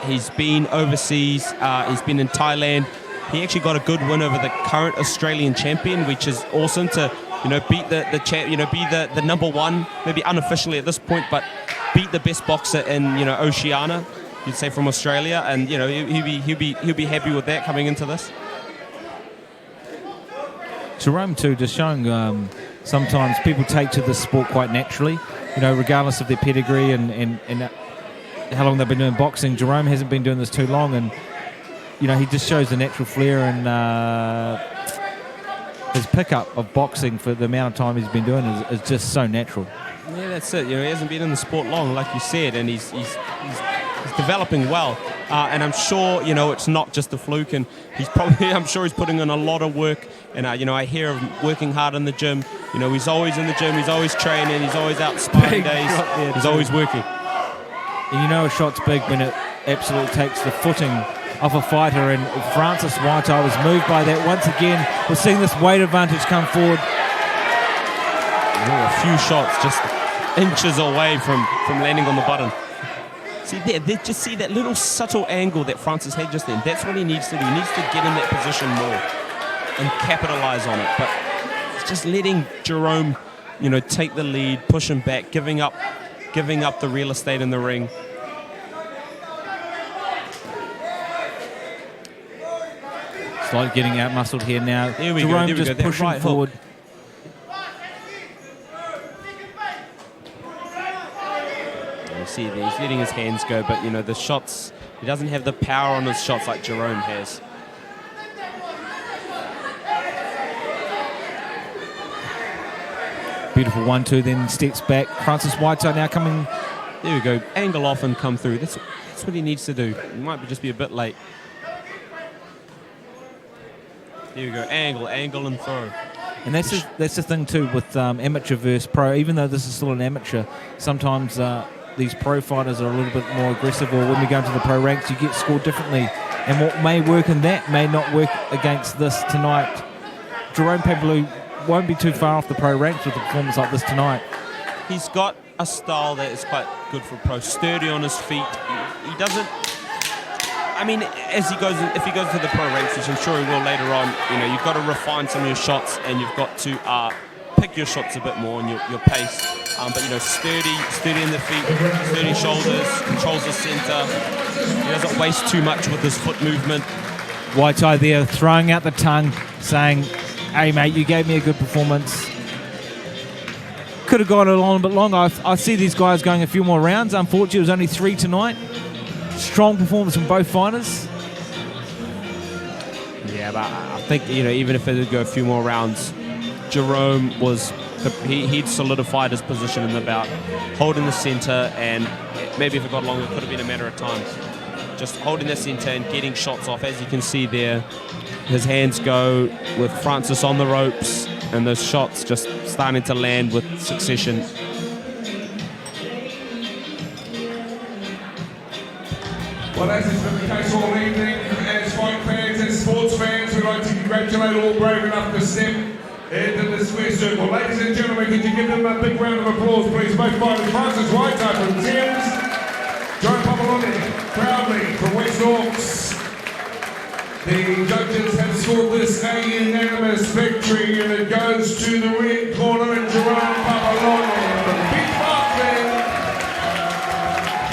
He's been overseas. He's been in Thailand. He actually got a good win over the current Australian champion, which is awesome to, beat the champ, be the number one, maybe unofficially at this point, but beat the best boxer in, Oceania, you'd say, from Australia, and he'll be happy with that coming into this. Jerome too, just showing sometimes people take to this sport quite naturally, regardless of their pedigree and how long they've been doing boxing. Jerome hasn't been doing this too long, and he just shows the natural flair and his pickup of boxing for the amount of time he's been doing is just so natural. Yeah, that's it. He hasn't been in the sport long, like you said, and he's developing well. And I'm sure, it's not just a fluke, and I'm sure he's putting in a lot of work. And, I hear him working hard in the gym. He's always in the gym, he's always training, he's always out sparring days, he's always working. And a shot's big when it absolutely takes the footing of a fighter, and Francis Waitai was moved by that. Once again, we're seeing this weight advantage come forward. A few shots just inches away from landing on the button. See there, just see that little subtle angle that Francis had just then. That's what he needs to do. He needs to get in that position more and capitalize on it. But it's just letting Jerome, take the lead, push him back, giving up the real estate in the ring. It's like getting out-muscled here now. Here we Jerome go. just pushing right forward. Hook. You see there, he's letting his hands go, but the shots, he doesn't have the power on his shots like Jerome has. Beautiful 1-2, then steps back. Francis Waitai now coming. There we go. Angle off and come through. That's what he needs to do. He might just be a bit late. There we go. Angle and throw. And that's the thing too with amateur versus pro. Even though this is still an amateur, sometimes these pro fighters are a little bit more aggressive, or when we go into the pro ranks, you get scored differently. And what may work in that may not work against this tonight. Jerome Pampaloon won't be too far off the pro ranks with a performance like this tonight. He's got a style that is quite good for pro. Sturdy on his feet. He doesn't. I mean, if he goes to the pro ranks, which I'm sure he will later on, you've got to refine some of your shots, and you've got to pick your shots a bit more and your pace. But sturdy in the feet, sturdy shoulders, controls the center. He doesn't waste too much with his foot movement. Waitai there throwing out the tongue, saying, "Hey mate, you gave me a good performance. Could have gone a little bit longer. I see these guys going a few more rounds. Unfortunately, it was only 3 tonight. Strong performance from both fighters." Yeah, but I think even if it did go a few more rounds, Jerome he'd solidified his position in the bout, holding the center, and maybe if it got longer, it could have been a matter of time. Just holding the center and getting shots off, as you can see there. His hands go with Francis on the ropes, and those shots just starting to land with succession. Well, as has been the case all evening, as fight fans and sports fans, we'd like to congratulate all brave enough to step into the square circle. Ladies and gentlemen, could you give them a big round of applause, please? Both fighters, Francis Waitai from Thames, Joe Papaloni, proudly from West Hawks. The judges have scored this a unanimous victory, and it goes to the red corner and Jerome Papaloni from Beachboxing.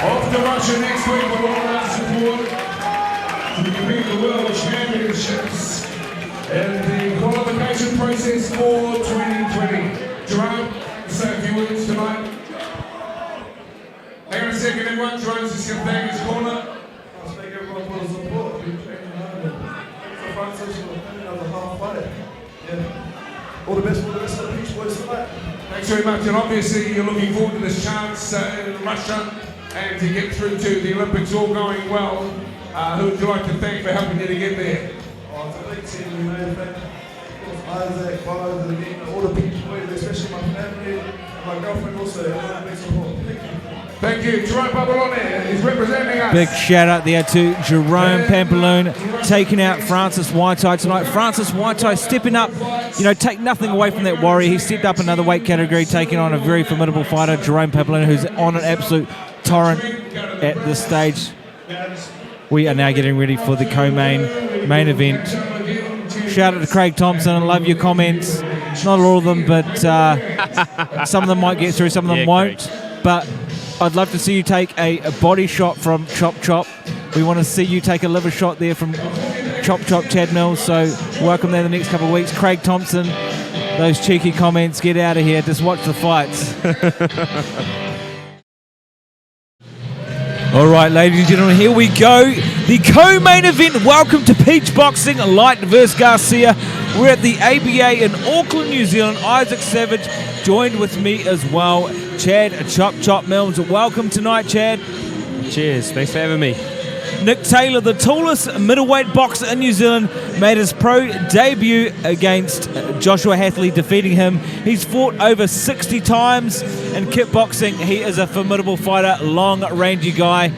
Off to Russia next week with all our support to compete the World Championships and the qualification process for 2020. Jerome, say a few words tonight. Hang on a second, everyone. Jerome's just going to take his corner. I'll thank everyone for the support. We've been training hard and for Francis for another half fight. Yeah. All the best for the rest of the Peach Boys tonight. Thanks very much, and obviously you're looking forward to this chance in Russia and to get through to the Olympics, all going well. Who would you like to thank for helping you to get there? Oh, it's a big team, we made thank Isaac, Bob, all the Peach Boys, especially my family and my girlfriend also. Everyone makes support. Thank you. Thank you. Jerome Papaloni is representing us. Big shout out there to Jerome Pampalone taking out Francis Waitai tonight. Francis Waitai stepping up, take nothing away from that warrior. He stepped up another weight category, taking on a very formidable fighter, Jerome Pampalone, who's on an absolute torrent at this stage. We are now getting ready for the co-main event. Shout out to Craig Thompson. I love your comments. Not all of them, but some of them might get through, some of them won't. Craig. But I'd love to see you take a body shot from Chop Chop. We want to see you take a liver shot there from Chop Chop Chad Mills. So welcome there the next couple of weeks. Craig Thompson, those cheeky comments, get out of here. Just watch the fights. All right, ladies and gentlemen, here we go. The co-main event. Welcome to Peach Boxing, Light vs Garcia. We're at the ABA in Auckland, New Zealand. Isaac Savage joined with me as well. Chad Chop Chop Mills. Welcome tonight, Chad. Cheers. Thanks for having me. Nick Taylor, the tallest middleweight boxer in New Zealand, made his pro debut against Joshua Hathley, defeating him. He's fought over 60 times in kickboxing. He is a formidable fighter, long, rangy guy,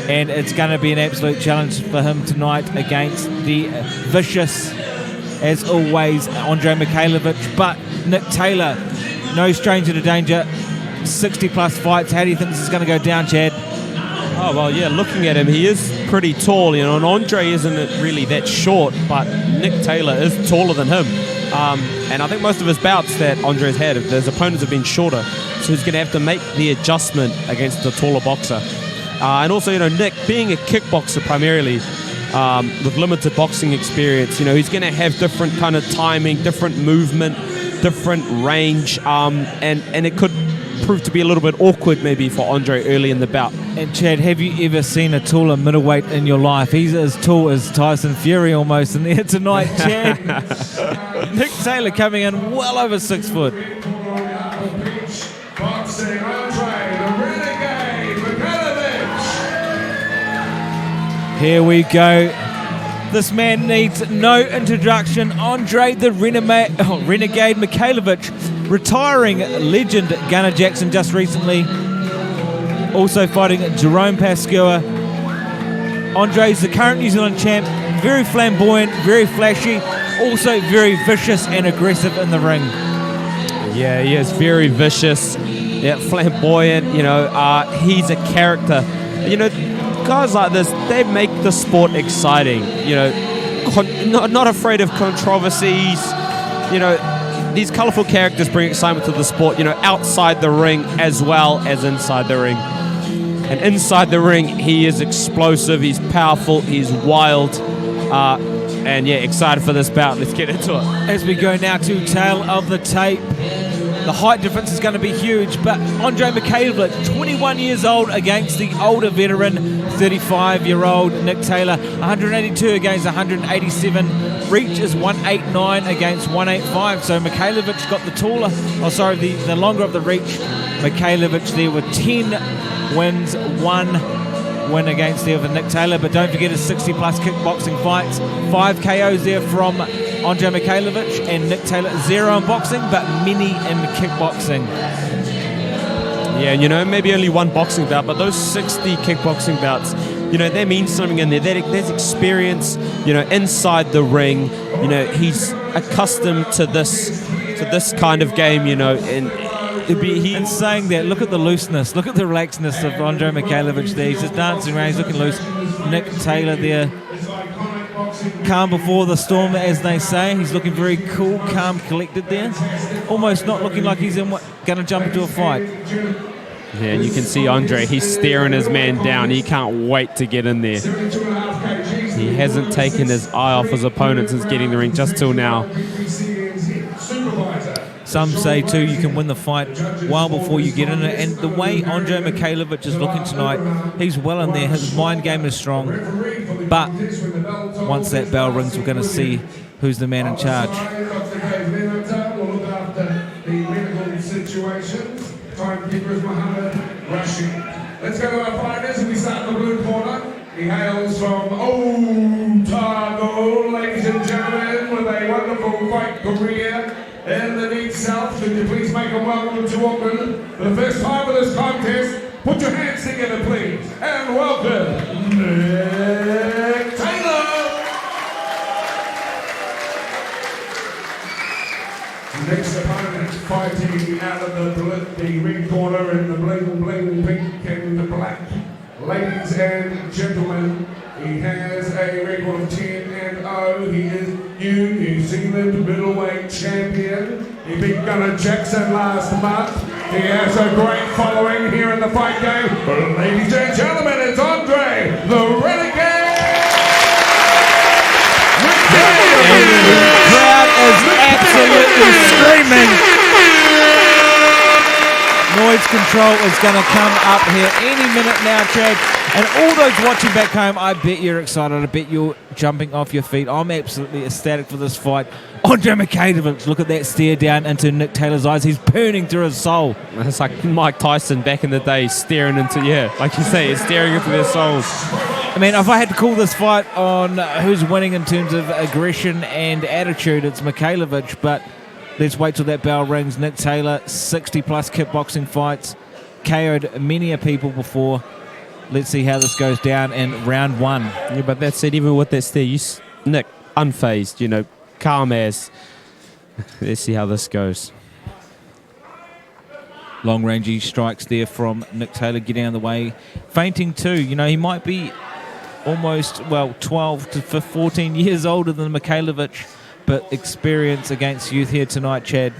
and it's going to be an absolute challenge for him tonight against the vicious, as always, Andre Mikhailovich. But Nick Taylor, no stranger to danger, 60-plus fights. How do you think this is going to go down, Chad? Oh, well, yeah, looking at him, he is pretty tall, and Andre isn't really that short, but Nick Taylor is taller than him. And I think most of his bouts that Andre's had, his opponents have been shorter, so he's going to have to make the adjustment against the taller boxer. And also, Nick, being a kickboxer primarily, with limited boxing experience, he's going to have different kind of timing, different movement, different range, and it could prove to be a little bit awkward maybe for Andre early in the bout. And Chad, have you ever seen a taller middleweight in your life? He's as tall as Tyson Fury almost in there tonight, Chad. Nick Taylor coming in well over 6 foot. Boxing, Andre, the Renegade Mikhailovich. Here we go. This man needs no introduction. Andre the Renegade Mikhailovich, retiring legend Gunnar Jackson just recently. Also fighting Jerome Pascua. Andre's the current New Zealand champ. Very flamboyant, very flashy, also very vicious and aggressive in the ring. Yeah, he is very vicious. Yeah, flamboyant, he's a character. Guys like this, they make the sport exciting, not afraid of controversies, these colourful characters bring excitement to the sport, outside the ring as well as inside the ring. And inside the ring, he is explosive, he's powerful, he's wild, and excited for this bout. Let's get into it. As we go now to tail of the tape, the height difference is going to be huge, but Andre Mikhailovich, 21 years old against the older veteran, 35-year-old Nick Taylor, 182 against 187. Reach is 189 against 185, so Mikhailovich got the longer of the reach. Mikhailovich there with 10 wins, 1 win against the other Nick Taylor, but don't forget his 60-plus kickboxing fights. 5 KOs there from Andre Mikhailovich, and Nick Taylor 0 in boxing, but many in kickboxing. Yeah, maybe only 1 boxing bout, but those 60 kickboxing bouts, they mean something in there. There's experience, inside the ring. He's accustomed to this kind of game, and in saying that, look at the looseness, look at the relaxedness of Andre Mikhailovich there. He's just dancing around, he's looking loose. Nick Taylor there, calm before the storm, as they say. He's looking very cool, calm, collected there. Almost not looking like he's going to jump into a fight. Yeah, and you can see Andre, he's staring his man down. He can't wait to get in there. He hasn't taken his eye off his opponent since getting the ring, just till now. Some say, too, you can win the fight well before you get in it. And the way Andre Mikhailovich is looking tonight, he's well in there. His mind game is strong. But once that bell rings, we're going to see who's the man in charge. Let's go to our fighters. We start in the blue corner. He hails from Otago, ladies and gentlemen, with a wonderful fight career in the deep south. Could you please make a welcome to Auckland for the first time of this contest? Put your hands together, please, and welcome Nick Taylor. Next opponent fighting out of the ring corner in the bling pink and the black. Ladies and gentlemen, he has a record of 10-0. He is New Zealand middleweight champion. He beat Gunnar Jackson last month. He has a great following here in the fight game. But ladies and gentlemen, it's Andre, the Renegade! The crowd is absolutely screaming. Noise control is going to come up here any minute now, Chad. And all those watching back home, I bet you're excited. I bet you're jumping off your feet. I'm absolutely ecstatic for this fight. Andre Mikhailovich, look at that stare down into Nick Taylor's eyes. He's burning through his soul. It's like Mike Tyson back in the day, staring into, like you say, he's staring into their souls. I mean, if I had to call this fight on who's winning in terms of aggression and attitude, it's Mikhailovich, but let's wait till that bell rings. Nick Taylor, 60-plus kickboxing fights, KO'd many a people before. Let's see how this goes down in round 1. Yeah, but that said, even with that stare, Nick, unfazed, calm as. Let's see how this goes. Long-rangey strikes there from Nick Taylor, getting out of the way. Feinting too. He might be almost, 12 to 14 years older than Mikhailovich, but experience against youth here tonight, Chad.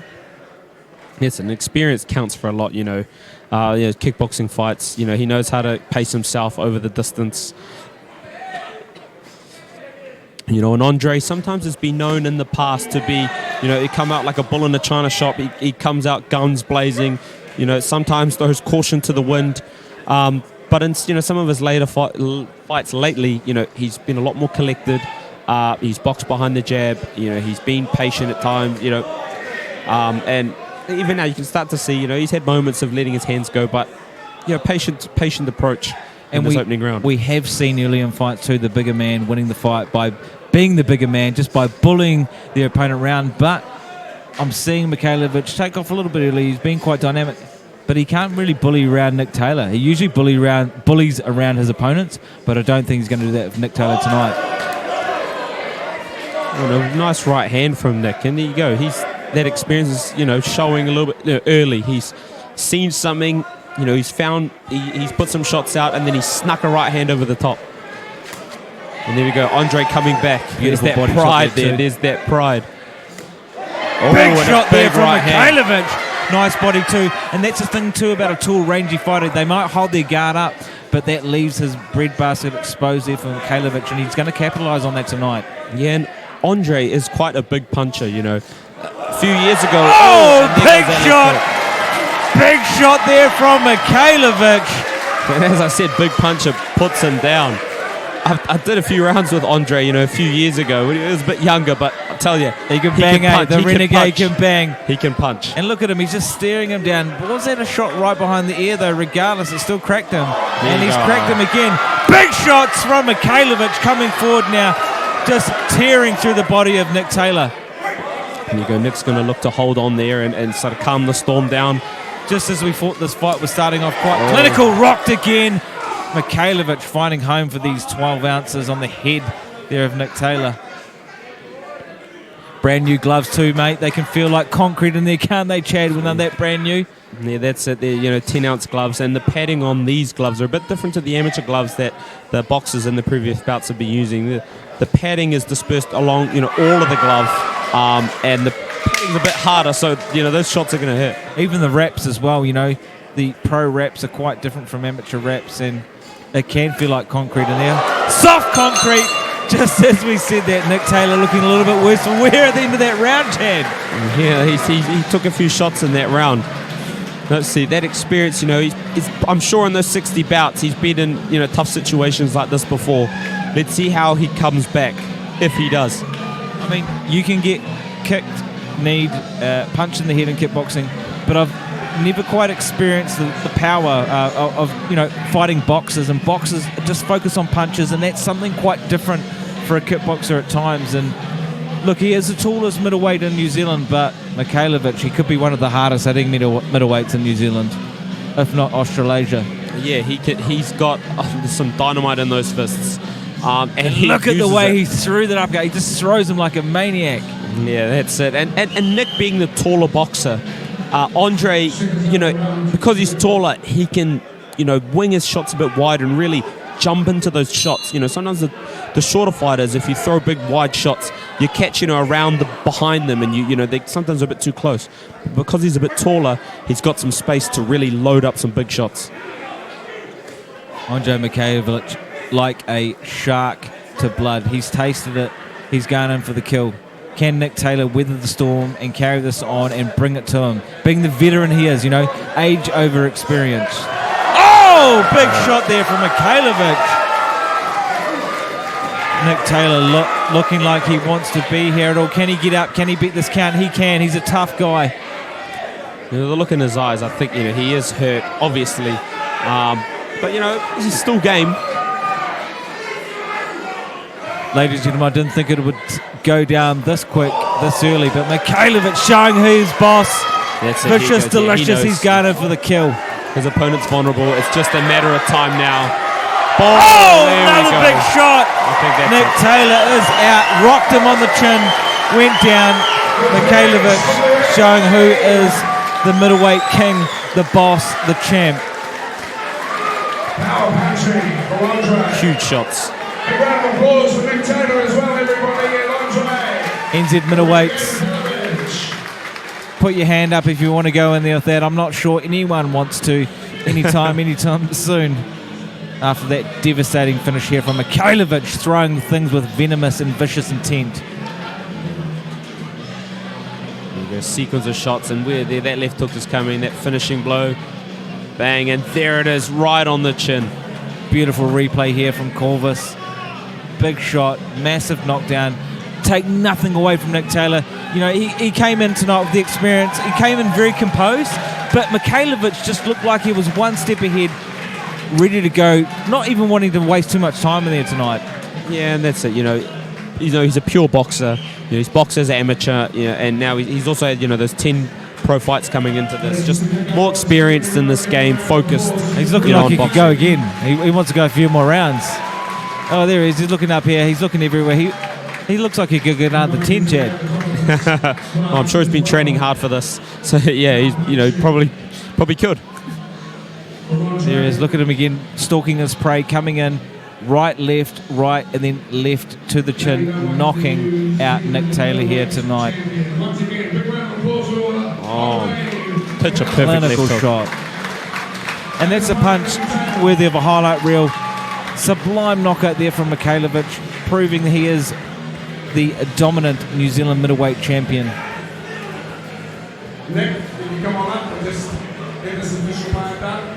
Yes, and experience counts for a lot, kickboxing fights, he knows how to pace himself over the distance. And Andre sometimes has been known in the past to be, he come out like a bull in a china shop. He comes out guns blazing, sometimes throws caution to the wind. But in, some of his later fights lately, he's been a lot more collected. He's boxed behind the jab. He's been patient at times. And even now you can start to see. He's had moments of letting his hands go, but patient approach in this opening round. We have seen early in fights too the bigger man winning the fight by being the bigger man, just by bullying the opponent around. But I'm seeing Mikhailovich take off a little bit early. He's been quite dynamic, but he can't really bully around Nick Taylor. He usually bullies around his opponents, but I don't think he's going to do that with Nick Taylor tonight. Nice right hand from Nick, and there you go. That experience is, showing a little bit early. He's seen something. You know, he's put some shots out, and then he snuck a right hand over the top. And there we go, Andre coming back. There's Beautiful that body shot pride there there. too. There's that pride. Big and a shot there big from right hand. Mikhailovic. Nice body too. And that's the thing too about a tall, rangy fighter. They might hold their guard up, but that leaves his breadbasket exposed there for Mikhailovic, and he's going to capitalise on that tonight. Yeah, and Andre is quite a big puncher, you know. A few years ago... Oh, and there big goes that shot! left hook. Big shot there from Mikhailovic. And as I said, big puncher puts him down. I did a few rounds with Andre, you know, a few years ago when he was a bit younger, but I tell you, He can bang, punch, the he Renegade punch. can bang. He can punch. And look at him, he's just staring him down. Was that a shot right behind the ear though? Regardless, it still cracked him. And he's cracked him again. Big shots from Mikhailovic coming forward now, just tearing through the body of Nick Taylor. There you go, Nick's going to look to hold on there and sort of calm the storm down. Just as we thought this fight was starting off quite clinical, rocked again. Mikhailovic finding home for these 12 ounces on the head there of Nick Taylor. Brand new gloves too, mate. They can feel like concrete in there, can't they, Chad, when they're that brand new? Yeah, that's it. They're, you know, 10-ounce gloves, and the padding on these gloves are a bit different to the amateur gloves that the boxers in the previous bouts have been using. The padding is dispersed along, you know, all of the glove, and the padding's a bit harder, so, you know, those shots are going to hit. Even the wraps as well, you know. The pro wraps are quite different from amateur wraps, and it can feel like concrete in there. Soft concrete! Just as we said that, Nick Taylor looking a little bit worse for wear at the end of that round, Chad. Yeah, he took a few shots in that round. Let's see, that experience, you know, I'm sure in those 60 bouts he's been in, you know, tough situations like this before. Let's see how he comes back, if he does. I mean, you can get kicked, kneed, punched in the head in kickboxing, but I've never quite experienced the power of, you know, fighting boxers, and boxers just focus on punches, and that's something quite different for a kickboxer at times. And look, he is the tallest middleweight in New Zealand, but Mikhailovic, he could be one of the hardest hitting middleweights in New Zealand, if not Australasia. Yeah, he's got some dynamite in those fists. And he look at the way it. he threw that uppercut. He just throws him like a maniac. Yeah, that's it. And Nick being the taller boxer, Andre, you know, because he's taller, he can, you know, wing his shots a bit wide and really jump into those shots. You know, sometimes the shorter fighters, if you throw big wide shots, you catch, you know, around behind them, and you know, they sometimes are a bit too close. But because he's a bit taller, he's got some space to really load up some big shots. Andre Mikhailovic, like a shark to blood. He's tasted it. He's going in for the kill. Can Nick Taylor weather the storm and carry this on and bring it to him? Being the veteran he is, you know, age over experience. Oh, big shot there from Mikhailovic. Nick Taylor looking like he wants to be here at all. Can he get up? Can he beat this count? He can. He's a tough guy. You know, the look in his eyes, I think, you know, he is hurt, obviously. But, you know, he's still game. Ladies and gentlemen, I didn't think it would go down this quick, this early, but Mikhailovic showing who's boss. That's it. Vicious, He goes, yeah, he delicious, he's knows going in for the kill. His opponent's vulnerable. It's just a matter of time now. Oh, there we another go. big shot. I think that's Nick it. Taylor is out, rocked him on the chin, went down. Mikhailovic showing who is the middleweight king, the boss, the champ. Power punching for Andre. Huge shots. Big round of applause for Nick Taylor as well, everybody, and Andre. NZ middleweights, put your hand up if you want to go in there with that. I'm not sure anyone wants to anytime soon. After that devastating finish here from Mikhailovic, throwing things with venomous and vicious intent. There you go, sequence of shots, and where there that left hook is coming, that finishing blow. Bang, and there it is, right on the chin. Beautiful replay here from Corvus. Big shot, massive knockdown. Take nothing away from Nick Taylor. You know, he came in tonight with the experience. He came in very composed, but Mikhailovic just looked like he was one step ahead, ready to go, not even wanting to waste too much time in there tonight. Yeah, and that's it. You know, he's a pure boxer. You know, he's boxed as an amateur. You know, and now he's also had, you know, those 10 pro fights coming into this. Just more experienced in this game, focused. He's looking like he could go again. He wants to go a few more rounds. Oh, there he is. He's looking up here. He's looking everywhere. He looks like he could get another 10, Chad. I'm sure he's been training hard for this. So yeah, he's, you know, probably Probably could. There he is. Look at him again, stalking his prey, coming in right, and then left to the chin, knocking out Nick Taylor here tonight. Oh, pitch a perfect Clinical left hook. shot. And that's a punch worthy of a highlight reel. Sublime knockout there from Mikhailovic, proving that he is the dominant New Zealand middleweight champion. Nick, can you come on up and just get this official part done?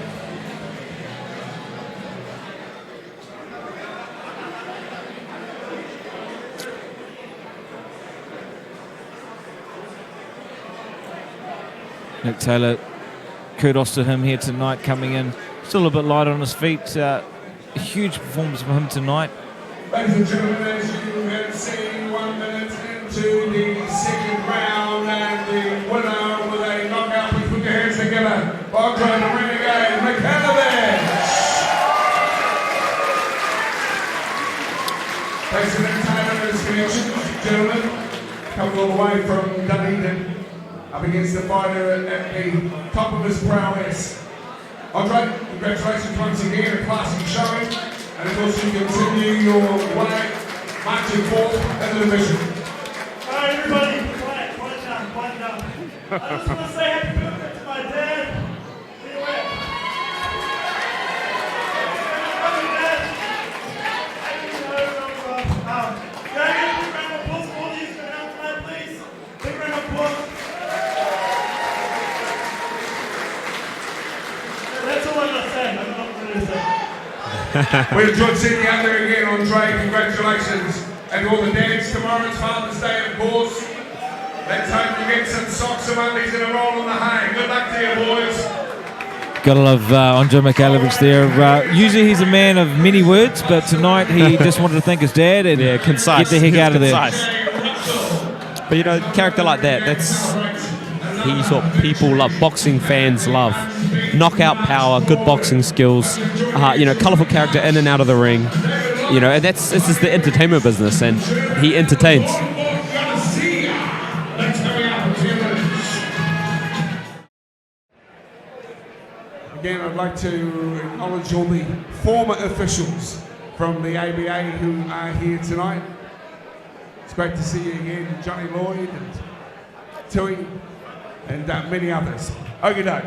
Nick Taylor, kudos to him here tonight, coming in still a bit light on his feet. A huge performance from him tonight. Ladies and gentlemen, as you have seen, 1 minute into the second round, and the winner with a knockout, please put your hands together. Andre the Renegade, Mikhailovic. Thanks to Nick Taylor and his connections, gentlemen, coming all the way from Dunedin, up against the fighter at the top of his prowess. Andre, congratulations once again, a classic showing. And of course, you continue your way, marching forth as a division. Alright, everybody, quiet down. I just want to say happy birthday to my dad. Anyway. Happy dad. Can I get a big round of applause for all these going out tonight, please? Big round of applause. That's all I'm going to say. I'm not going to say. We enjoyed seeing you out there again, Andre. Congratulations. And all the dads, tomorrow's Father's Day, of course. Let's hope you get some socks and undies and a roll on the hay. Good luck to you, boys. Gotta love Andre Mikhailovic there. Usually he's a man of many words, but tonight he just wanted to thank his dad and concise. get the heck out of there. But you know, character like that, he's what people love, boxing fans love. Knockout power, good boxing skills, colourful character in and out of the ring. You know, and this is the entertainment business, and he entertains. Again, I'd like to acknowledge all the former officials from the ABA who are here tonight. It's great to see you again, Johnny Lloyd and Tui and many others. Okay, doke.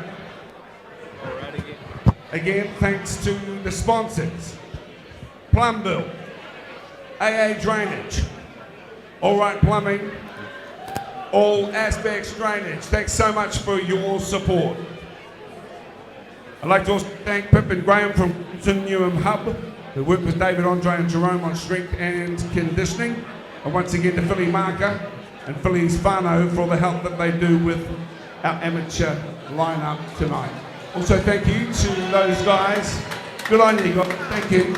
Again, thanks to the sponsors, Plumbill, AA Drainage, All Right Plumbing, All Aspects Drainage. Thanks so much for your support. I'd like to also thank Pip and Graham from Continuum Hub, who worked with David, Andre and Jerome on strength and conditioning. And once again to Philly Marker and Philly's Whānau for all the help that they do with our amateur lineup tonight. Also thank you to those guys, good on you guys, thank you,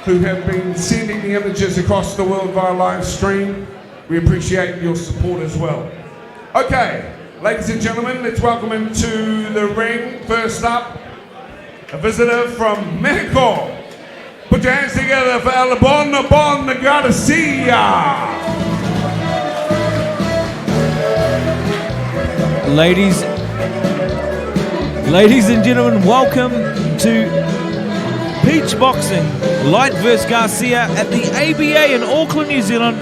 who have been sending the images across the world via live stream. We appreciate your support as well. Okay, ladies and gentlemen, let's welcome him to the ring. First up, a visitor from Mexico. Put your hands together for El Bon Garcia. Ladies and gentlemen, welcome to Peach Boxing, Light vs Garcia at the ABA in Auckland, New Zealand.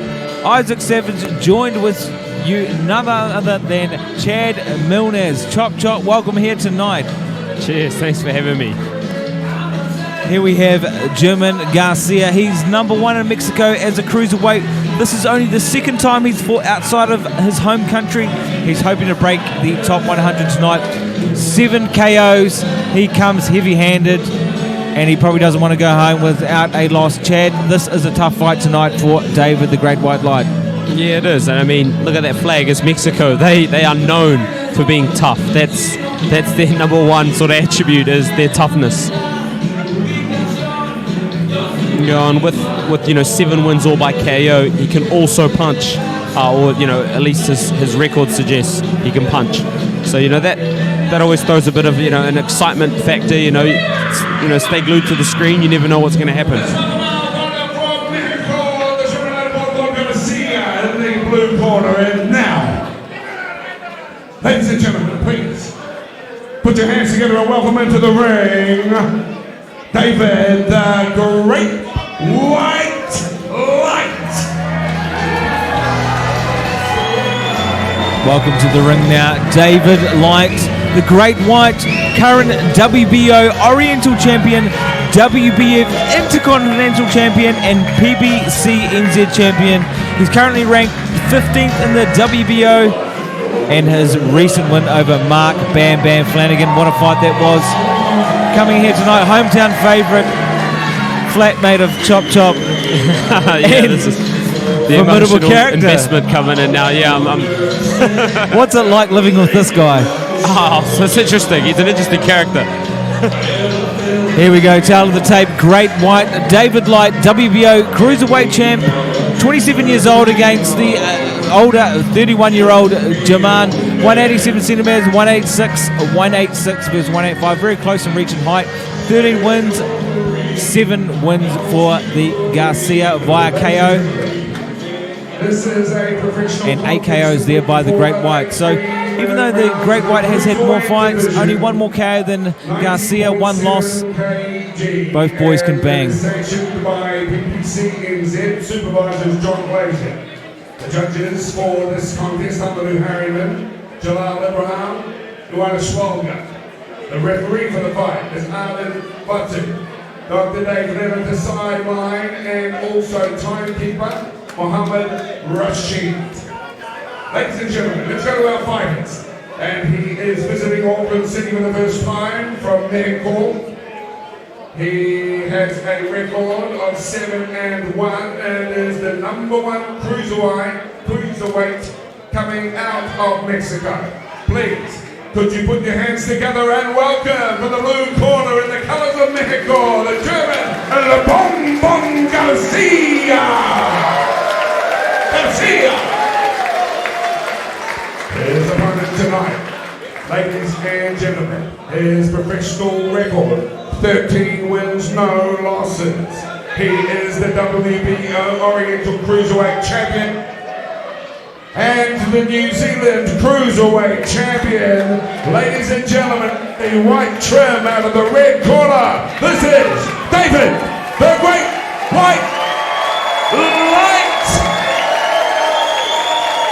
Isaac Savage joined with you, none other than Chad Milnes. Chop Chop, welcome here tonight. Cheers, thanks for having me. Here we have German Garcia. He's #1 in Mexico as a cruiserweight. This is only the second time he's fought outside of his home country. He's hoping to break the top 100 tonight. 7 KOs. He comes heavy-handed, and he probably doesn't want to go home without a loss. Chad, this is a tough fight tonight for David, the Great White Light. Yeah, it is. And I mean, look at that flag. It's Mexico. They are known for being tough. That's their #1 sort of attribute, is their toughness. And with 7 wins all by KO, he can also punch, or at least his record suggests he can punch. So that always throws a bit of an excitement factor. Stay glued to the screen. You never know what's going to happen. In the blue corner, and now, ladies and gentlemen, please Put your hands together and welcome into the ring, David the Great White Light. Welcome to the ring now, David Light, the Great White, current WBO Oriental Champion, WBF Intercontinental Champion, and PBC NZ Champion. He's currently ranked 15th in the WBO, and his recent win over Mark Bam Bam Flanagan. What a fight that was. Coming here tonight, hometown favourite, flatmate of Chop Chop. Yeah, this is the formidable emotional character. investment coming in now. Yeah, I'm What's it like living with this guy? oh, so it's interesting. He's an interesting character. Here we go, tail of the tape, Great White, David Light, WBO Cruiserweight Champ, 27 years old against the older 31-year-old Jaman, 187 centimetres, 186 versus 185, very close in reach and height, 13 wins, 7 wins for the Garcia via KO. This is a professional And 8 KOs there by the Great White. So even though the Great White has had more fights, only one more KO than Garcia, one loss, both boys can bang. Sanctioned by PBC NZ supervisors John Glazier. The judges for this contest, Amadou Harriman, Jalal Abraham, Luana Schwalga. The referee for the fight is Arlen Batu. Dr. Dave Levin to sideline, and also timekeeper Mohammed Rashid. Ladies and gentlemen, let's go to our fighters. And he is visiting Auckland City for the first time from Mexico. He has a record of 7-1 and is the #1 cruiserweight coming out of Mexico. Please, could you put your hands together and welcome from the blue corner in the colors of Mexico, the German, Le Bon Bon Garcia! His opponent tonight, ladies and gentlemen, his professional record, 13 wins, no losses. He is the WBO Oriental Cruiserweight Champion and the New Zealand Cruiserweight Champion. Ladies and gentlemen, the white trim out of the red corner, this is David the Great White Light!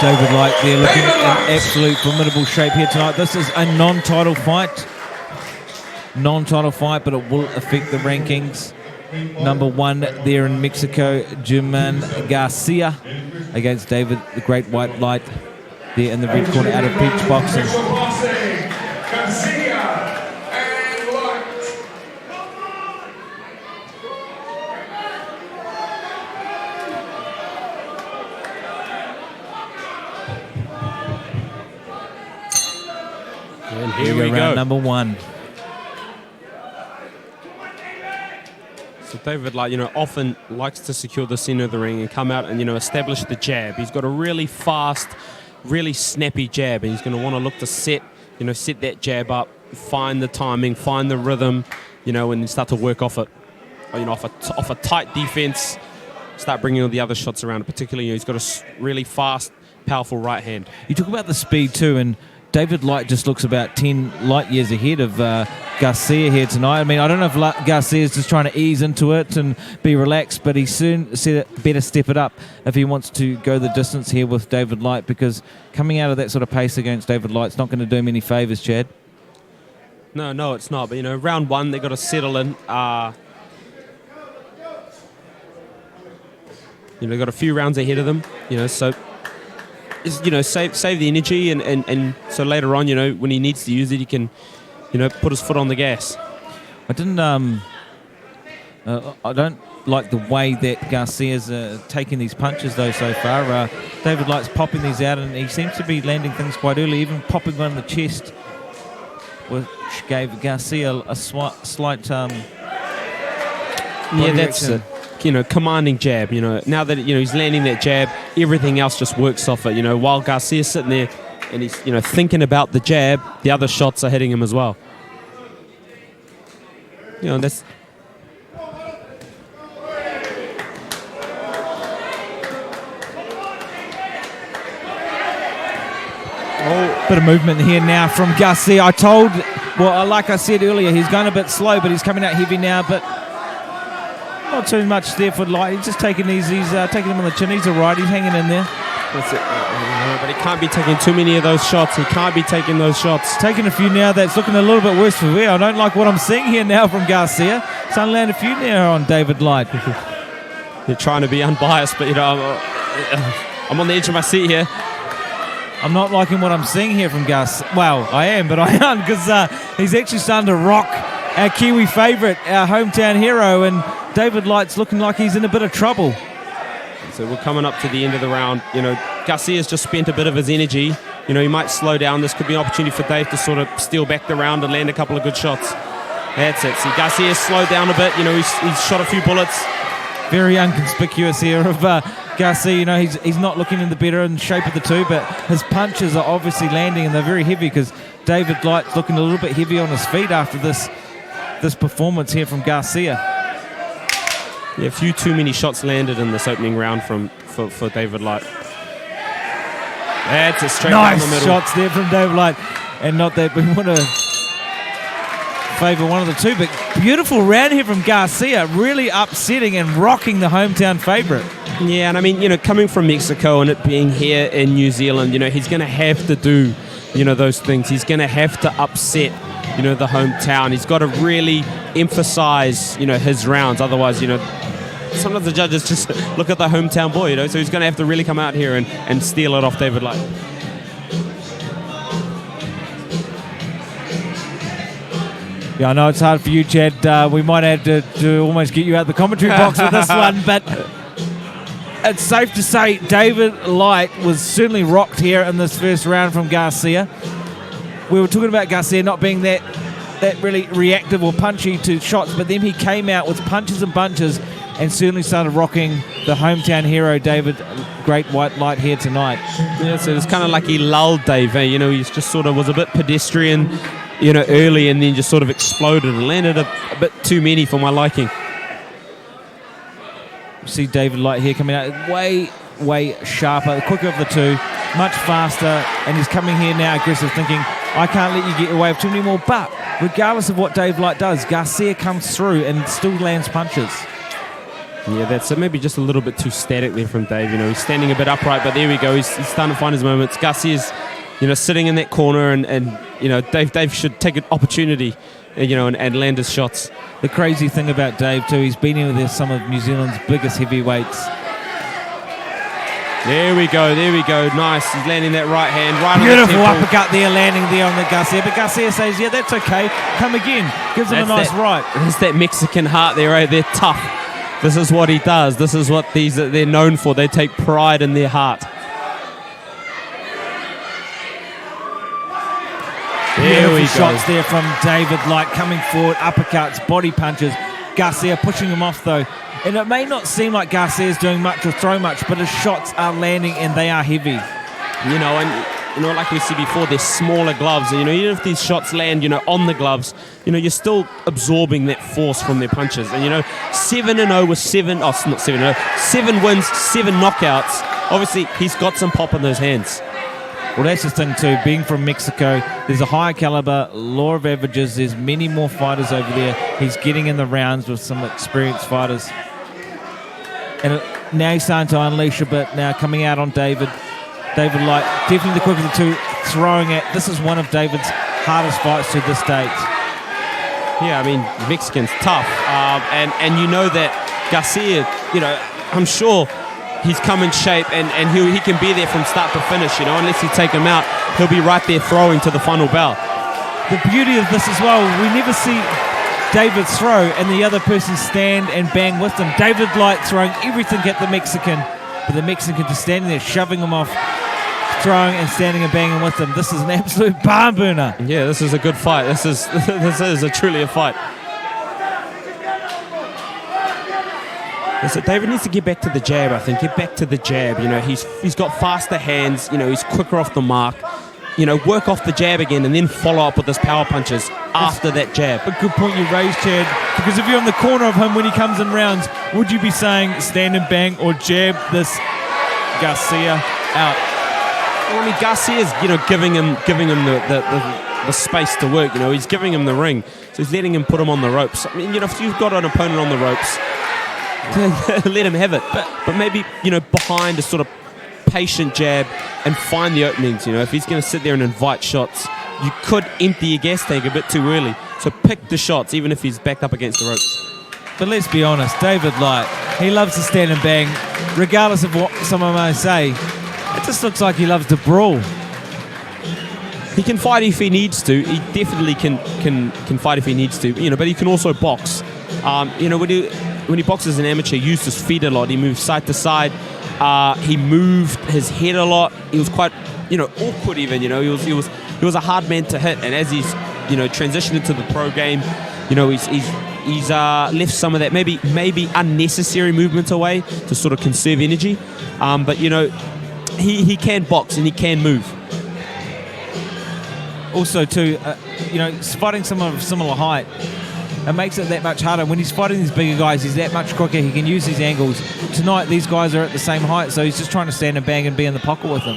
David Light there looking in absolute formidable shape here tonight. This is a non-title fight. Non-title fight, but it will affect the rankings. #1 there in Mexico, German Garcia against David the Great White Light there in the red corner out of Peach Boxing. Garcia and Light. And here we round go. #1. So David, often likes to secure the center of the ring and come out and, establish the jab. He's got a really fast, really snappy jab, and he's going to want to look to set that jab up, find the timing, find the rhythm, and then start to work off it, off a tight defense, start bringing all the other shots around. Particularly, he's got a really fast, powerful right hand. You talk about the speed too, and David Light just looks about 10 light years ahead of Garcia here tonight. I mean, I don't know if Garcia's just trying to ease into it and be relaxed, but he soon said it better step it up if he wants to go the distance here with David Light, because coming out of that sort of pace against David Light's not going to do him any favours, Chad. No, it's not. But, round 1, they've got to settle in. They've got a few rounds ahead of them, so... save the energy, and so later on, when he needs to use it, he can, put his foot on the gas. I don't like the way that Garcia's taking these punches, though, so far. David Light's popping these out, and he seems to be landing things quite early, even popping one in the chest, which gave Garcia a slight... that's it. Commanding jab. Now that he's landing that jab, everything else just works off it. While Garcia's sitting there and he's thinking about the jab, the other shots are hitting him as well. That's. Bit of movement here now from Garcia. I told Well, like I said earlier, he's going a bit slow, but he's coming out heavy now, but not too much there for Light. He's just taking these, he's taking him on the chin. He's all right. He's hanging in there. That's it. But he can't be taking too many of those shots. He can't be taking those shots. Taking a few now. That's looking a little bit worse for me. I don't like what I'm seeing here now from Garcia. So I'll land a few now on David Light. They're trying to be unbiased, but, you know, I'm on the edge of my seat here. I'm not liking what I'm seeing here from Gus. Well, I am, but I aren't, because he's actually starting to rock our Kiwi favourite, our hometown hero, and David Light's looking like he's in a bit of trouble. So we're coming up to the end of the round. You know, Garcia's just spent a bit of his energy. You know, he might slow down. This could be an opportunity for Dave to sort of steal back the round and land a couple of good shots. That's it. See, Garcia's slowed down a bit. You know, he's shot a few bullets. Very inconspicuous here of Garcia. You know, he's not looking in the better in shape of the two, but his punches are obviously landing, and they're very heavy, because David Light's looking a little bit heavy on his feet after this performance here from Garcia. Yeah, a few too many shots landed in this opening round for David Light. That's a straight down the middle. Nice shots there from David Light, and not that we want to favour one of the two, but beautiful round here from Garcia, really upsetting and rocking the hometown favourite. Yeah, and I mean, you know, coming from Mexico and it being here in New Zealand, you know, he's going to have to do, you know, those things. He's going to have to upset, you know, the hometown. He's got to really emphasise, you know, his rounds. Otherwise, you know, sometimes the judges just look at the hometown boy, you know, so he's going to have to really come out here and steal it off David Light. Yeah, I know it's hard for you, Chad. We might have to almost get you out the commentary box with this one, but it's safe to say David Light was certainly rocked here in this first round from Garcia. We were talking about Garcia not being that really reactive or punchy to shots, but then he came out with punches and bunches and certainly started rocking the hometown hero, David Great White Light, here tonight. Yeah, so it's kind of like he lulled Dave. You know, he just sort of was a bit pedestrian, you know, early, and then just sort of exploded and landed a bit too many for my liking. See David Light here coming out way sharper, the quicker of the two, much faster, and he's coming here now aggressive, thinking, I can't let you get away with too many more. But regardless of what Dave Light does, Garcia comes through and still lands punches. Yeah, that's maybe just a little bit too static there from Dave. You know, he's standing a bit upright, but there we go. He's starting to find his moments. Garcia's, you know, sitting in that corner, and you know, Dave should take an opportunity, you know, and land his shots. The crazy thing about Dave too, he's been in with some of New Zealand's biggest heavyweights. There we go. Nice. He's landing that right hand right Beautiful on the temple. uppercut there, landing there on the Garcia. But Garcia says, yeah, that's okay. Come again. Gives him a nice right. There's that Mexican heart there, right? They're tough. This is what he does. This is what they're known for. They take pride in their heart. There we go. Shots there from David Light, coming forward, uppercuts, body punches. Garcia pushing him off though. And it may not seem like Garcia's doing much or throw much, but his shots are landing and they are heavy. You know, and you know, like we said before, they're smaller gloves. And, you know, even if these shots land, you know, on the gloves, you know, you're still absorbing that force from their punches. And, you know, 7-0 with 7 wins, 7 knockouts. Obviously, he's got some pop in those hands. Well, that's the thing too. Being from Mexico, there's a higher caliber, law of averages. There's many more fighters over there. He's getting in the rounds with some experienced fighters. And now he's starting to unleash a bit. Now coming out on David Light, definitely the quicker of the two, throwing it. This is one of David's hardest fights to this date. Yeah, I mean, Mexican's tough. And you know that Garcia, you know, I'm sure he's come in shape, and he can be there from start to finish, you know, unless you take him out, he'll be right there throwing to the final bell. The beauty of this as well, we never see David throw and the other person stand and bang with him. David Light throwing everything at the Mexican, but the Mexican just standing there, shoving him off, throwing and standing and banging with him. This is an absolute barn burner. Yeah, this is a good fight. This is truly a fight. So David needs to get back to the jab, I think. Get back to the jab. You know, he's got faster hands. You know, he's quicker off the mark. You know, work off the jab again and then follow up with his power punches after that jab. A good point you raised, Chad, because if you're on the corner of him when he comes in rounds, would you be saying stand and bang or jab this Garcia out? Well, I mean, Garcia's, you know, giving him the the space to work. You know, he's giving him the ring, so he's letting him put him on the ropes. I mean, you know, if you've got an opponent on the ropes, let him have it. But maybe, you know, behind a sort of patient jab and find the openings. You know, if he's going to sit there and invite shots, you could empty your gas tank a bit too early. So pick the shots, even if he's backed up against the ropes. But let's be honest, David Light, he loves to stand and bang, regardless of what someone may say. It just looks like he loves to brawl. He can fight if he needs to. He definitely can fight if he needs to. You know, but he can also box. You know, when he boxes as an amateur, he used his feet a lot. He moved side to side. He moved his head a lot. He was quite, you know, awkward even. You know, he was a hard man to hit. And as he's, you know, transitioned into the pro game, you know, he's left some of that maybe unnecessary movement away to sort of conserve energy. But you know, he can box and he can move. Also, too, you know, fighting someone of similar height, it makes it that much harder. When he's fighting these bigger guys, he's that much quicker. He can use his angles. Tonight, these guys are at the same height, so he's just trying to stand and bang and be in the pocket with them.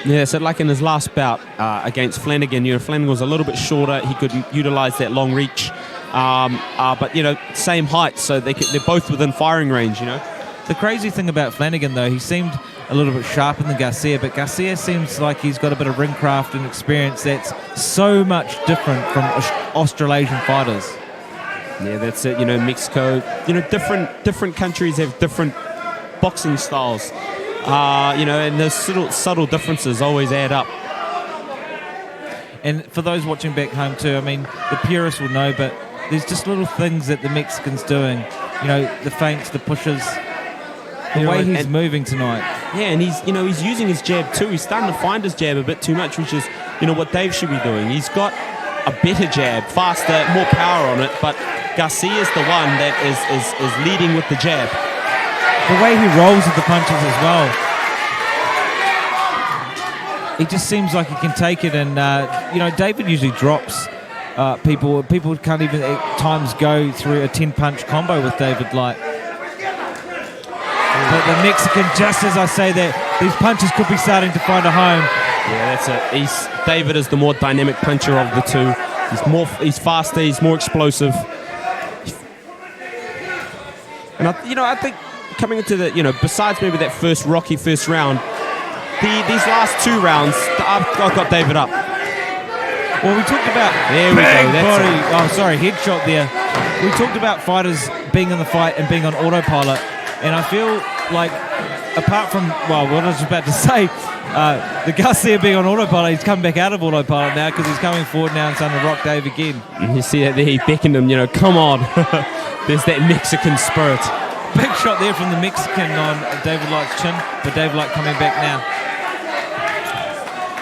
Yeah, so like in his last bout against Flanagan, you know, Flanagan was a little bit shorter. He could utilize that long reach. But, you know, same height, so they're both within firing range, you know. The crazy thing about Flanagan, though, he seemed a little bit sharper than Garcia, but Garcia seems like he's got a bit of ring craft and experience that's so much different from Australasian fighters. Yeah, that's it. You know, Mexico, you know, different countries have different boxing styles. You know, and those subtle differences always add up. And for those watching back home too, I mean, the purists will know, but there's just little things that the Mexican's doing. You know, the feints, the pushes, the way he's moving tonight. Yeah, and he's using his jab too. He's starting to find his jab a bit too much, which is, you know, what Dave should be doing. He's got a better jab, faster, more power on it, but Garcia's the one that is leading with the jab. The way he rolls with the punches as well. He just seems like he can take it, and you know, David usually drops people. People can't even at times go through a 10-punch combo with David Light. But the Mexican, just as I say that, these punches could be starting to find a home. Yeah, that's it. David is the more dynamic puncher of the two. He's faster. He's more explosive. And I think coming into the, you know, besides maybe that rocky first round, these last two rounds, I've got David up. Well, we talked about headshot there. We talked about fighters being in the fight and being on autopilot, and I feel like, apart from, well, what I was about to say, the Garcia being on autopilot, he's come back out of autopilot now because he's coming forward now and starting to rock Dave again. And you see that there, he beckoned him, you know, come on. There's that Mexican spirit. Big shot there from the Mexican on David Light's chin, but David Light coming back now.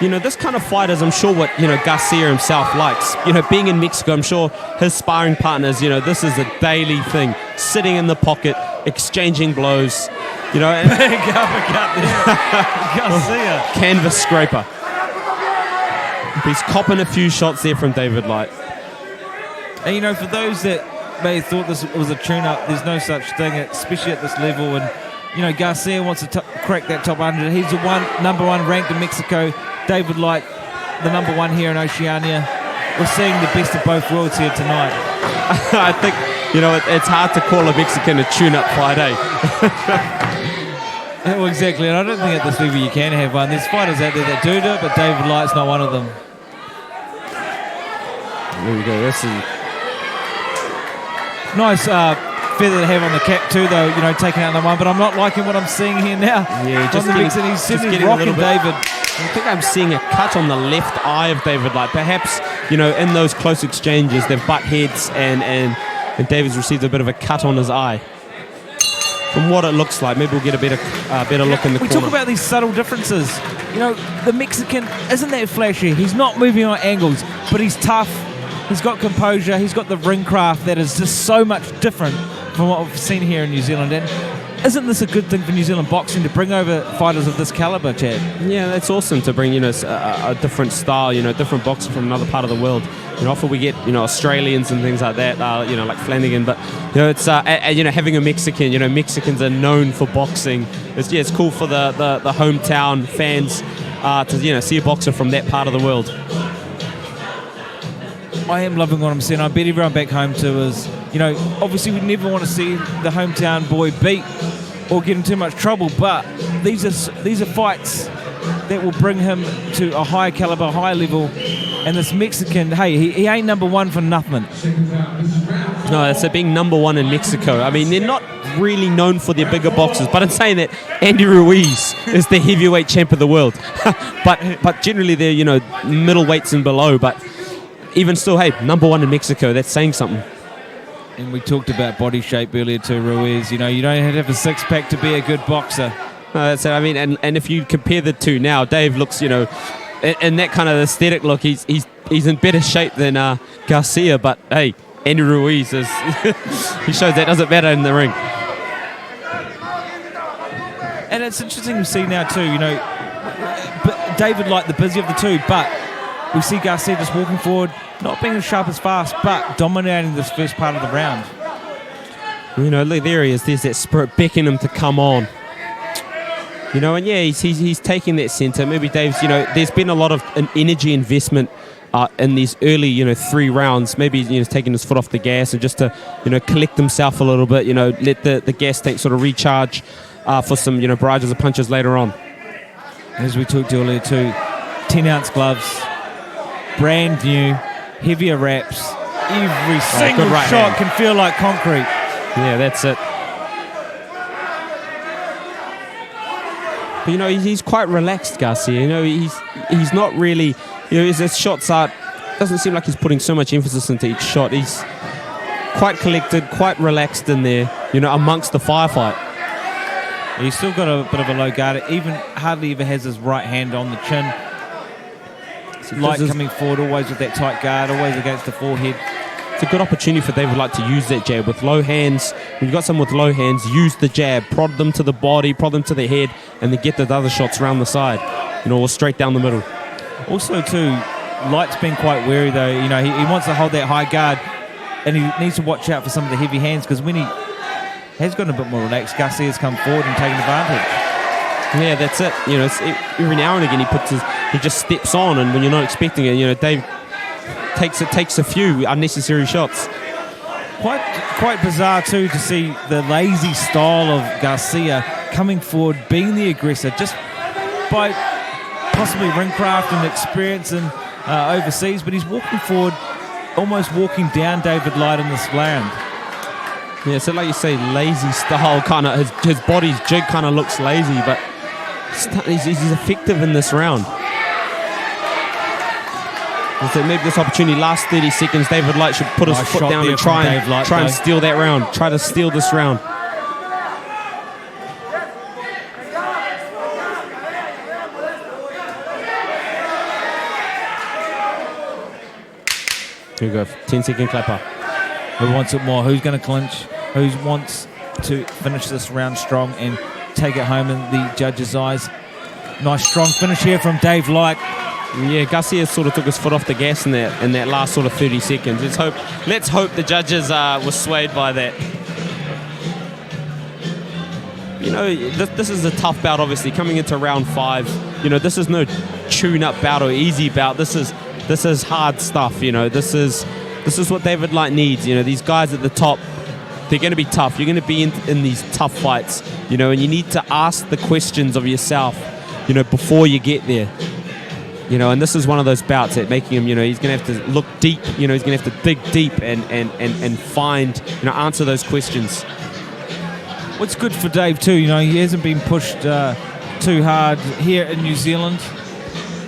You know, this kind of fighters, I'm sure what, you know, Garcia himself likes. You know, being in Mexico, I'm sure his sparring partners, you know, this is a daily thing. Sitting in the pocket, exchanging blows, you know. And big uppercut there. Garcia. Canvas scraper. He's copping a few shots there from David Light. And, you know, for those that may have thought this was a tune-up, there's no such thing, especially at this level. And, you know, Garcia wants to crack that top 100. He's the number one ranked in Mexico. David Light, the number one here in Oceania. We're seeing the best of both worlds here tonight. I think, you know, it's hard to call a Mexican a tune-up fight, eh? Well, exactly, and I don't think at this level you can have one. There's fighters out there that do it, but David Light's not one of them. There we go. This is nice feather to have on the cap too, though. You know, taking out the one, but I'm not liking what I'm seeing here now. Yeah, just he's rocking David. I think I'm seeing a cut on the left eye of David Light. Perhaps, you know, in those close exchanges, they've butt heads, and David's received a bit of a cut on his eye. From what it looks like, maybe we'll get a better look in the corner. We talk about these subtle differences. You know, the Mexican isn't that flashy. He's not moving on angles, but he's tough. He's got composure. He's got the ring craft that is just so much different from what we've seen here in New Zealand. And isn't this a good thing for New Zealand boxing to bring over fighters of this caliber, Chad? Yeah, that's awesome to bring, you know, a different style, you know, different boxer from another part of the world. You know, often we get, you know, Australians and things like that, you know, like Flanagan, but, you know, it's, you know, having a Mexican, you know, Mexicans are known for boxing. It's cool for the hometown fans to, you know, see a boxer from that part of the world. I am loving what I'm seeing. I bet everyone back home too is, obviously we never want to see the hometown boy beat or get in too much trouble, but these are fights that will bring him to a higher caliber, higher level. And this Mexican, hey, he ain't number one for nothing. No, it's being number one in Mexico. I mean, they're not really known for their bigger boxers, but I'm saying that Andy Ruiz is the heavyweight champ of the world. but generally they're, middleweights and below. But even still, hey, number one in Mexico, that's saying something. And we talked about body shape earlier too, Ruiz. You don't have to have a six-pack to be a good boxer. No, that's it. I mean, and if you compare the two now, Dave looks, in that kind of aesthetic look, he's in better shape than Garcia. But hey, Andy Ruiz is he shows that doesn't matter in the ring. And it's interesting to see now too. But David Light, the busy of the two, but we see Garcia just walking forward, not being as sharp as fast, but dominating this first part of the round. Look, there he is. There's that spirit beckoning him to come on. And yeah, he's taking that centre. Maybe Dave's, there's been a lot of an energy investment in these early, 3 rounds. Maybe he's taking his foot off the gas and just to, collect himself a little bit, let the gas tank sort of recharge for some, barrages of punches later on. As we talked earlier too, 10-ounce gloves, brand new, heavier wraps. Every single right shot hand. can feel like concrete. Yeah, that's it. But he's quite relaxed, Garcia. He's not really. His shots doesn't seem like he's putting so much emphasis into each shot. He's quite collected, quite relaxed in there. Amongst the firefight. He's still got a bit of a low guard. Even hardly ever has his right hand on the chin. Light coming forward, always with that tight guard, always against the forehead. It's a good opportunity for David Light to use that jab with low hands. When you've got someone with low hands, use the jab, prod them to the body, prod them to the head, and then get the other shots around the side, or straight down the middle. Also, too, Light's been quite wary, though. He wants to hold that high guard, and he needs to watch out for some of the heavy hands, because when he has gotten a bit more relaxed, Garcia's come forward and taken advantage. Yeah, that's it. Every now and again he just steps on, and when you're not expecting it, Dave takes a few unnecessary shots. Quite bizarre too to see the lazy style of Garcia coming forward, being the aggressor, just by possibly ringcraft and experience and overseas, but he's walking forward, almost walking down David Light in this land. Yeah, so like you say, lazy style, kind of his body's jig kind of looks lazy, but he's effective in this round. So maybe this opportunity, last 30 seconds, David Light should put his foot down and try and steal that round. Try to steal this round. Here we go, 10-second clapper. Who wants it more? Who's going to clinch? Who wants to finish this round strong and take it home in the judges' eyes? Nice strong finish here from Dave Light. Yeah, Garcia sort of took his foot off the gas in that last sort of 30 seconds. Let's hope the judges were swayed by that. This is a tough bout, obviously, coming into round 5. This is no tune-up bout or easy bout. This is hard stuff. This is what David Light needs. These guys at the top, they're going to be tough. You're going to be in these tough fights. And you need to ask the questions of yourself, before you get there. And this is one of those bouts that making him, he's going to have to look deep, he's going to have to dig deep and find, answer those questions. What's good for Dave too, he hasn't been pushed too hard here in New Zealand.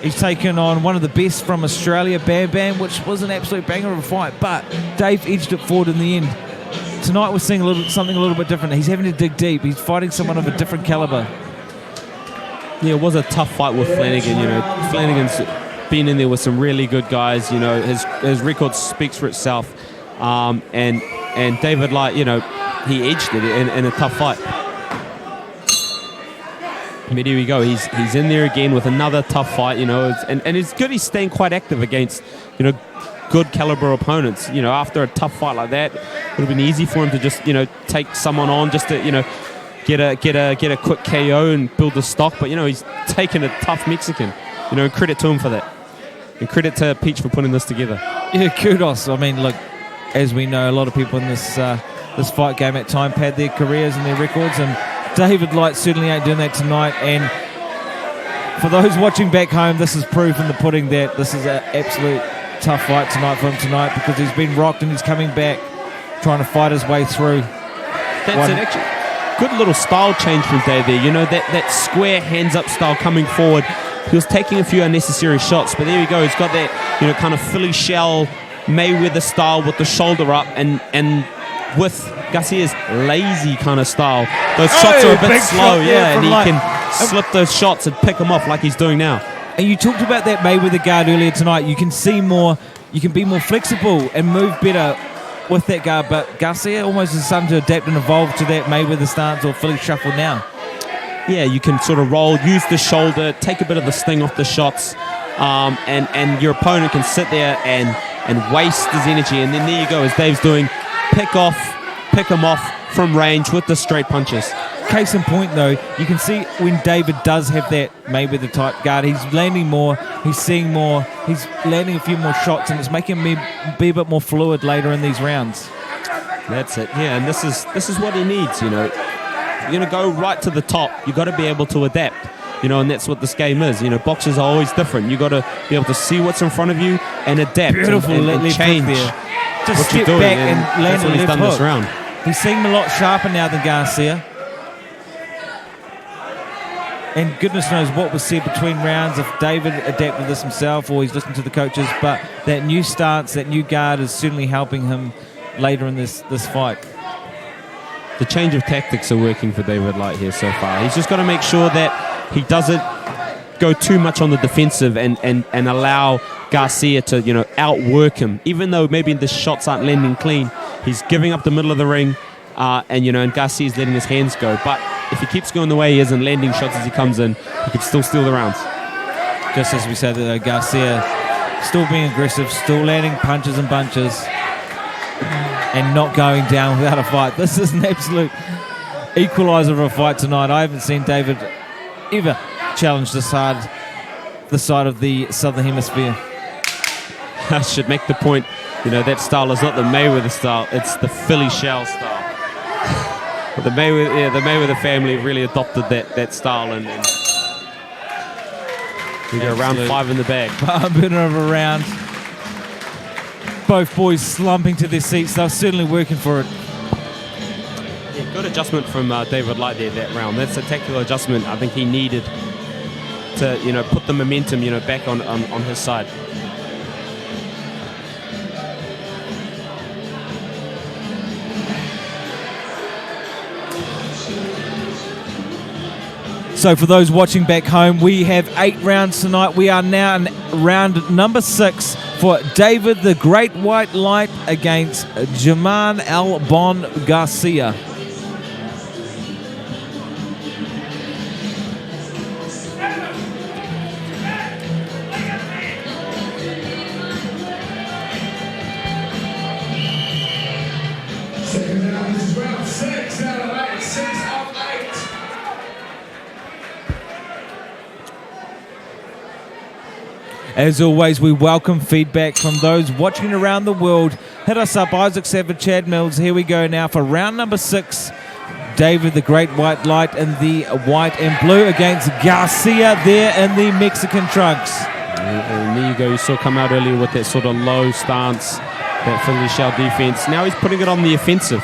He's taken on one of the best from Australia, Bam Bam, which was an absolute banger of a fight, but Dave edged it forward in the end. Tonight we're seeing something a little bit different. He's having to dig deep. He's fighting someone of a different caliber. Yeah, it was a tough fight with Flanagan. Flanagan's been in there with some really good guys. His record speaks for itself. And David Light, he edged it in a tough fight. But here we go. He's in there again with another tough fight. And it's good. He's staying quite active against good caliber opponents. After a tough fight like that, it would have been easy for him to just take someone on just to get a quick KO and build the stock, but he's taken a tough Mexican, and credit to him for that. And credit to Peach for putting this together. Yeah, kudos. I mean, look, as we know, a lot of people in this this fight game at time pad their careers and their records, and David Light certainly ain't doing that tonight. And for those watching back home, this is proof in the pudding that this is an absolute tough fight tonight for him tonight, because he's been rocked and he's coming back, trying to fight his way through. That's an actually good little style change from Dave there. You know, that square hands up style coming forward. He was taking a few unnecessary shots, but there we go. He's got that, you know, kind of Philly shell Mayweather style with the shoulder up, and with Garcia's lazy kind of style. Those shots are a bit slow, yeah, and he can slip those shots and pick them off like he's doing now. And you talked about that Mayweather guard earlier tonight. You can see more, you can be more flexible and move better with that guard, but Garcia almost is starting to adapt and evolve to that Mayweather stance or Philly shuffle now. Yeah, you can sort of roll, use the shoulder, take a bit of the sting off the shots, and your opponent can sit there and waste his energy. And then there you go, as Dave's doing, pick him off from range with the straight punches. Case in point, though, you can see when David does have that Mayweather type guard, he's landing more, he's seeing more, he's landing a few more shots, and it's making him be a bit more fluid later in these rounds. That's it, yeah, and this is what he needs, you know. You're going to go right to the top, you've got to be able to adapt, you know, and that's what this game is. You know, boxers are always different. You've got to be able to see what's in front of you and adapt and change there. Just what step you're doing, back and and land that's a what he's left done this hook. round. He seemed a lot sharper now than Garcia. And goodness knows what was said between rounds, if David adapted this himself or he's listened to the coaches, but that new stance, that new guard is certainly helping him later in this fight. The change of tactics are working for David Light here so far. He's just got to make sure that he doesn't go too much on the defensive and allow Garcia to, you know, outwork him. Even though maybe the shots aren't landing clean, he's giving up the middle of the ring, and Garcia's letting his hands go. But if he keeps going the way he is and landing shots as he comes in, he could still steal the rounds. Just as we said, Garcia still being aggressive, still landing punches and bunches, and not going down without a fight. This is an absolute equalizer of a fight tonight. I haven't seen David ever challenge this hard, the side of the Southern Hemisphere. I should make the point, you know, that style is not the Mayweather style, it's the Philly shell style. The Mayweather family really adopted that style, and we go round 5 in the bag. Bit of a round. Both boys slumping to their seats. They're certainly working for it. Yeah, good adjustment from David Light there that round. That's a tactical adjustment I think he needed to, you know, put the momentum, you know, back on his side. So for those watching back home, we have 8 rounds tonight. We are now in round number 6 for David the Great White Light against German El Bon Garcia. Second round, this is round 6 out of 8, 6 of 8. As always, we welcome feedback from those watching around the world. Hit us up, Isaac Savage, Chad Mills. Here we go now for round number 6. David the Great White Light in the white and blue against Garcia there in the Mexican trunks. And there you go, you saw come out earlier with that sort of low stance, that Philly shell defense. Now he's putting it on the offensive.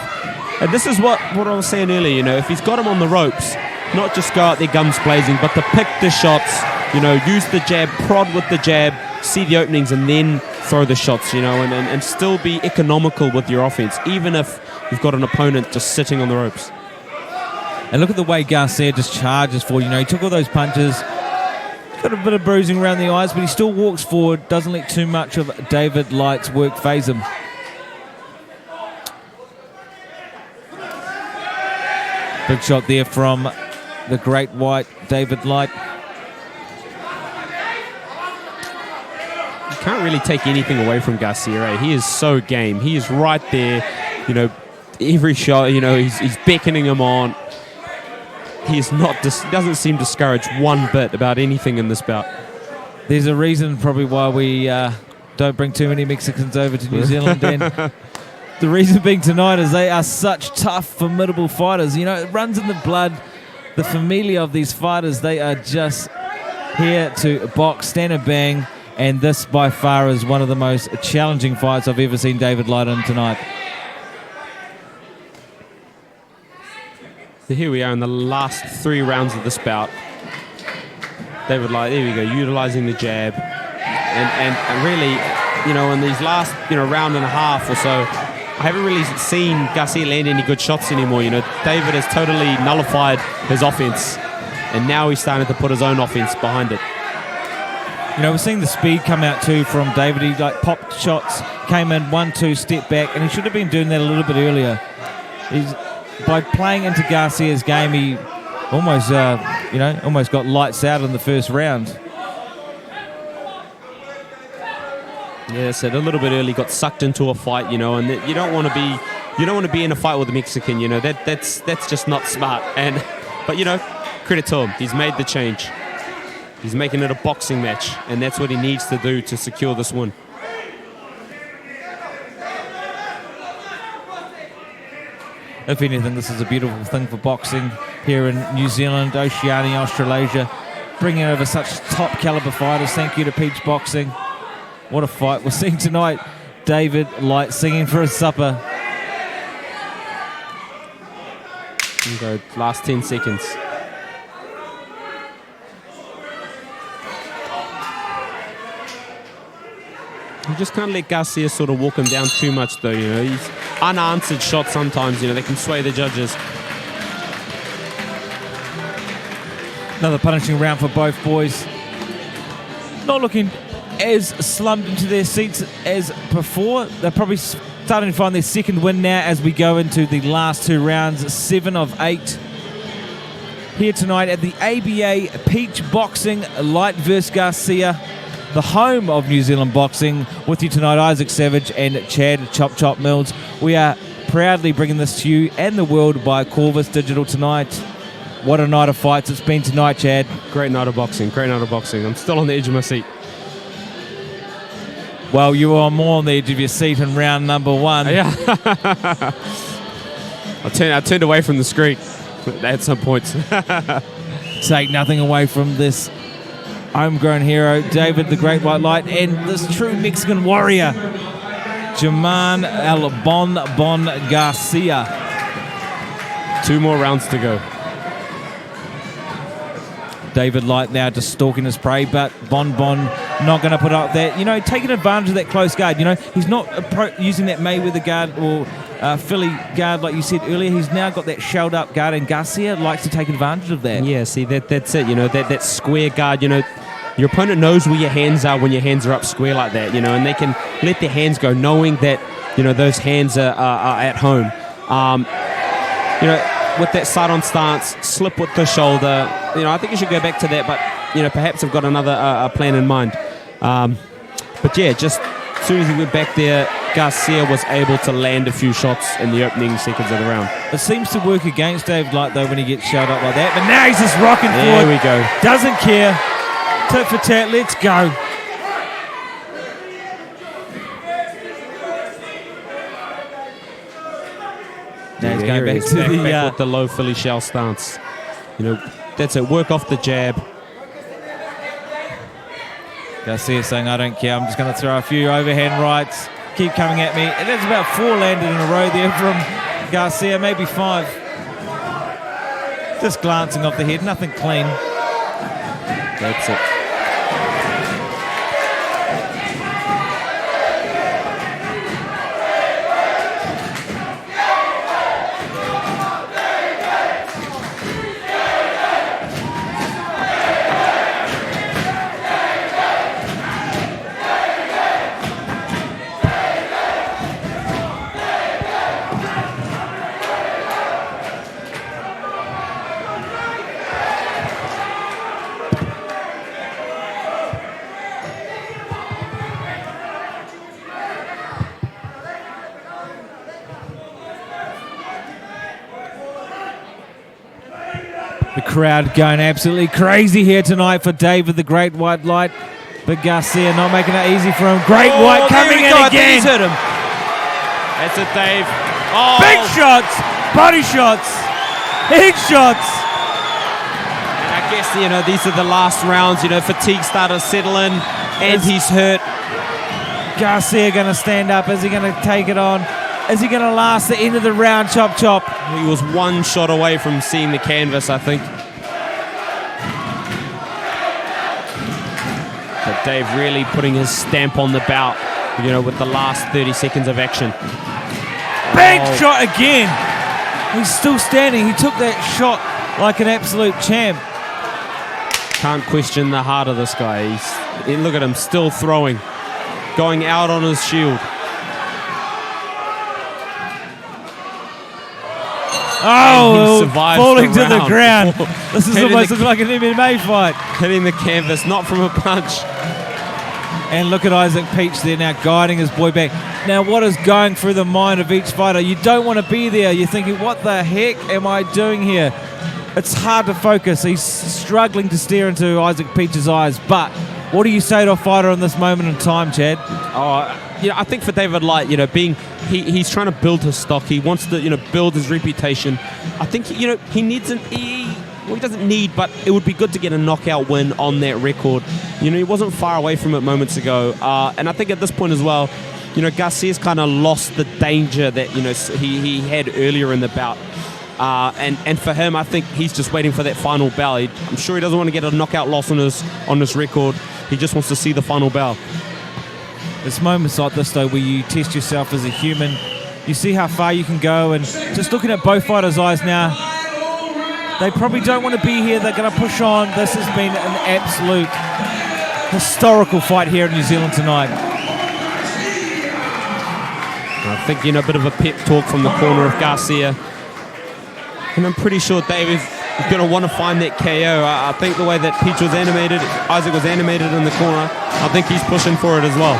And this is what I was saying earlier, you know, if he's got him on the ropes, not just go out there guns blazing, but to pick the shots, you know, use the jab, prod with the jab, see the openings, and then throw the shots, you know, and still be economical with your offense, even if you've got an opponent just sitting on the ropes. And look at the way Garcia just charges forward. You know, he took all those punches, got a bit of bruising around the eyes, but he still walks forward, doesn't let too much of David Light's work phase him. Big shot there from the Great White, David Light. You can't really take anything away from Garcia, eh? He is so game. He is right there, you know, every shot, you know, he's beckoning him on. He is not, doesn't seem discouraged one bit about anything in this bout. There's a reason probably why we don't bring too many Mexicans over to New Zealand, and the reason being tonight is they are such tough, formidable fighters. You know, it runs in the blood, the familia of these fighters. They are just here to box, stand and bang, and this by far is one of the most challenging fights I've ever seen David Light in tonight. So here we are in the last 3 rounds of this bout. David Light, there we go, utilizing the jab. And really, you know, in these last, round and a half or so, I haven't really seen Garcia land any good shots anymore. You know, David has totally nullified his offense, and now he's starting to put his own offense behind it. You know, we're seeing the speed come out too from David. He popped shots, came in 1-2, step back, and he should have been doing that a little bit earlier. By playing into Garcia's game, he almost, almost got lights out in the first round. Yeah, said a little bit early, got sucked into a fight, and you don't want to be in a fight with a Mexican, that's just not smart. But credit to him, he's made the change. He's making it a boxing match, and that's what he needs to do to secure this win. If anything, this is a beautiful thing for boxing here in New Zealand, Oceania, Australasia, bringing over such top caliber fighters. Thank you to Peach Boxing. What a fight we're seeing tonight. David Light singing for his supper. Go last 10 seconds. You just can't let Garcia sort of walk him down too much, though. He's unanswered shots sometimes. They can sway the judges. Another punishing round for both boys. Not looking as slumped into their seats as before. They're probably starting to find their second win now as we go into the last 2 rounds, 7 of 8. Here tonight at the ABA Peach Boxing, Light vs Garcia, the home of New Zealand boxing. With you tonight, Isaac Savage and Chad Chop Chop Mills. We are proudly bringing this to you and the world by Corvus Digital tonight. What a night of fights it's been tonight, Chad. Great night of boxing, great night of boxing. I'm still on the edge of my seat. Well, you were more on the edge of your seat in round number 1. Yeah. I turned away from the screen at some points. Take nothing away from this homegrown hero, David the Great White Light, and this true Mexican warrior, German El Bon Garcia. 2 more rounds to go. David Light now just stalking his prey, but Bon not going to put up that, taking advantage of that close guard. He's not using that Mayweather guard or Philly guard like you said earlier. He's now got that shelled up guard, and Garcia likes to take advantage of that. Yeah, see, that's it. That square guard, your opponent knows where your hands are when your hands are up square like that, and they can let their hands go knowing that, those hands are at home. With that side-on stance, slip with the shoulder. I think you should go back to that, but, perhaps I've got another plan in mind. But, yeah, just as soon as he went back there, Garcia was able to land a few shots in the opening seconds of the round. It seems to work against David Light, though, when he gets shelled up like that. But now he's just rocking forward. There we go. Doesn't care. Tit for tat, let's go. Now he's going back to back with the low Philly shell stance. That's it. Work off the jab. Garcia saying, I don't care. I'm just going to throw a few overhand rights. Keep coming at me. And that's about 4 landed in a row there from Garcia, maybe 5. Just glancing off the head, nothing clean. That's it. The crowd going absolutely crazy here tonight for David the Great White Light. But Garcia not making it easy for him. Great White there coming we in go. I think again. he's hit him. That's it, Dave. Oh, Big shots, body shots, heat shots. And I guess, these are the last rounds. Fatigue started to settle in, and he's hurt. Garcia going to stand up. Is he going to take it on? Is he going to last the end of the round? Chop, chop. He was one shot away from seeing the canvas, I think. But Dave really putting his stamp on the bout, with the last 30 seconds of action. Big shot again. He's still standing. He took that shot like an absolute champ. Can't question the heart of this guy. Look at him, still throwing, going out on his shield. Oh, survives falling the to the round. ground. This is Hitting almost the- like an MMA fight. Hitting the canvas, not from a punch. And look at Isaac Peach there now guiding his boy back. Now what is going through the mind of each fighter? You don't want to be there. You're thinking, what the heck am I doing here? It's hard to focus. He's struggling to stare into Isaac Peach's eyes. But what do you say to a fighter in this moment in time, Chad? I think for David Light, he's trying to build his stock. He wants to, build his reputation. I think, he needs he doesn't need, but it would be good to get a knockout win on that record. He wasn't far away from it moments ago. And I think at this point as well, Garcia's kind of lost the danger that, he had earlier in the bout. And for him, I think he's just waiting for that final bell. I'm sure he doesn't want to get a knockout loss on his record. He just wants to see the final bell. It's moments like this, though, where you test yourself as a human. You see how far you can go. And just looking at both fighters' eyes now, they probably don't want to be here. They're going to push on. This has been an absolute historical fight here in New Zealand tonight. I think, a bit of a pep talk from the corner of Garcia. And I'm pretty sure Dave is going to want to find that KO. I think the way that Peach was animated, Isaac was animated in the corner, I think he's pushing for it as well.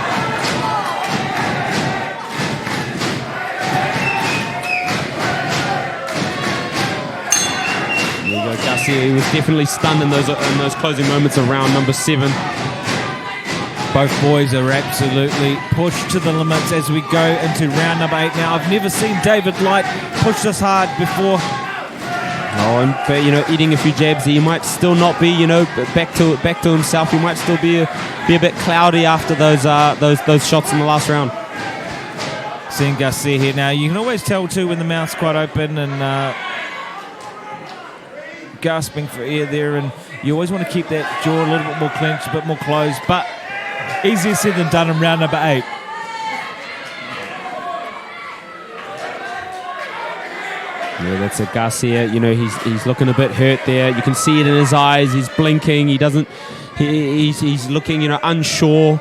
There you go, Garcia. He was definitely stunned in those closing moments of round number 7. Both boys are absolutely pushed to the limits as we go into round number 8 now. I've never seen David Light push this hard before. But eating a few jabs, he might still not be, back to himself. He might still be a bit cloudy after those shots in the last round. Seeing Garcia here now, you can always tell too when the mouth's quite open and gasping for air there, and you always want to keep that jaw a little bit more clenched, a bit more closed. But easier said than done in round number 8. Yeah, that's it. Garcia, he's looking a bit hurt there. You can see it in his eyes. He's blinking. He's looking, unsure.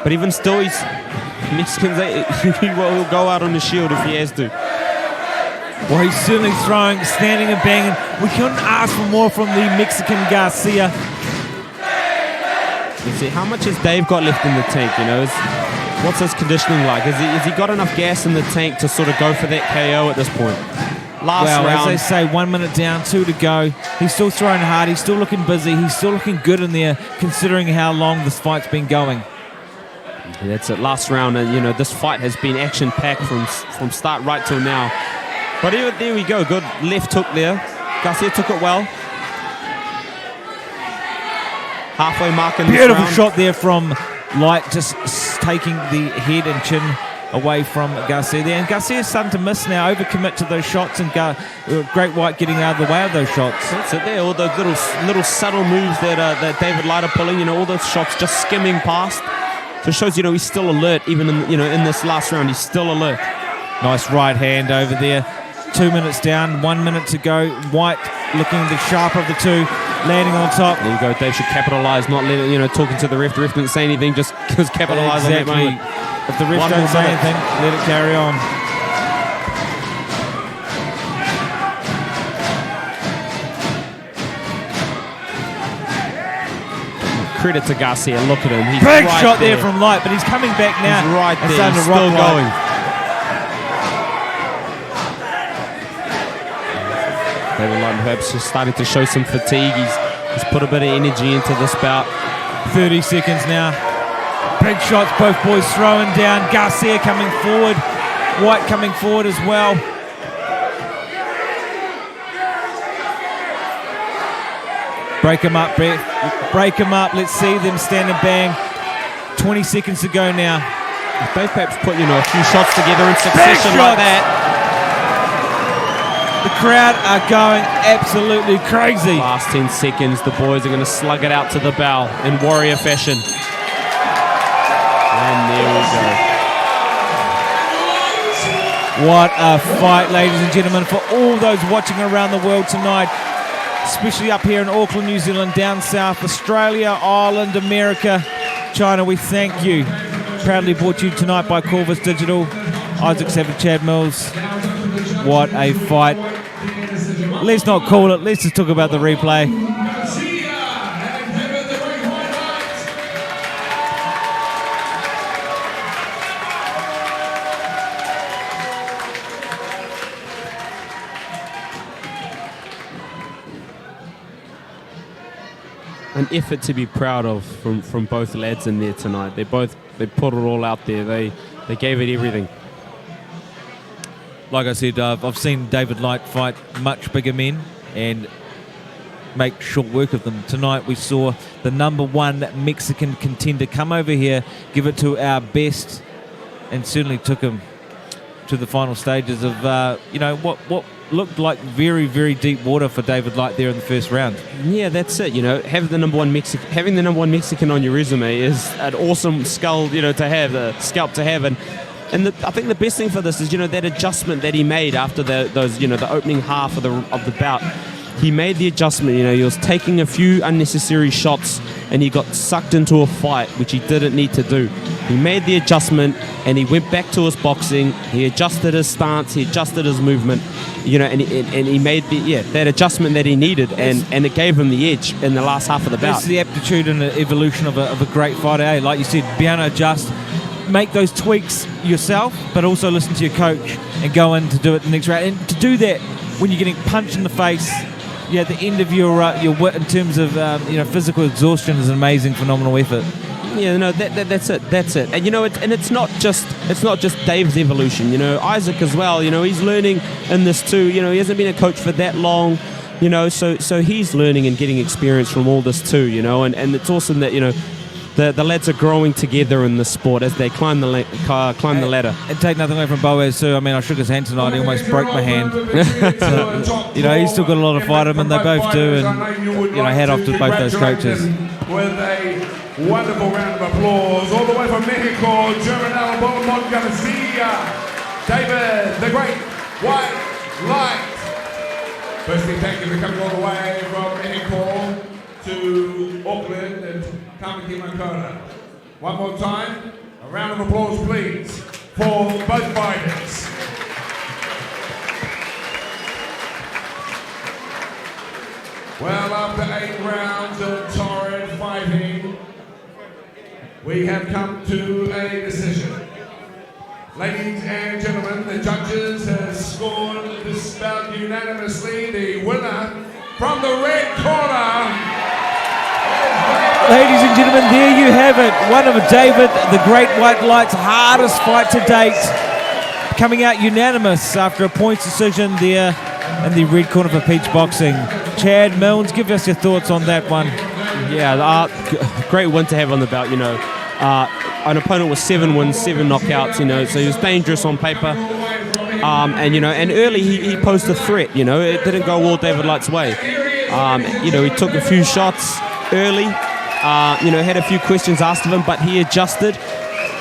But even still, Mexicans, he will go out on the shield if he has to. Well, he's certainly throwing, standing and banging. We couldn't ask for more from the Mexican Garcia. Let's see, how much has Dave got left in the tank, What's his conditioning like? Has he got enough gas in the tank to sort of go for that KO at this point? Last round. As they say, 1 minute down, 2 to go. He's still throwing hard. He's still looking busy. He's still looking good in there, considering how long this fight's been going. Yeah, that's it. Last round, and this fight has been action-packed from start right till now. But there we go. Good left hook there. Garcia took it well. Halfway mark in this round. Beautiful shot there from Light, just taking the head and chin away from Garcia there. And Garcia's starting to miss now, overcommit to those shots, and Great White getting out of the way of those shots. That's it there. All those little subtle moves that David Light are pulling, all those shots just skimming past. So it shows, he's still alert, even in this last round, he's still alert. Nice right hand over there. 2 minutes down, 1 minute to go. White looking the sharper of the two, landing on top. There you go. Dave should capitalise, not let it, talking to the ref. The ref didn't say anything, just capitalise on that moment. If the ref don't say anything, let it carry on. Credit to Garcia. Look at him. He's Big right shot there there from Light, but he's coming back now. He's right and there. starting He's to rock still Light. going. David Light perhaps just starting to show some fatigue. He's put a bit of energy into this bout. 30 seconds now. Big shots, both boys throwing down. Garcia coming forward. White coming forward as well. Break them up, Brett. Break them up. Let's see them stand and bang. 20 seconds to go now. If they perhaps put, a few shots together in succession like that. The crowd are going absolutely crazy. Last 10 seconds, the boys are going to slug it out to the bell in warrior fashion. And there we go. What a fight, ladies and gentlemen, for all those watching around the world tonight, especially up here in Auckland, New Zealand, down south, Australia, Ireland, America, China. We thank you. Proudly brought to you tonight by Corvus Digital, Isaac Savage, Chad Mills. What a fight. Let's not call it. Let's just talk about the replay. An effort to be proud of from both lads in there tonight. They put it all out there. They gave it everything. Like I said, I've seen David Light fight much bigger men and make short work of them. Tonight we saw the #1 Mexican contender come over here, give it to our best, and certainly took him to the final stages of what looked like very, very deep water for David Light there in the first round. Yeah, that's it. Having the #1 Mexican on your resume is an awesome scalp to have, and I think the best thing for this is that adjustment that he made after the opening half of the bout. He made the adjustment. He was taking a few unnecessary shots, and he got sucked into a fight, which he didn't need to do. He made the adjustment, and he went back to his boxing. He adjusted his stance. He adjusted his movement. And he made that adjustment that he needed, and it gave him the edge in the last half of the bout. That's the aptitude and the evolution of a great fighter. Eh? Like you said, be able to adjust, make those tweaks yourself, but also listen to your coach and go in to do it the next round. And to do that when you're getting punched in the face, at the end of your wit in terms of physical exhaustion is an amazing, phenomenal effort. Yeah, no, that's it. And it's not just Dave's evolution. Isaac as well. He's learning in this too. He hasn't been a coach for that long. So he's learning and getting experience from all this too. And it's awesome that the lads are growing together in the sport as they climb the ladder. And take nothing away from Boaz too. I mean, I shook his hand tonight. He almost broke my hand. He's still got a lot of fight in him, and they both do. And head off to both those coaches. With a wonderful round of applause, all the way from Mexico, German Light Garcia, David, the great White Light. Firstly, thank you for coming all the way from Mexico to Auckland and Kamiki Makona. One more time, a round of applause please for both fighters. Well, after 8 rounds of torrid fighting, we have come to a decision. Ladies and gentlemen, the judges have scored this bout unanimously. The winner from the red corner. Ladies and gentlemen, there you have it. One of David, the Great White Light's hardest fight to date. Coming out unanimous after a points decision there in the red corner for Peach Boxing. Chad Mills, give us your thoughts on that one. Yeah, great win to have on the belt, An opponent with 7 wins, 7 knockouts, so he was dangerous on paper. And early he posed a threat, it didn't go all David Light's way. He took a few shots early, had a few questions asked of him, but he adjusted.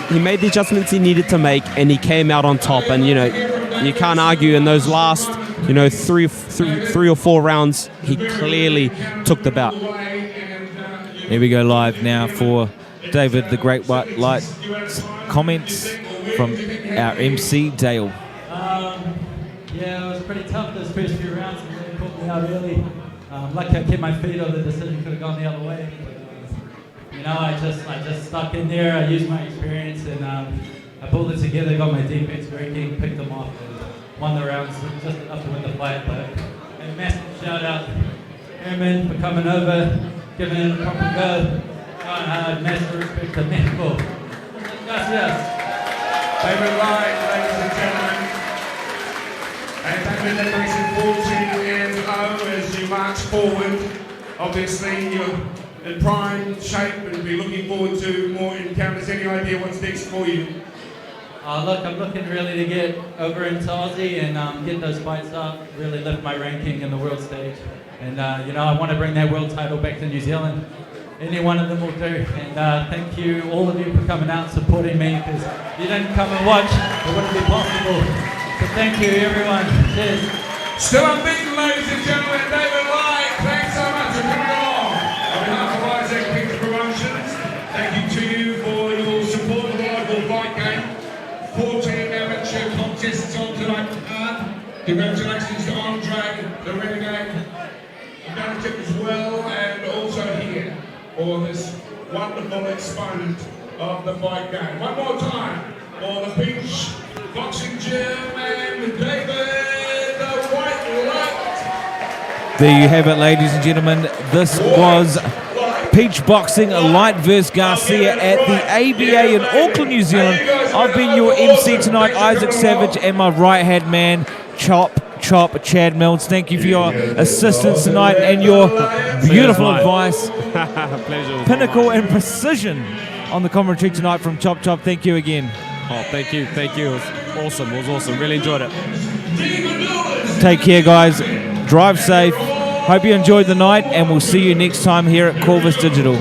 He made the adjustments he needed to make, and he came out on top. And, you can't argue in those last, 3 or 4 rounds, he clearly took the bout. Here we go live now for David, the Great White Light, comments from our MC, Dale. It was pretty tough those first few rounds. It really put me out early. Lucky I kept my feet on. The decision could have gone the other way. But, I just stuck in there. I used my experience and I pulled it together, got my defense working, picked them off, and won the rounds just enough to win the fight. But a massive shout out to Herman for coming over, giving it a proper go. master respect to Mexico. Gracias. David Light, ladies and gentlemen. And David, that makes it 14-0 as you march forward. Obviously, you're in prime shape and be looking forward to more encounters. Any idea what's next for you? Look, I'm looking really to get over into Aussie and get those fights up, really lift my ranking in the world stage. And, you know, I want to bring that world title back to New Zealand. Any one of them will do. And thank you, all of you, for coming out and supporting me, because if you didn't come and watch, it wouldn't be possible. So thank you, everyone. Cheers. Still unbeaten, ladies and gentlemen, David Light. Thanks so much for coming along. On behalf of Isaac Picks Promotions, thank you to you for your support of the local fight game. 14 amateur contests on tonight's card. Congratulations to Andre, the Renegade, Donative as well, and also here for this wonderful exponent of the fight game. One more time for the Peach Boxing Gym and David the White Light. There you have it, ladies and gentlemen. This was Peach Boxing Light vs Garcia at the ABA in Auckland, New Zealand. I've been your MC tonight, Isaac Savage, and my right-hand man, Chop Chad Mills. Thank you for your assistance tonight and your beautiful advice. Pleasure. Pinnacle and precision on the commentary tonight from Chop. Thank you again. Oh, thank you. It was awesome. Really enjoyed it. Take care, guys. Drive safe. Hope you enjoyed the night, and we'll see you next time here at Corvus Digital.